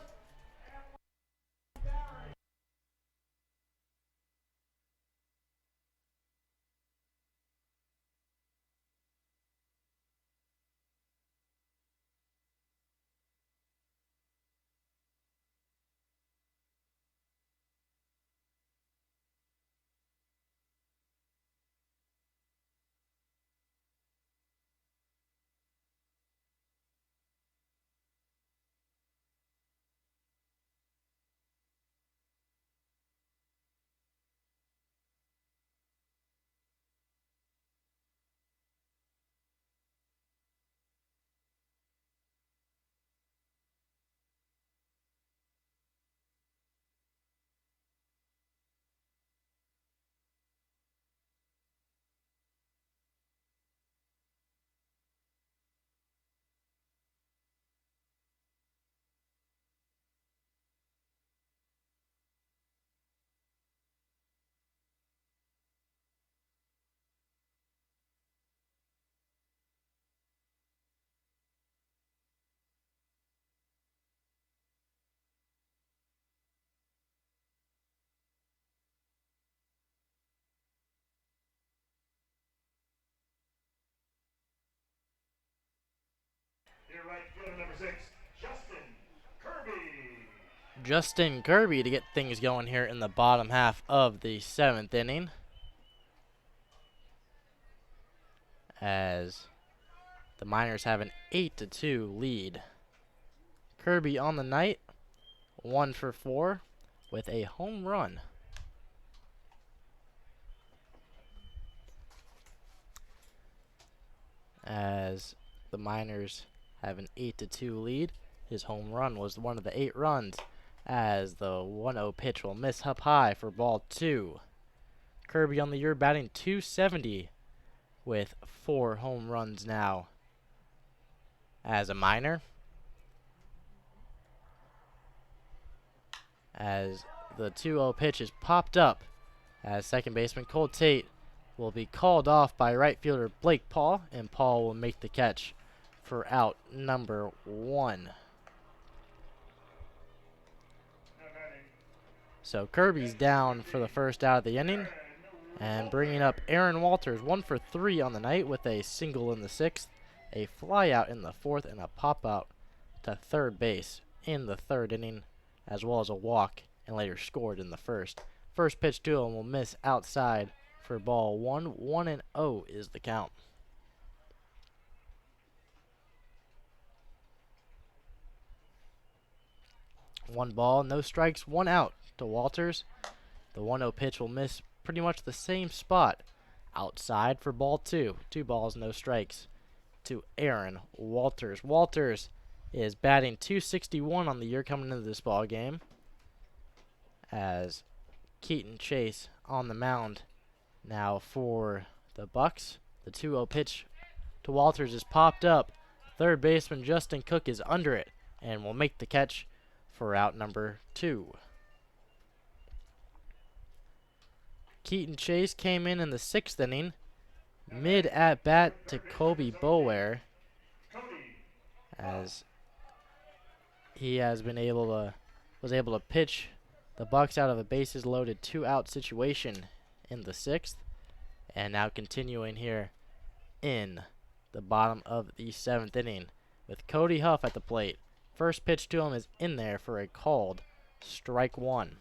B: Right fielder number 6, Justin Kirby.
A: Justin Kirby to get things going here in the bottom half of the 7th inning, as the Miners have an 8-2 lead. Kirby on the night, 1 for 4 with a home run. As the Miners have an 8-2 lead. His home run was one of the 8 runs, as the 1-0 pitch will miss up high for ball 2. Kirby on the year batting .270 with 4 home runs now as a Miner. As the 2-0 pitch is popped up, as second baseman Cole Tate will be called off by right fielder Blake Paul, and Paul will make the catch for out number 1. So Kirby's down for the first out of the inning, and bringing up Aaron Walters, 1 for 3 on the night with a single in the 6th, a fly out in the 4th, and a pop out to third base in the 3rd inning, as well as a walk, and later scored in the 1st. First pitch to him will miss outside for ball 1. 1-0 is the count. One ball, no strikes, 1 out to Walters. The 1-0 pitch will miss pretty much the same spot. Outside for ball 2. 2 balls, no strikes to Aaron Walters. Walters is batting .261 on the year coming into this ball game, as Keaton Chase on the mound now for the Bucs. The 2-0 pitch to Walters is popped up. Third baseman Justin Cook is under it and will make the catch for out number 2. Keaton Chase came in the 6th inning, mid at bat to Kobe Bower, as he was able to pitch the Bucs out of a bases loaded 2-out situation in the 6th, and now continuing here in the bottom of the 7th inning with Cody Huff at the plate. First pitch to him is in there for a called strike 1.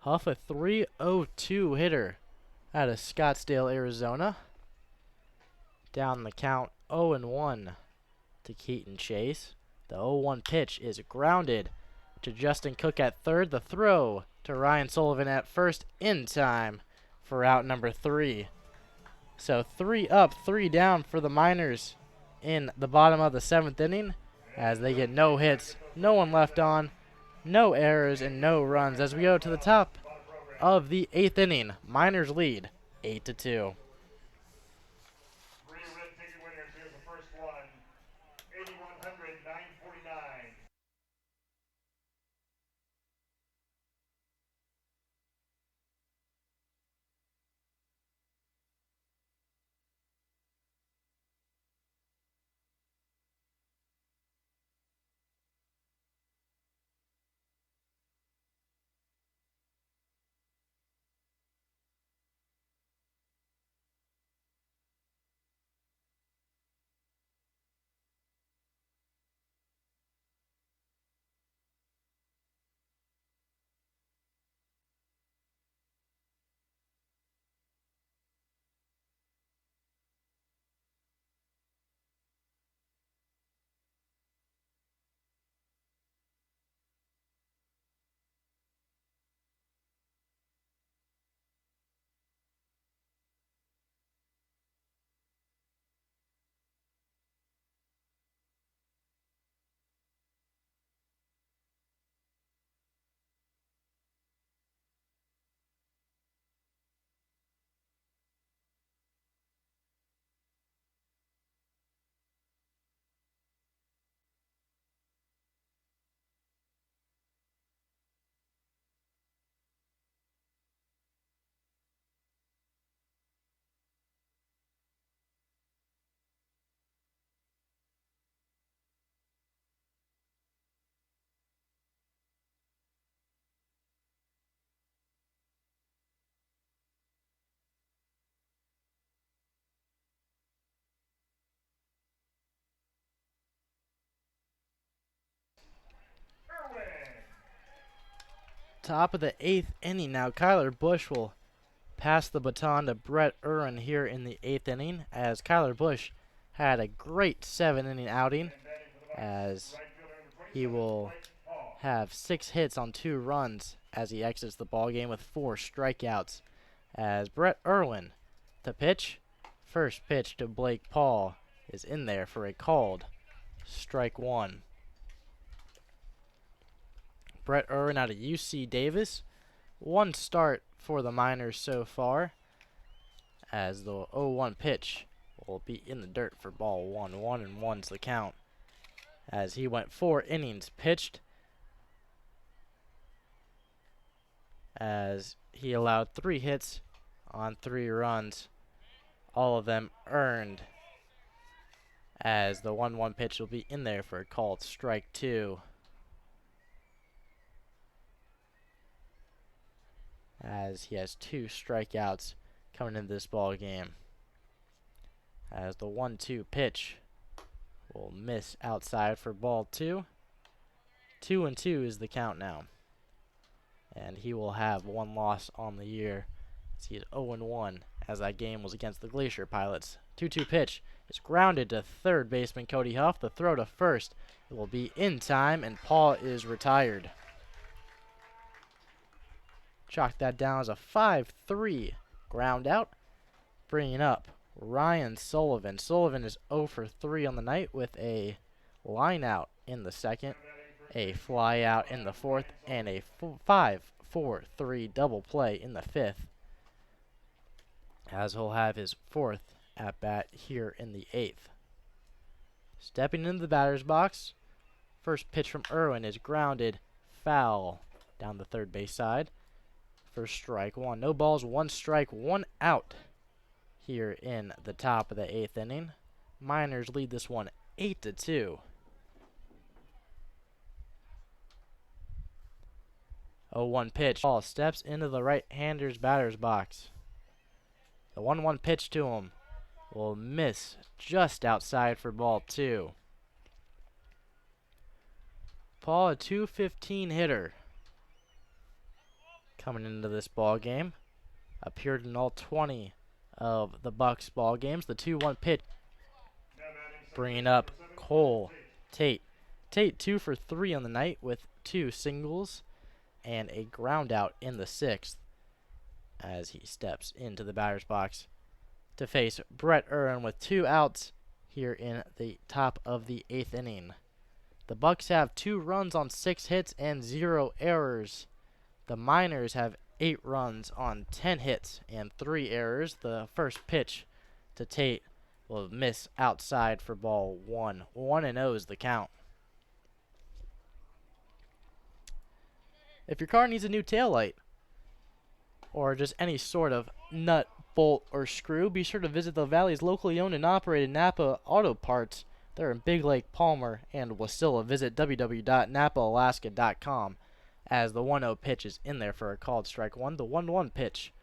A: Huff, a .302 hitter out of Scottsdale, Arizona. Down the count 0-1 to Keaton Chase. The 0-1 pitch is grounded to Justin Cook at third. The throw to Ryan Sullivan at first in time for out number 3. So 3 up, 3 down for the Miners in the bottom of the 7th inning, as they get no hits, no one left on, no errors, and no runs as we go to the top of the 8th inning. Miners lead 8-2.
B: 3 red ticket winners. Here's the first one. 8100 949.
A: Top of the 8th inning now. Kyler Busch will pass the baton to Brett Urban here in the 8th inning, as Kyler Busch had a great 7-inning outing, as he will have 6 hits on 2 runs as he exits the ballgame with 4 strikeouts. As Brett Irwin, the pitch, first pitch to Blake Paul is in there for a called strike 1. Brett Irwin out of UC Davis. 1 start for the Miners so far, as the 0-1 pitch will be in the dirt for ball 1. 1-1's the count, as he went 4 innings pitched, as he allowed 3 hits on 3 runs, all of them earned as the 1-1 pitch will be in there for a called strike 2. As he has 2 strikeouts coming into this ball game. As the 1-2 pitch will miss outside for ball 2. 2-2 is the count now. And he will have 1 loss on the year. He is 0-1 as that game was against the Glacier Pilots. 2-2 pitch is grounded to third baseman Cody Huff. The throw to first, it will be in time, and Paul is retired. Chalk that down as a 5-3 ground out. Bringing up Ryan Sullivan. Sullivan is 0 for 3 on the night with a line out in the second, a fly out in the fourth, and a 5-4-3 double play in the fifth, as he'll have his 4th at bat here in the 8th. Stepping into the batter's box, first pitch from Irwin is grounded foul down the third base side for strike 1. No balls, 1 strike, 1 out here in the top of the 8th inning. Miners lead this one 8-2. 0-1 pitch. Ball steps into the right-hander's batter's box. The 1-1 pitch to him will miss just outside for ball 2. Paul, a .215 hitter, coming into this ball game. Appeared in all 20 of the Bucs ball games. The 2-1 pitch, bringing up Cole Tate. Tate 2 for 3 on the night with 2 singles and a ground out in the 6th, as he steps into the batter's box to face Brett Irwin with 2 outs here in the top of the 8th inning. The Bucs have 2 runs on 6 hits and 0 errors. The Miners have 8 runs on 10 hits and 3 errors. The first pitch to Tate will miss outside for ball 1. 1-0 is the count. If your car needs a new taillight, or just any sort of nut, bolt, or screw, be sure to visit the Valley's locally owned and operated Napa Auto Parts. They're in Big Lake, Palmer, and Wasilla. Visit www.napaalaska.com, as the 1-0 pitch is in there for a called strike 1. The 1-1 pitch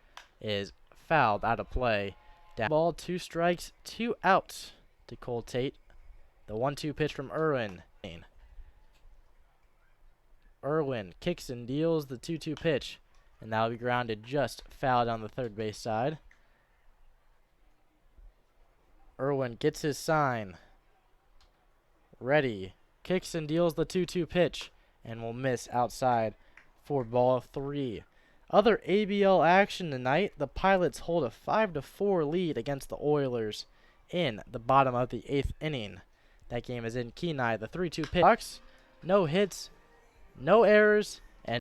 A: is fouled out of play. Down ball, 2 strikes, 2 outs to Cole Tate. The 1-2 pitch from Irwin. Irwin kicks and deals the 2-2 pitch, and that will be grounded just foul down the third base side. Irwin gets his sign. Ready. Kicks and deals the 2-2 pitch, and will miss outside for ball 3. Other ABL action tonight. The Pilots hold a 5-4 lead against the Oilers in the bottom of the 8th inning. That game is in Kenai. The 3-2 pitch. Bucs, no hits, no errors, and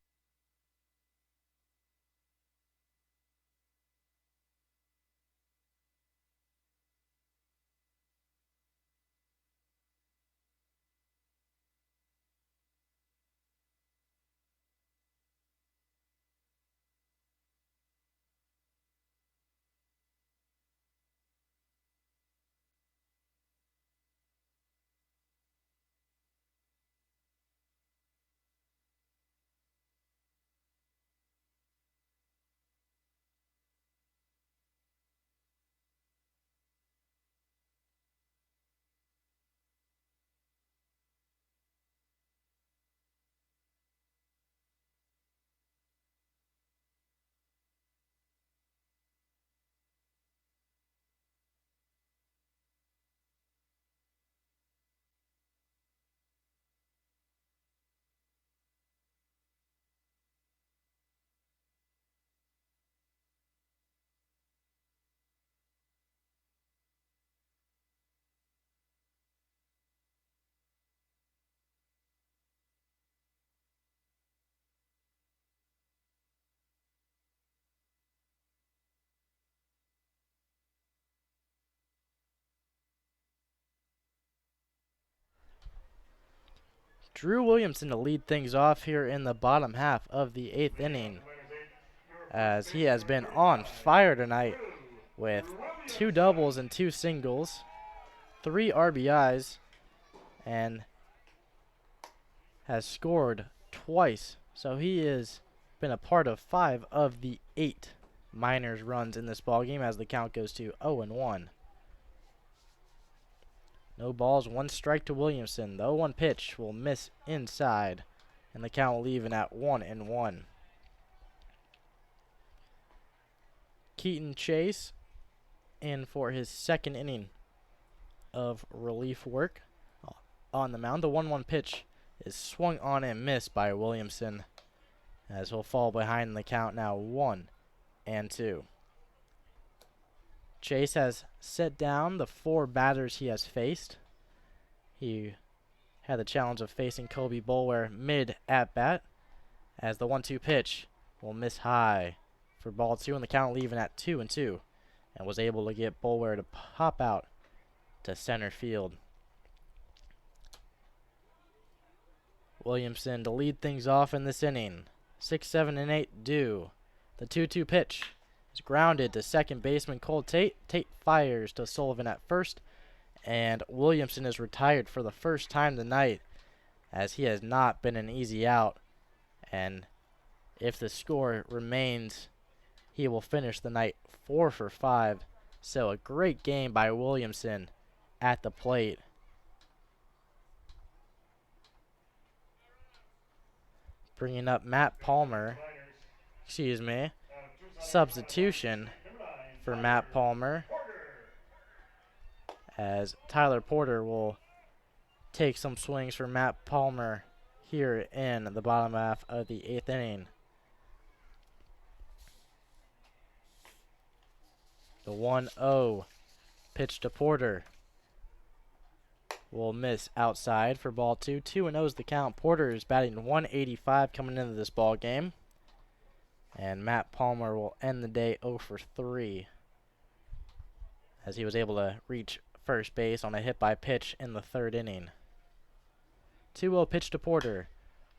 A: Drew Williamson to lead things off here in the bottom half of the 8th inning, as he has been on fire tonight with 2 doubles and 2 singles. 3 RBIs and has scored twice. So he has been a part of 5 of the 8 Miners runs in this ball game as the count goes to 0-1. No balls, 1 strike to Williamson. The 0-1 pitch will miss inside, and the count will leave it at 1-1. Keaton Chase in for his second inning of relief work on the mound. The 1-1 pitch is swung on and missed by Williamson as he'll fall behind the count now 1-2. Chase has set down the 4 batters he has faced. He had the challenge of facing Kobe Boulware mid at bat as the 1-2 pitch will miss high for ball 2 and the count leaving at 2-2, and was able to get Boulware to pop out to center field. Williamson to lead things off in this inning. 6, 7, and 8 due. The 2-2 pitch is grounded to second baseman Cole Tate. Tate fires to Sullivan at first, and Williamson is retired for the first time tonight as he has not been an easy out. And if the score remains, he will finish the night 4 for 5. So a great game by Williamson at the plate. Bringing up Matt Palmer. Substitution for Matt Palmer, as Tyler Porter will take some swings for Matt Palmer here in the bottom half of the 8th inning. The 1-0 pitch to Porter will miss outside for ball 2. 2-0 is the count. Porter is batting 185 coming into this ball game. And Matt Palmer will end the day 0 for 3 as he was able to reach first base on a hit by pitch in the 3rd inning. 2-0 pitch to Porter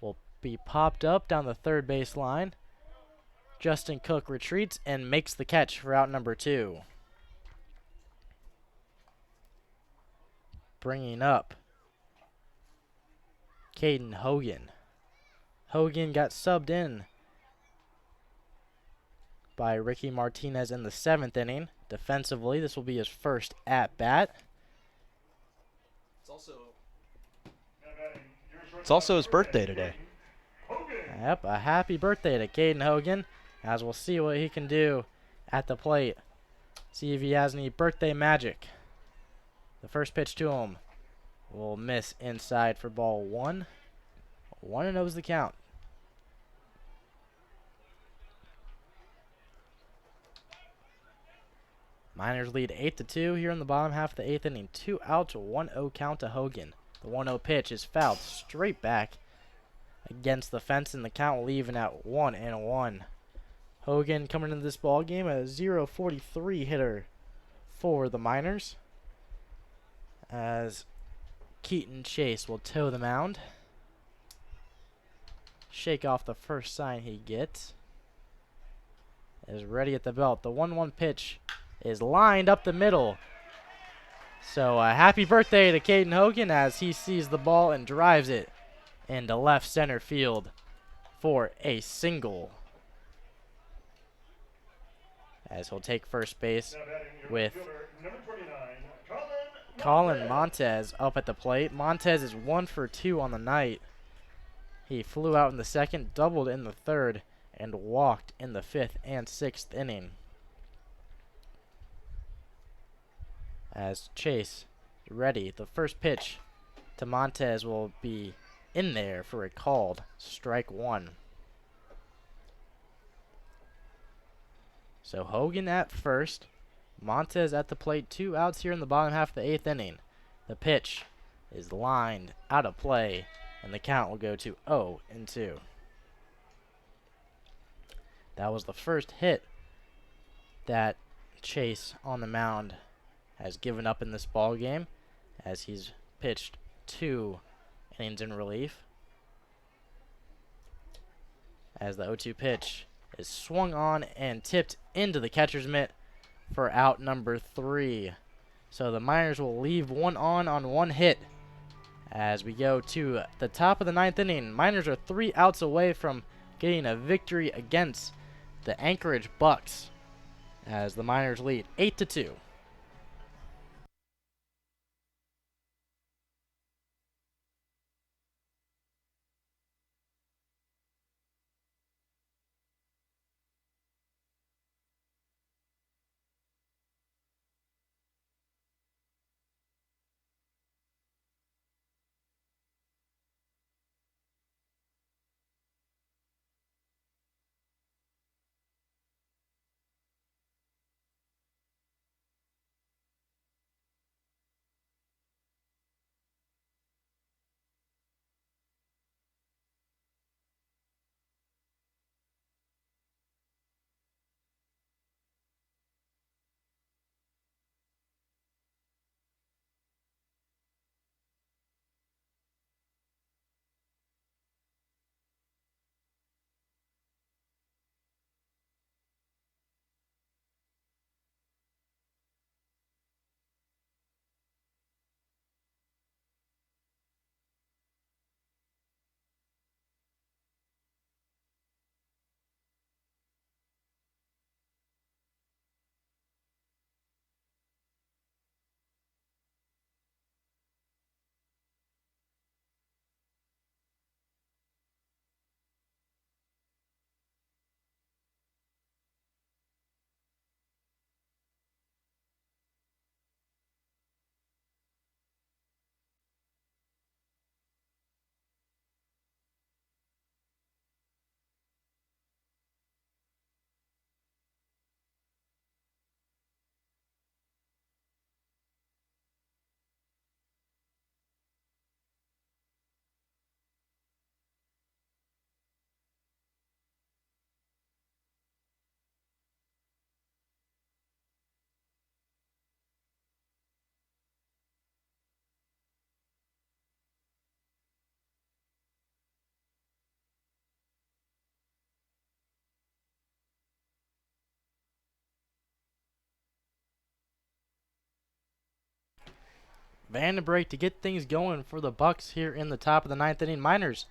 A: will be popped up down the 3rd base line. Justin Cook retreats and makes the catch for out number 2. Bringing up Caden Hogan. Hogan got subbed in by Ricky Martinez in the 7th inning. Defensively, this will be his first at-bat.
C: It's also his birthday today.
A: Yep, a happy birthday to Caden Hogan, as we'll see what he can do at the plate. See if he has any birthday magic. The first pitch to him will miss inside for ball 1. 1-0 is the count. Miners lead 8-2 here in the bottom half of the 8th inning. 2 outs, 1-0 count to Hogan. The 1-0 pitch is fouled straight back against the fence, and the count will even at 1-1. Hogan coming into this ball game a .043 hitter for the Miners, as Keaton Chase will toe the mound. Shake off the first sign he gets. Is ready at the belt. The 1-1 pitch is lined up the middle. So happy birthday to Caden Hogan as he sees the ball and drives it into left center field for a single, as he'll take first base with Colin Montez up at the plate. Montez is 1 for 2 on the night. He flew out in the 2nd, doubled in the 3rd, and walked in the 5th and 6th inning. As Chase ready, the first pitch to Montez will be in there for a called strike 1. So Hogan at first, Montez at the plate. 2 outs here in the bottom half of the 8th inning. The pitch is lined out of play, and the count will go to 0-2. That was the first hit that Chase on the mound has given up in this ball game, as he's pitched 2 innings in relief. As the 0-2 pitch is swung on and tipped into the catcher's mitt for out number 3. So the Miners will leave one on one hit. As we go to the top of the 9th inning, Miners are 3 outs away from getting a victory against the Anchorage Bucs, as the Miners lead 8-2. Vandenbrake to get things going for the Bucs here in the top of the 9th inning. Miners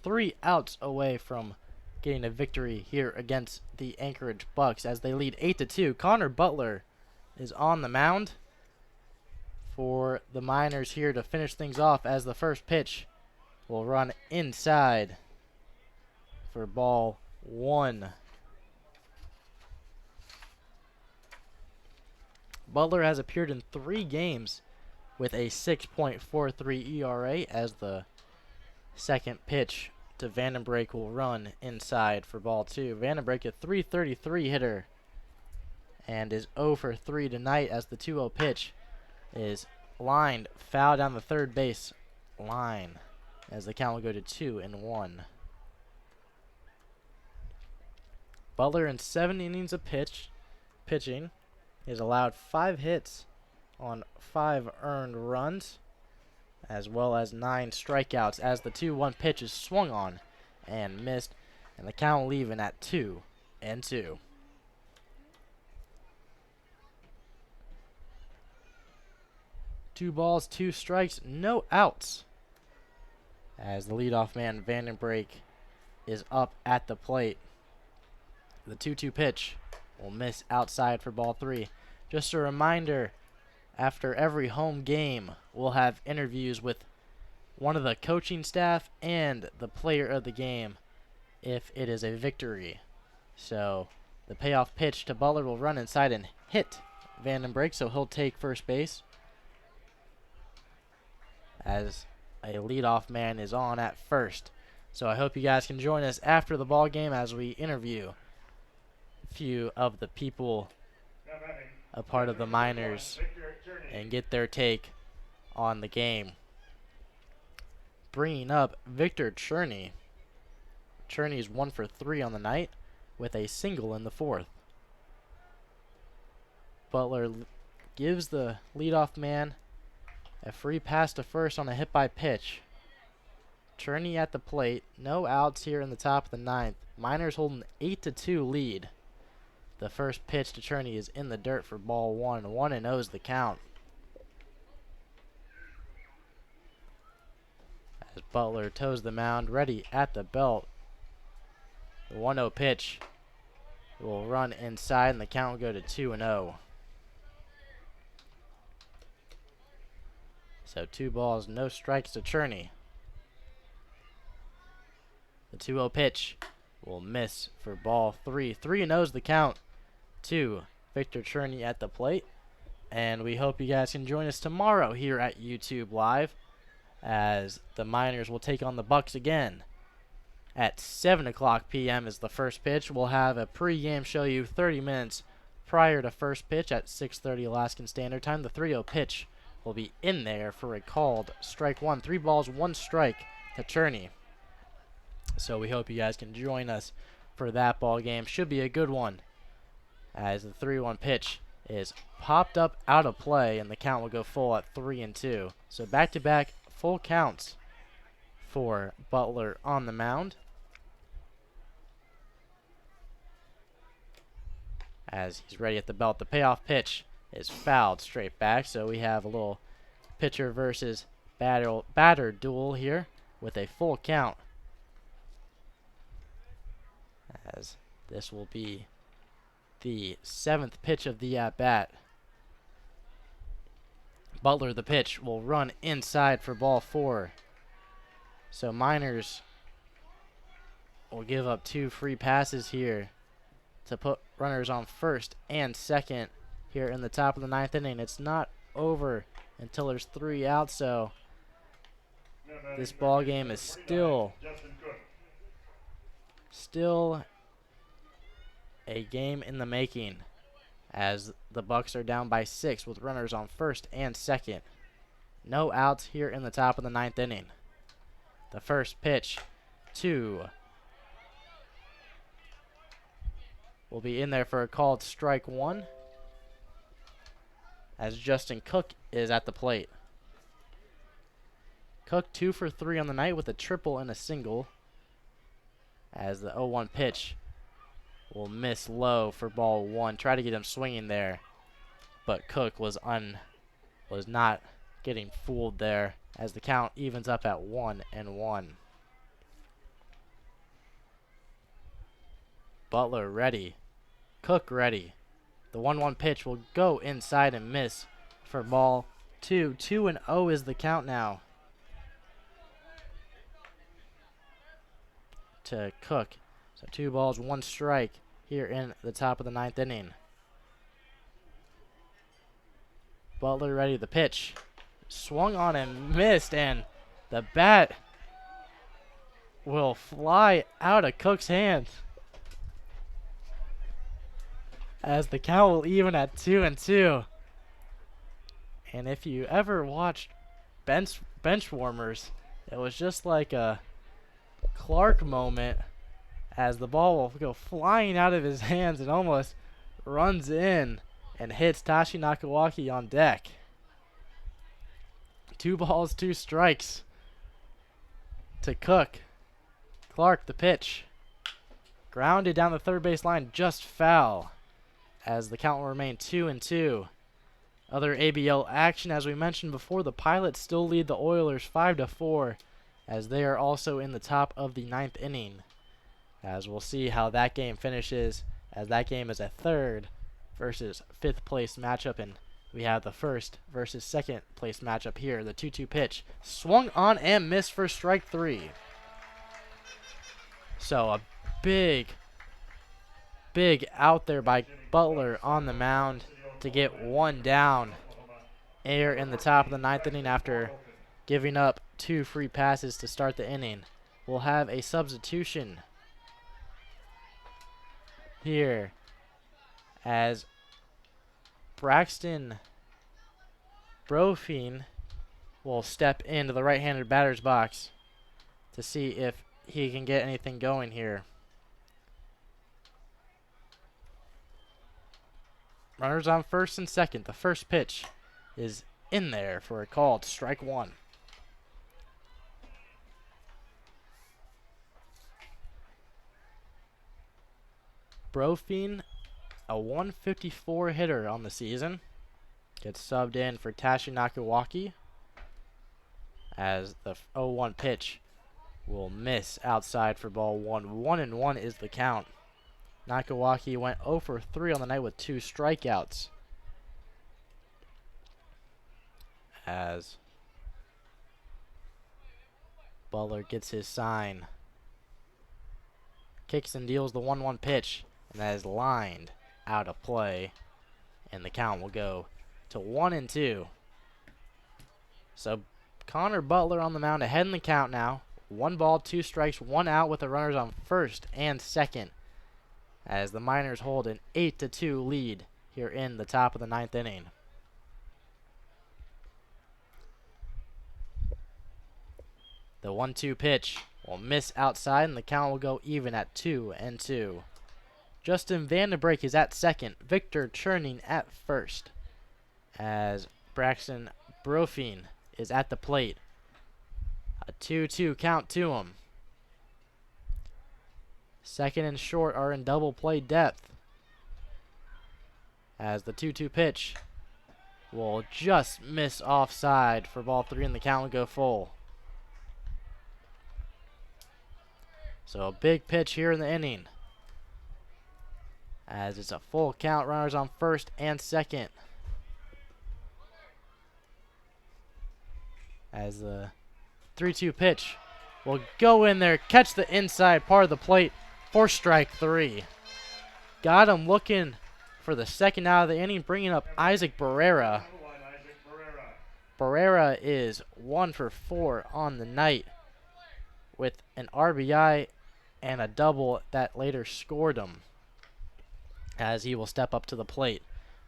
A: 3 outs away from getting a victory here against the Anchorage Bucs as they lead 8-2. Connor Butler is on the mound for the Miners here to finish things off, as the first pitch will run inside for ball 1. Butler has appeared in 3 games with a 6.43 ERA, as the second pitch to Vandenbrake will run inside for ball 2. Vandenbrake, a .333 hitter, and is 0 for 3 tonight, as the 2-0 pitch is lined foul down the third base line, as the count will go to 2-1. Butler, in 7 innings of pitching, has allowed 5 hits on 5 earned runs, as well as 9 strikeouts, as the 2-1 pitch is swung on and missed, and the count leaving at 2-2. Two balls, 2 strikes, no outs, as the leadoff man Vandenbrake is up at the plate. The 2-2 pitch will miss outside for ball 3. Just a reminder, after every home game, we'll have interviews with one of the coaching staff and the player of the game if it is a victory. So the payoff pitch to Butler will run inside and hit Vandenbrake, so he'll take first base, as a leadoff man is on at first. So I hope you guys can join us after the ball game as we interview a few of the people a part of the Miners and get their take on the game. Bringing up Victor Cherney. Cherney's 1 for 3 on the night with a single in the 4th. Butler gives the leadoff man a free pass to first on a hit by pitch. Cherney at the plate. No outs here in the top of the 9th. Miners hold an 8-2 lead. The first pitch to Cherney is in the dirt for ball 1. 1-0 is the count. As Butler toes the mound, ready at the belt. The 1-0 pitch will run inside, and the count will go to 2-0. So 2 balls, no strikes to Cherney. The 2-0 pitch will miss for ball 3. 3-0's the count to Victor Cherney at the plate. And we hope you guys can join us tomorrow here at YouTube Live, as the Miners will take on the Bucs again. At 7 o'clock p.m. is the first pitch. We'll have a pre-game show you 30 minutes prior to first pitch at 6:30 Alaskan Standard Time. The 3-0 pitch will be in there for a called strike 1. 3 balls, 1 strike to Cherney. So we hope you guys can join us for that ball game. Should be a good one, as the 3-1 pitch is popped up out of play, and the count will go full at 3-2. So back-to-back full counts for Butler on the mound, as he's ready at the belt. The payoff pitch is fouled straight back, so we have a little pitcher versus batter duel here with a full count, as this will be the 7th pitch of the at-bat. Butler, the pitch, will run inside for ball 4. So Miners will give up 2 free passes here to put runners on first and second here in the top of the 9th inning. It's not over until there's 3 outs, so this ball game is still a game in the making, as the Bucs are down by 6 with runners on first and second. No outs here in the top of the 9th inning. The first pitch will be in there for a called strike 1, as Justin Cook is at the plate. Cook 2 for 3 on the night with a triple and a single, as the 0-1 pitch will miss low for ball 1. Try to get him swinging there, but Cook was not getting fooled there, as the count evens up at 1-1. Butler ready. Cook ready. The 1-1 pitch will go inside and miss for ball 2. 2-0 is the count now to Cook. So 2 balls, 1 strike here in the top of the 9th inning. Butler ready. The pitch swung on and missed, and the bat will fly out of Cook's hands, as the count will even at 2-2. And if you ever watched bench warmers, it was just like a Clark moment, as the ball will go flying out of his hands and almost runs in and hits Tashi Nakawaki on deck. 2 balls, 2 strikes to Cook. Clark, the pitch, grounded down the third base line, just foul, as the count will remain 2-2. Other ABL action, as we mentioned before, the Pilots still lead the Oilers 5-4, as they are also in the top of the 9th inning. As we'll see how that game finishes, as that game is a 3rd versus 5th place matchup, and we have the 1st versus 2nd place matchup here. The 2-2 pitch swung on and missed for strike 3. So a big out there by Butler on the mound to get 1 down here in the top of the 9th inning after giving up 2 free passes to start the inning. We'll have a substitution here, as Braxton Brofine will step into the right-handed batter's box to see if he can get anything going here. Runners on first and second. The first pitch is in there for a called strike 1. Brofine, a 154 hitter on the season, gets subbed in for Tashi Nakawaki, as the 0-1 pitch will miss outside for ball one. 1-1 is the count. Nakawaki went 0 for 3 on the night with 2 strikeouts. As Butler gets his sign. Kicks and deals the 1-1 pitch, and that is lined out of play. And the count will go to 1-2. So Connor Butler on the mound ahead in the count now. 1 ball, 2 strikes, 1 out with the runners on first and second, as the Miners hold an 8-2 lead here in the top of the 9th inning. The 1-2 pitch will miss outside, and the count will go even at 2-2. Justin Vandenbrake is at second. Victor Churning at first, as Braxton Brofine is at the plate. A 2-2 count to him. Second and short are in double play depth, as the 2-2 pitch will just miss offside for ball 3, and the count will go full. So a big pitch here in the inning, as it's a full count, runners on first and second. As the 3-2 pitch will go in there, catch the inside part of the plate for strike 3. Got him looking for the second out of the inning, bringing up Isaac Barrera. Barrera is 1 for 4 on the night with an RBI and a double that later scored him, as he will step up to the plate.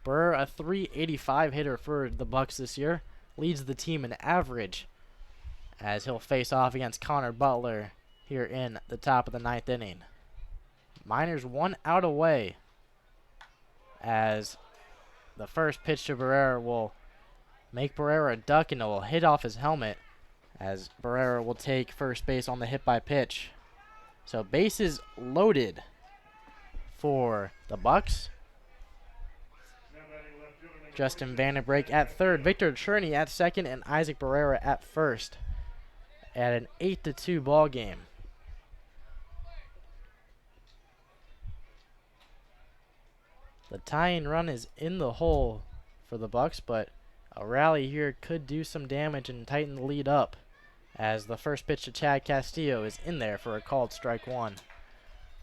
A: Barrera, a .385 hitter for the Bucs this year, leads the team in average, as he'll face off against Connor Butler here in the top of the 9th inning. Miners 1 out away, as the first pitch to Barrera will make Barrera duck, and it will hit off his helmet, as Barrera will take first base on the hit by pitch. So bases loaded for the Bucs. Justin Vandenbrake at third, Victor Cherney at second, and Isaac Barrera at first, at an 8-2 ball game. The tying run is in the hole for the Bucs, but a rally here could do some damage and tighten the lead up, as the first pitch to Chad Castillo is in there for a called strike 1.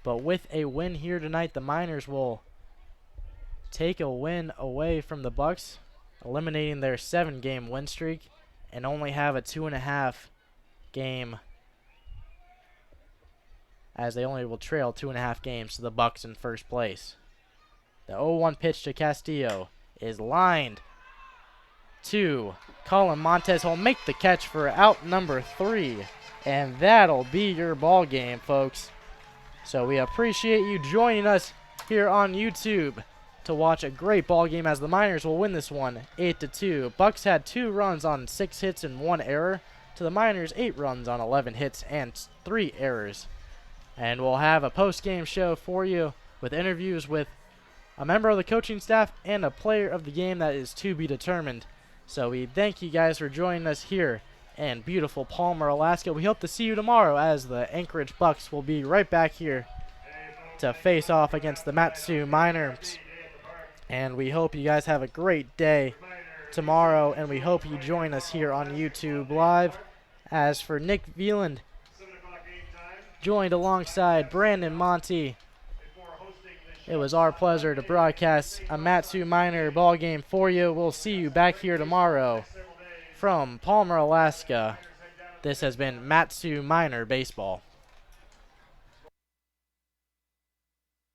A: But with a win here tonight, the Miners will take a win away from the Bucs, eliminating their 7-game win streak, and only have a 2.5 game, as they only will trail 2.5 games to the Bucs in first place. The 0-1 pitch to Castillo is lined to Colin Montez. Will make the catch for out number 3, and that'll be your ball game, folks. So we appreciate you joining us here on YouTube to watch a great ball game, as the Miners will win this one 8-2. Bucs had 2 runs on 6 hits and 1 error, to the Miners 8 runs on 11 hits and 3 errors. And we'll have a post-game show for you with interviews with a member of the coaching staff and a player of the game that is to be determined. So we thank you guys for joining us here in beautiful Palmer, Alaska. We hope to see you tomorrow, as the Anchorage Bucs will be right back here to face off against the Mat-Su Miners. And we hope you guys have a great day tomorrow, and we hope you join us here on YouTube Live. As for Nick Veland, joined alongside Brandon Monty, it was our pleasure to broadcast a Mat-Su Miner ball game for you. We'll see you back here tomorrow from Palmer, Alaska. This has been Mat-Su Miner Baseball.